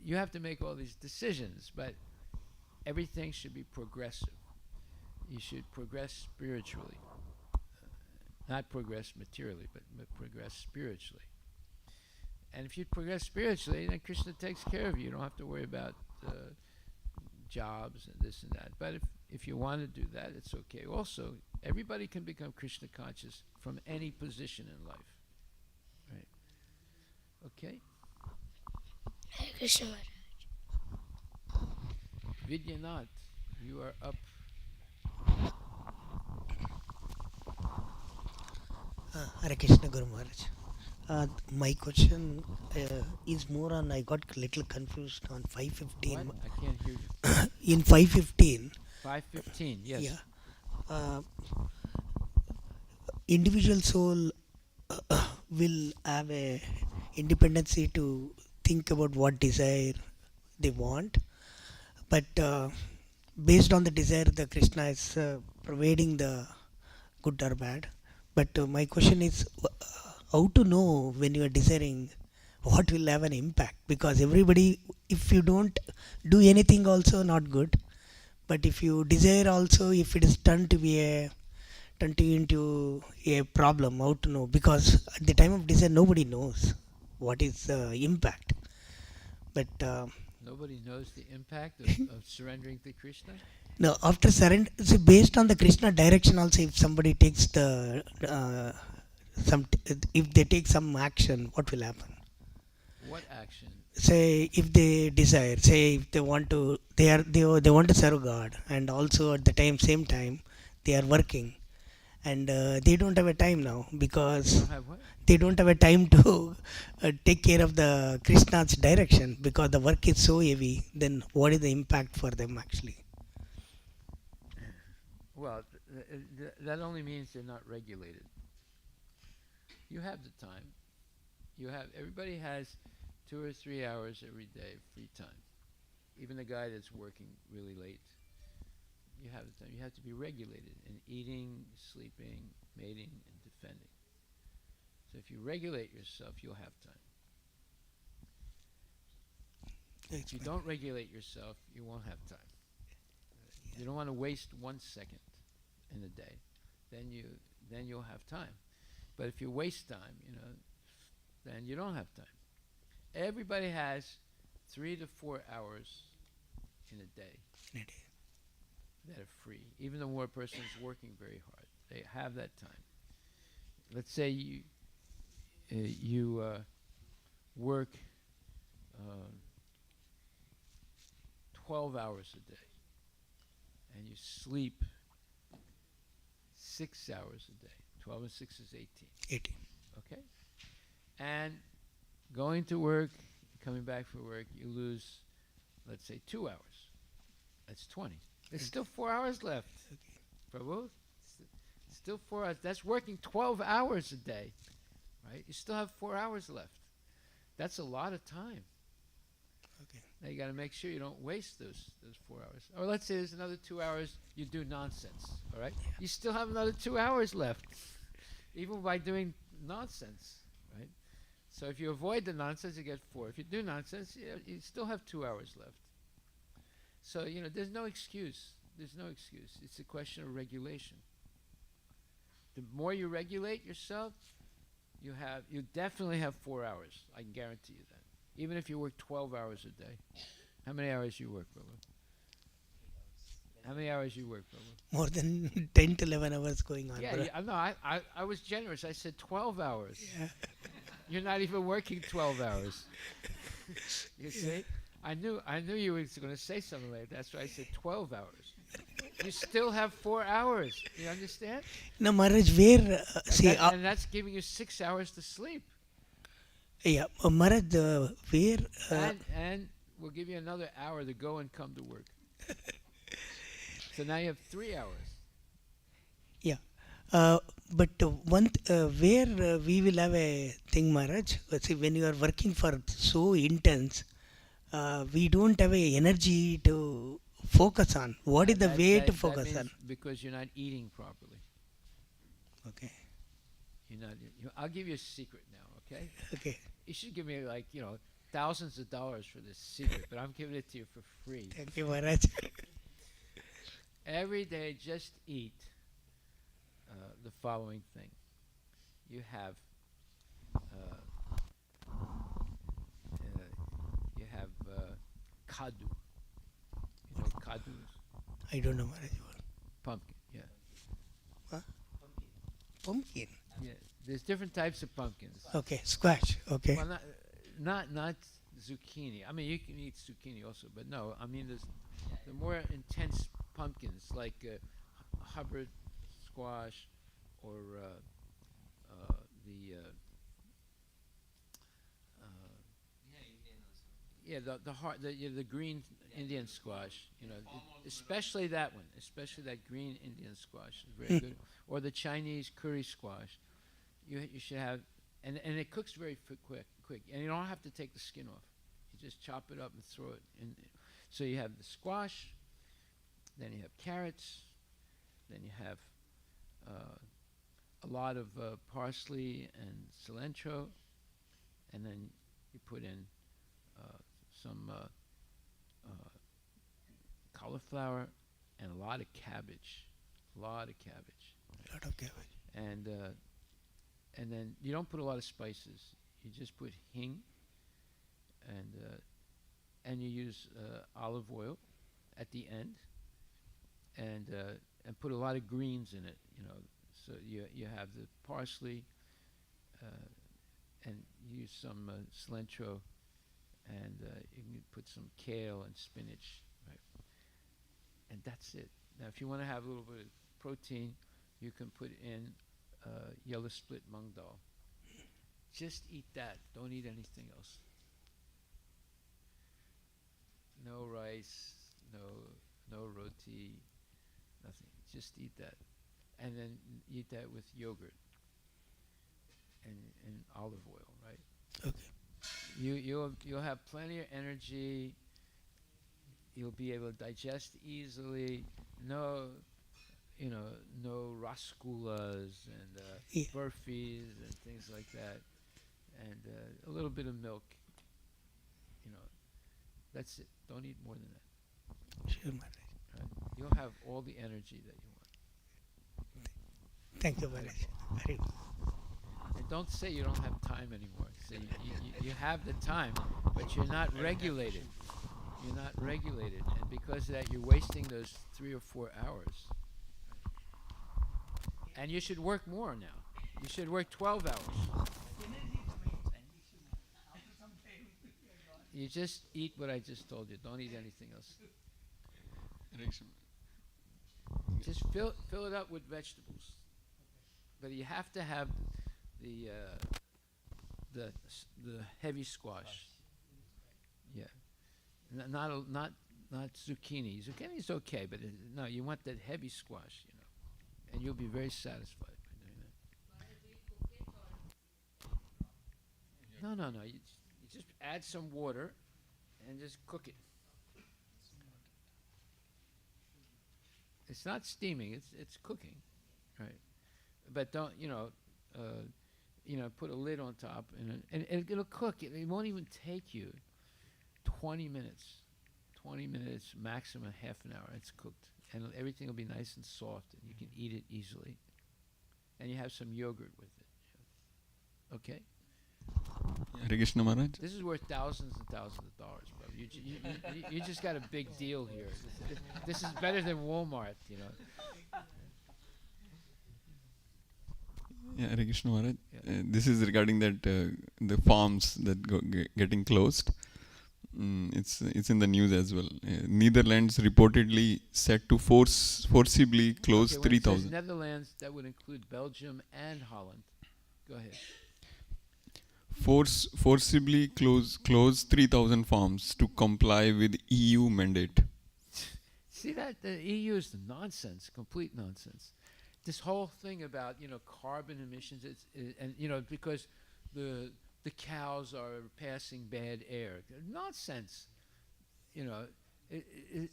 you have to make all these decisions, but everything should be progressive. You should progress spiritually. Not progress materially, but progress spiritually. And if you progress spiritually, then Krishna takes care of you. You don't have to worry about jobs and this and that. But if you want to do that, it's okay. Also, everybody can become Krishna conscious from any position in life. Right? Okay? Hare Krishna Maharaj. Vidyanath, you are up. Hare Krishna Guru Maharaj. My question is more on, I got little confused on 515. What? I can't hear you. In 515. 515, yes. Yeah. Individual soul will have a independency to think about what desire they want, but based on the desire, the Krishna is providing the good or bad. But my question is, how to know when you are desiring what will have an impact? Because everybody, if you don't do anything, also not good. But if you desire also, if it is turned into a problem, how to know? Because at the time of desire, nobody knows what is the impact. But Nobody knows the impact of surrendering to Krishna? no, after surrender, so based on the Krishna direction also, if somebody takes if they take some action, what will happen? What action? Say if they desire, say if they want to, they want to serve God, and also at the same time they are working, and they don't have a time now because Don't have what? they don't have a time to take care of the Krishna's direction because the work is so heavy. Then what is the impact for them actually? Well, that only means they're not regulated. You have the time. Everybody has 2 or 3 hours every day of free time. Even the guy that's working really late. You have the time. You have to be regulated in eating, sleeping, mating, and defending. So if you regulate yourself, you'll have time. If you don't regulate yourself, you won't have time. You don't want to waste 1 second in a day. Then you'll have time. But if you waste time, then you don't have time. Everybody has 3 to 4 hours in a day that are free. Even the more person is working very hard, they have that time. Let's say you work 12 hours a day, and you sleep 6 hours a day. 12 and 6 is 18. 18. Okay? And going to work, coming back from work, you lose, let's say, 2 hours. That's 20. There's still 4 hours left. Prabhu? Still 4 hours. That's working 12 hours a day. Right? You still have 4 hours left. That's a lot of time. Okay. Now you got to make sure you don't waste those 4 hours. Or let's say there's another 2 hours you do nonsense. All right? Yeah. You still have another 2 hours left, even by doing nonsense. Right? So if you avoid the nonsense, you get 4. If you do nonsense, you still have 2 hours left. So there's no excuse. There's no excuse. It's a question of regulation. The more you regulate yourself, you definitely have 4 hours. I can guarantee you that. Even if you work 12 hours a day. How many hours you work, Prabhu? How many hours you work, Prabhu? More than 10 to 11 hours going on. Yeah, no, I was generous. I said 12 hours. Yeah. You're not even working 12 hours. You see? I knew you were going to say something like that. That's why I said 12 hours. You still have 4 hours. You understand? No, Maharaj, where and that's giving you 6 hours to sleep. Yeah, Maharaj, where and we'll give you another hour to go and come to work. So now you have 3 hours. Yeah, but where we will have a thing, Maharaj. See, when you are working for so intense, we don't have a energy to focus on. What is the way to focus on? Because you're not eating properly. Okay. I'll give you a secret now, okay? Okay. You should give me thousands of dollars for this secret, but I'm giving it to you for free. Thank you, Maharaj. Every day, just eat the following thing. You have kadu. You know kadu? I don't know, Maharaj. Pumpkin, yeah. Huh? Pumpkin. Yeah, there's different types of pumpkins. Okay, squash. Okay. Well, not zucchini. I mean, you can eat zucchini also, but no. I mean, there's the more intense pumpkins like Hubbard squash or the green Indian squash. Especially that one. Especially that green Indian squash is very good. Or the Chinese curry squash. You should have, and it cooks very quick, and you don't have to take the skin off. You just chop it up and throw it in. So you have the squash, then you have carrots, then you have a lot of parsley and cilantro, and then you put in some cauliflower and a lot of cabbage. Lot of cabbage. And then you don't put a lot of spices. You just put hing, and you use olive oil at the end, and put a lot of greens in it. So you have the parsley, and use some cilantro, and you can put some kale and spinach, right? And that's it. Now, if you want to have a little bit of protein, you can put in yellow split mung dal. Just eat that. Don't eat anything else. No rice, no roti, nothing. Just eat that, and then eat that with yogurt and olive oil. Right? Okay. You'll have plenty of energy. You'll be able to digest easily. No, no rasgullas and Yeah. burfis and things like that, and a little bit of milk. You know, that's it. Don't eat more than that. Sure, Maharaj. Right? You'll have all the energy that you want. Thank you, Maharaj. Very good. And don't say you don't have time anymore. Say you have the time, but you're not regulated. You're not regulated, and because of that, you're wasting those 3 or 4 hours. And you should work more now. You should work 12 hours. You just eat what I just told you. Don't eat anything else. Just fill it up with vegetables. But you have to have the the heavy squash. Yeah, not zucchini. Zucchini's okay, but no, you want that heavy squash, and you'll be very satisfied by doing that. No. You just add some water and just cook it. It's not steaming. It's cooking, right? But don't put a lid on top and it'll cook. It won't even take you 20 minutes. 20 minutes, maximum half an hour. It's cooked, and everything will be nice and soft, and you can eat it easily. And you have some yogurt with it. Okay. Hare Krishna Maharaj. This is worth thousands and thousands of dollars, bro. You just got a big deal here. This is better than Walmart, Yeah, Hare Krishna Maharaj. Yeah. This is regarding that the farms that getting closed. It's in the news as well. Netherlands reportedly set to forcibly close Okay, when it says 3,000. Netherlands, that would include Belgium and Holland. Go ahead. Forcibly close 3,000 farms to comply with EU mandate. See that the EU is nonsense, complete nonsense. This whole thing about carbon emissions, because the cows are passing bad air, nonsense.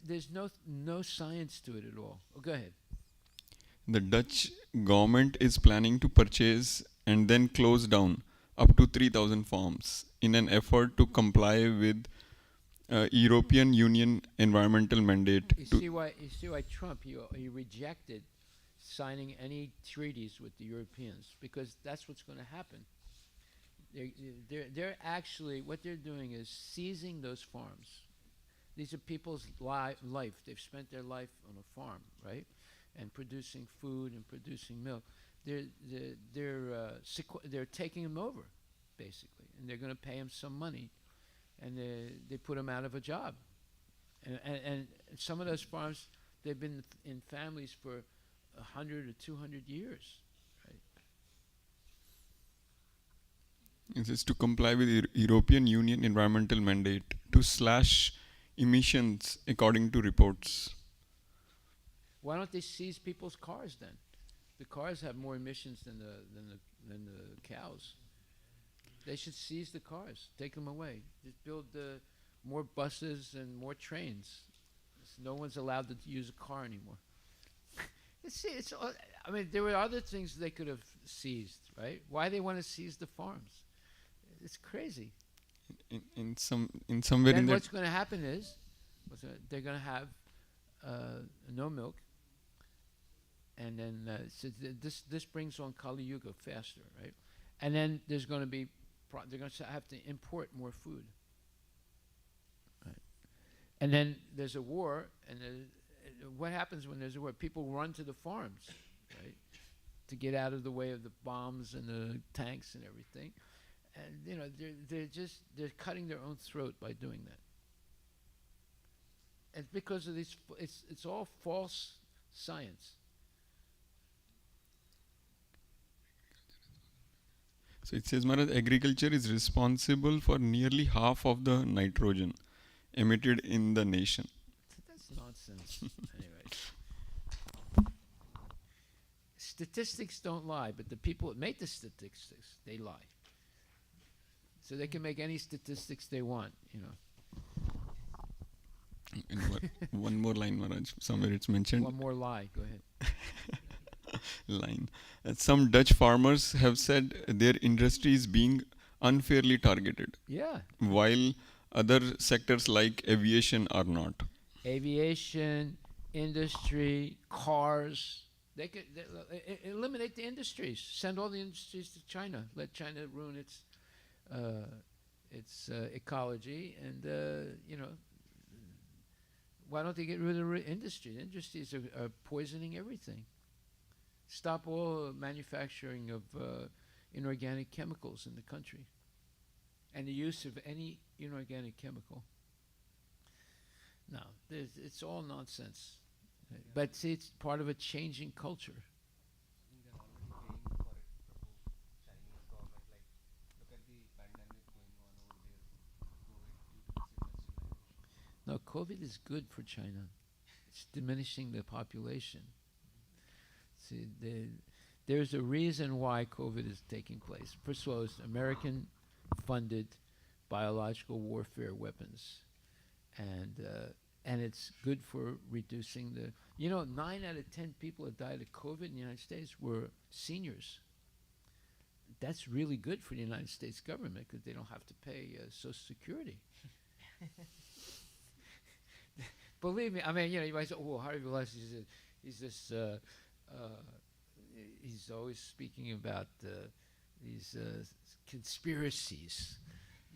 There's no science to it at all. Oh, go ahead. The Dutch government is planning to purchase and then close down up to 3,000 farms in an effort to comply with European Union environmental mandate. You see why Trump he rejected signing any treaties with the Europeans, because that's what's going to happen. They're actually, what they're doing is seizing those farms. These are people's life. They've spent their life on a farm, right, and producing food and producing milk. They're taking them over, basically, and they're going to pay them some money, and they put them out of a job. And some of those farms, they've been in families for 100 or 200 years, right? It is to comply with European Union environmental mandate to slash emissions according to reports. Why don't they seize people's cars then? The cars have more emissions than the cows. They should seize the cars, take them away. Just build more buses and more trains. No one's allowed to use a car anymore. There were other things they could have seized, right? Why they want to seize the farms? It's crazy. In somewhere Then in that. what's going to happen is, they're going to have no milk, and then this brings on Kali Yuga faster, right? And then there's going to be they're going to have to import more food, right? And then there's a war, and what happens when there's a war? People run to the farms, right, to get out of the way of the bombs and the tanks and everything, and they're cutting their own throat by doing that. It's because of these. It's all false science. So it says, Maharaj, agriculture is responsible for nearly half of the nitrogen emitted in the nation. That's nonsense. Anyway, statistics don't lie, but the people that make the statistics, they lie. So they can make any statistics they want, you know. And one more line, Maharaj. Somewhere it's mentioned. One more lie. Go ahead. Line. Some Dutch farmers have said their industry is being unfairly targeted, Yeah. while other sectors like aviation are not. Aviation, industry, cars. They could eliminate the industries. Send all the industries to China. Let China ruin its ecology, and you know, why don't they get rid of industry? Industries are poisoning everything. Stop all manufacturing of inorganic chemicals in the country, and the use of any inorganic chemical. No, it's all nonsense. But see, it's part of a changing culture. No, COVID is good for China. It's diminishing the population. See, there's a reason why COVID is taking place. First of all, it's American-funded biological warfare weapons, and it's good for reducing the. You know, 9 out of 10 people that died of COVID in the United States were seniors. That's really good for the United States government because they don't have to pay Social Security. Believe me, I mean, you know, you might say, "Oh, Harvey Velez, he's always speaking about these conspiracies."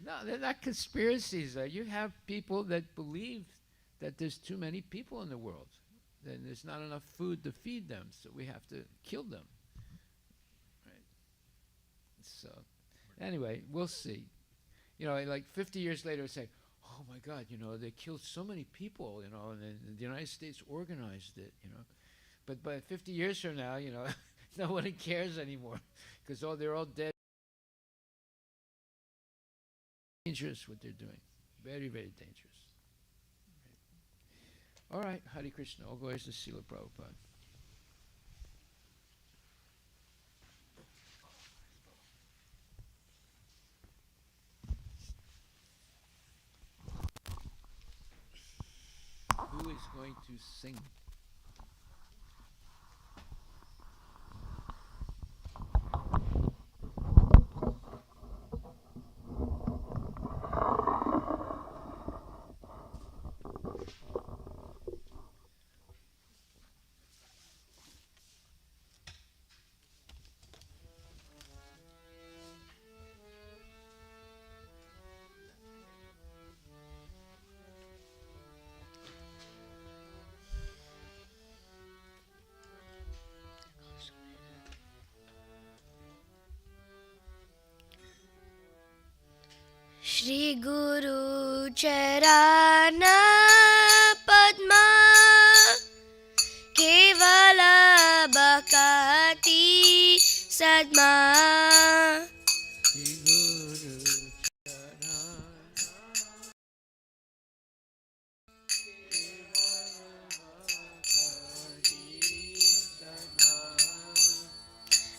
No, they're not conspiracies. You have people that believe that there's too many people in the world, then there's not enough food to feed them, so we have to kill them. Right? So, anyway, we'll see. You know, like 50 years later, say, "Oh my God, you know, they killed so many people, you know, and the United States organized it, you know." But by 50 years from now, you know, nobody cares anymore because they're all dead. Dangerous what they're doing. Very, very dangerous. Right. All right, Hare Krishna. All glories to Srila Prabhupada. Who is going to sing? Shri Guru Charana Padma Kevala Bhakati Sadma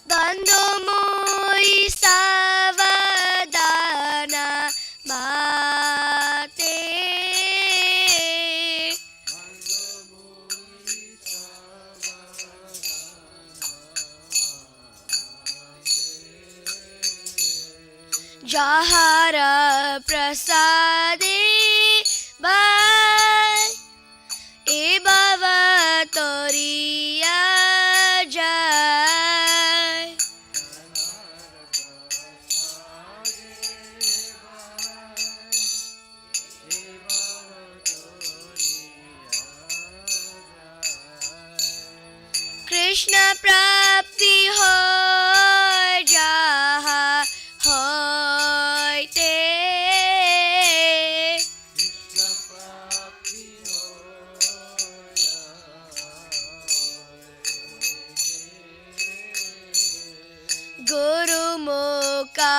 Bando Moi Savadana Bhate Jahara Prasade Bhai E Bhava Toriya Jai Krishna Prapti Hoy Jaha Hoyte Guru Mukha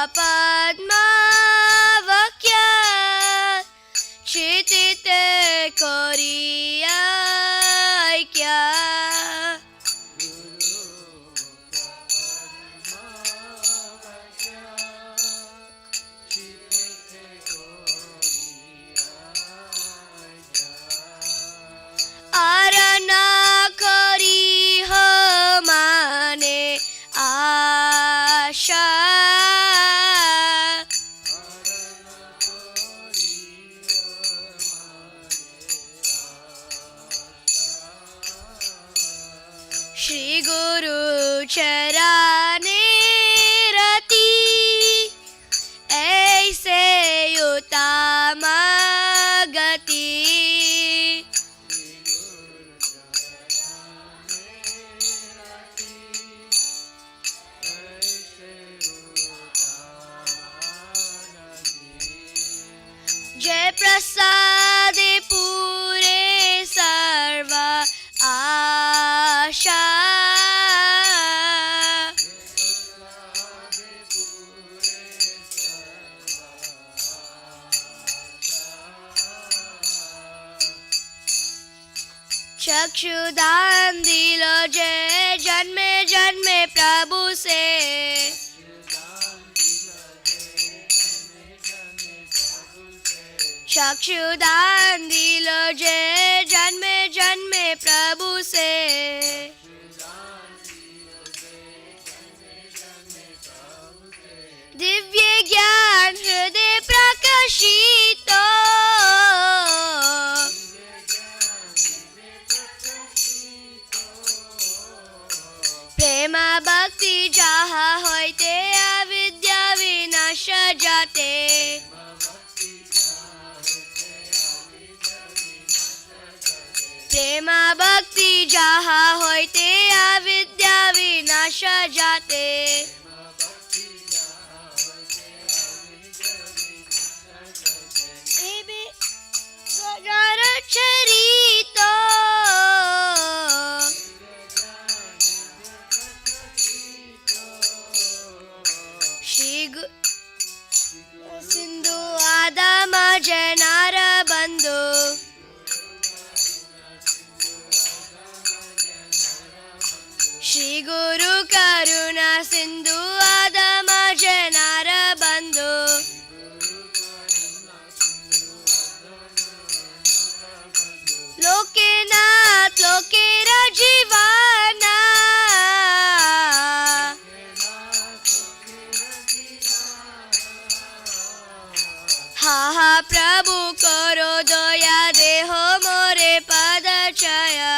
प्रसादे पूरे सर्व आशा चक्षुदान दिलो जय जन्मे जन्मे प्रभु से चक्षुदान दिलो जय जन्मे जन्मे प्रभु से दिव्य ज्ञान हृदय प्रकाशित प्रेम भक्ति जहा होते अविद्या विनाश जाते प्रेम भक्ति जहा होते अविद्या विनाश जाते चरित सिंधु आदम जनार बंधु श्री गुरु करुणा सिंधु आदम जनार बंधु लोकेनाथ लोकेर जीवाना हा हा प्रभु करो दया देह मोरे पद छाया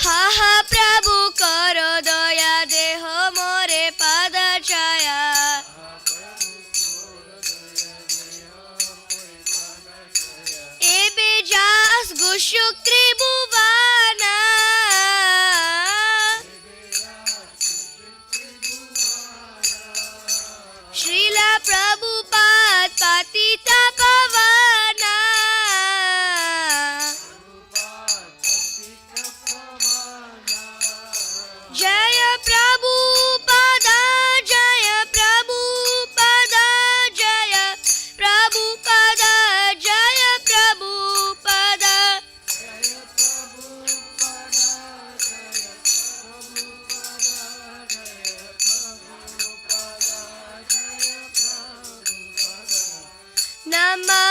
हा हा प्रभु करो दया देह मोरे पद छाया एबे जास गुशुक त्रिभुवना श्रीला प्रभुपाद पतित पावना जय प्रभुपाद जय प्रभुपाद जय प्रभुपाद जय प्रभुपाद नमो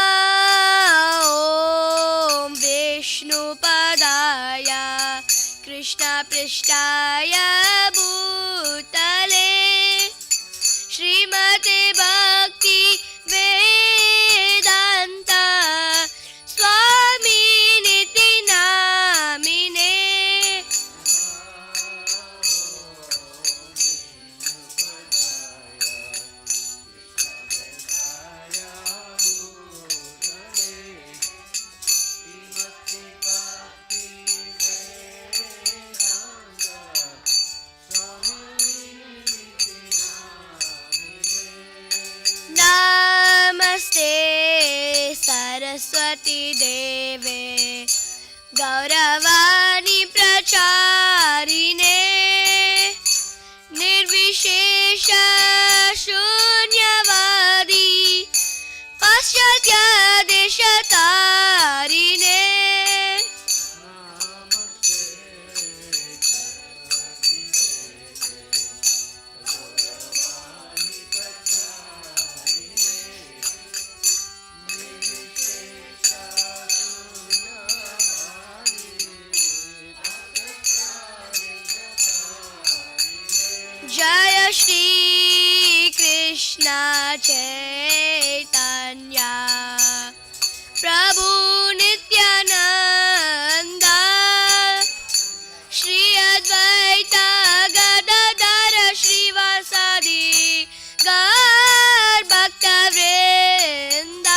ॐ विष्णुपदाय कृष्णपृष्ठाय भूतले श्रीमते भक्ति वेदांत स्वामिनिति नामिने नमस्ते सरस्वती देवे गौरवाणी प्रचारिणे निर्विशेष शून्यवादी पाश्चात्य देशतारिणे जय श्री कृष्ण चैतन्य प्रभु नित्यानंद श्री अद्वैत गदाधर श्रीवासादि गौर भक्तवृंद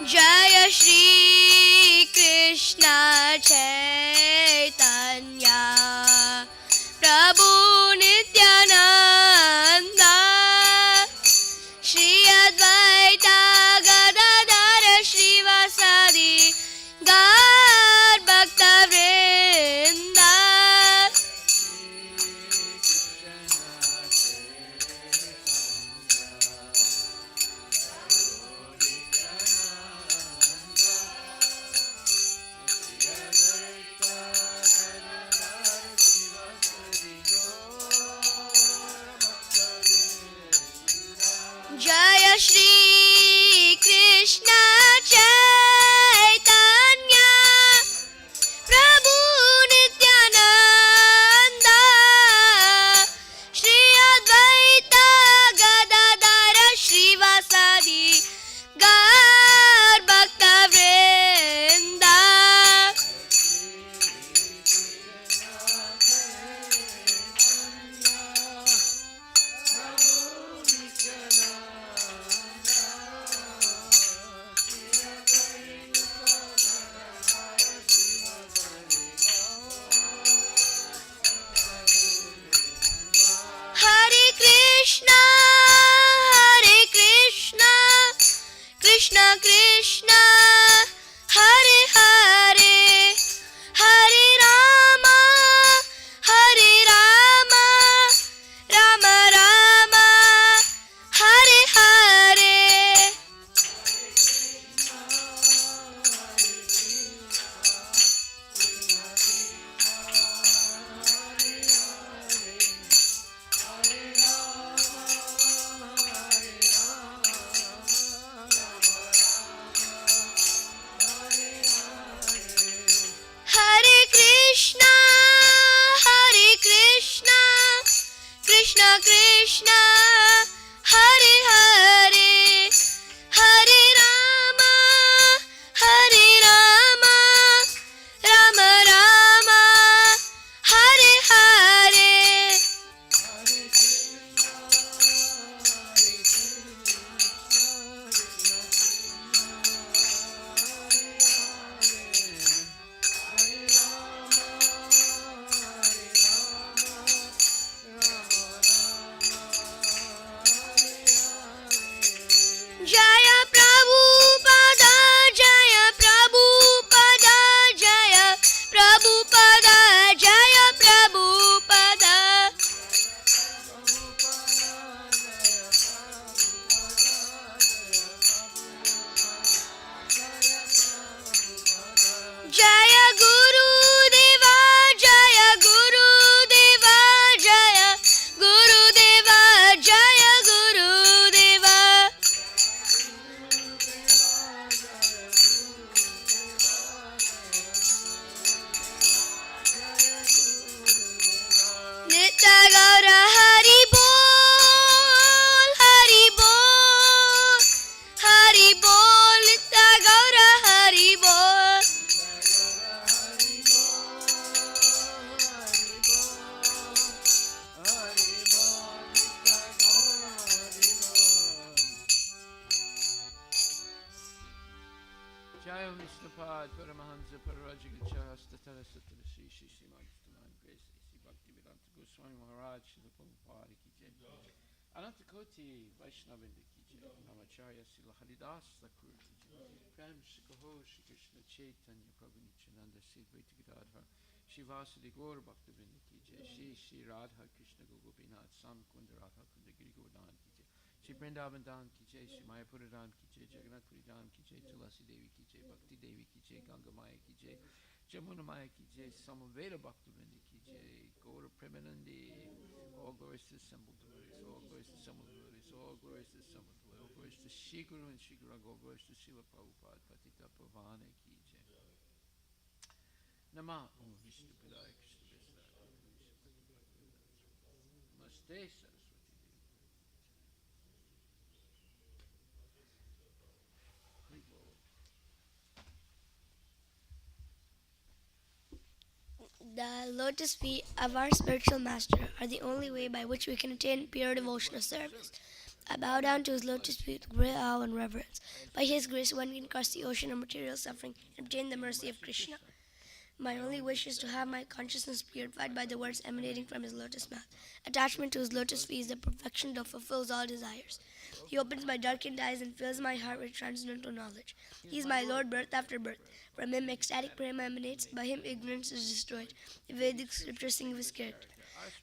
Jaya Shri Krishna Chaitanya Prabhu Nityananda Shri Advaita Gadadhara Srivasadi Gaur Bhakta Vrinda. Jaya Shri Krishna Chaitanya Prabhu Nityananda Shri Advaita Gadadhara Srivasadi Gaur Bhakta Vrinda. Hare Krishna, Hare Krishna, Krishna Krishna, Hare Hare, Hare Rama, Hare Rama, Rama Rama, Hare Hare. Hare Krishna, Hare Krishna, Krishna Krishna, Hare Hare, Hare Rama, Hare Rama, Rama Rama, Hare Hare. Jaya Prabhupada, Jaya Prabhupada, Jaya Prabhupada, Jaya Prabhupada. Jaya Guru Deva, Jaya Guru Deva, Jaya Guru Deva, Jaya Guru Deva. Nitya Gaura Hari Bol, Hari Bol, Hari Bol, Nitya Gaura Hari Bol. Jaya Vishnupad Paramahansa Pararajagatara Satara Sri Sri Sriman Grace Sri Bhakti Vedanta Goswami Maharaj Srila Prabhupada Ki Jai Ananta Koti Vaishnavindi Ki Jai Namacharya Srila Haridas Thakur Ki Jai Prem Shri Kaho Shri Krishna Chaitanya Prabhu Nityananda Sri Advaita Gadadhar Shri Vasudeva Gaur Bhaktivinoda Ki Jai Shri Shri Radha Krishna Gopinath Sam Kunda Radha Kunda Giri Govardhan Ki Jai Shri Vrindavan Dham Ki Jai Shri Mayapura Dham Ki Jai Jagannath Puri Dham Ki Jai Tulasi Devi Ki Jai Bhakti Devi Ki Jai Ganga Maya Ki Jai Jamuna Maya Ki Jai Samaveda Bhaktivinoda Ki Jai Gaura Premanandi. All glories to the assembled devotees, all glories to the assembled devotees, all glories to the assembled devotees, all glories to Shri Guru and Shri Guru, all glories to Srila Prabhupada Patita Pavane Ki Jai. Nama Om Vishnu Padaya Krishna Vesaya Namaste Saraswati Devi. Hari Bol. The lotus feet of our spiritual master are the only way by which we can attain pure devotional service. I bow down to his lotus feet with great awe and reverence. By his grace, one can cross the ocean of material suffering and obtain the mercy of Krishna. My only wish is to have my consciousness purified by the words emanating from his lotus mouth. Attachment to his lotus feet is the perfection that fulfills all desires. He opens my darkened eyes and fills my heart with transcendental knowledge. He is my Lord birth after birth. From him ecstatic prema emanates, by him ignorance is destroyed. The Vedic scriptures sing of his character.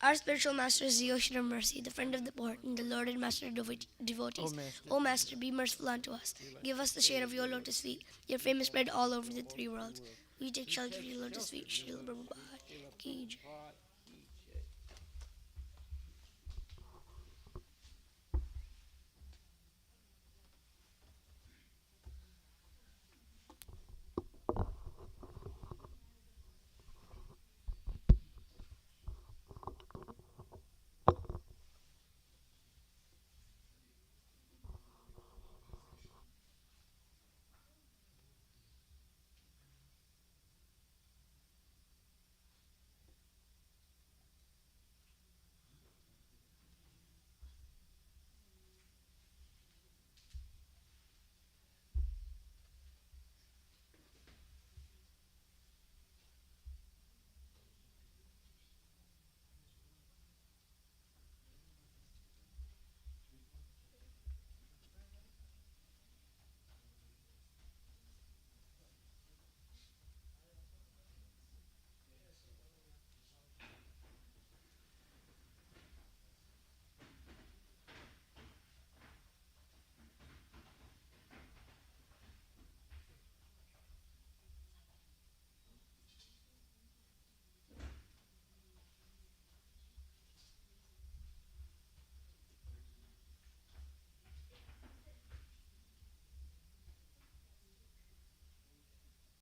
Our spiritual master is the ocean of mercy, the friend of the poor, and the Lord and master of devotees. O Master, be merciful unto us. Give us the shade of your lotus feet. Your fame is spread all over the three worlds. We take shelter of your lotus feet. Srila Prabhupada ki jai.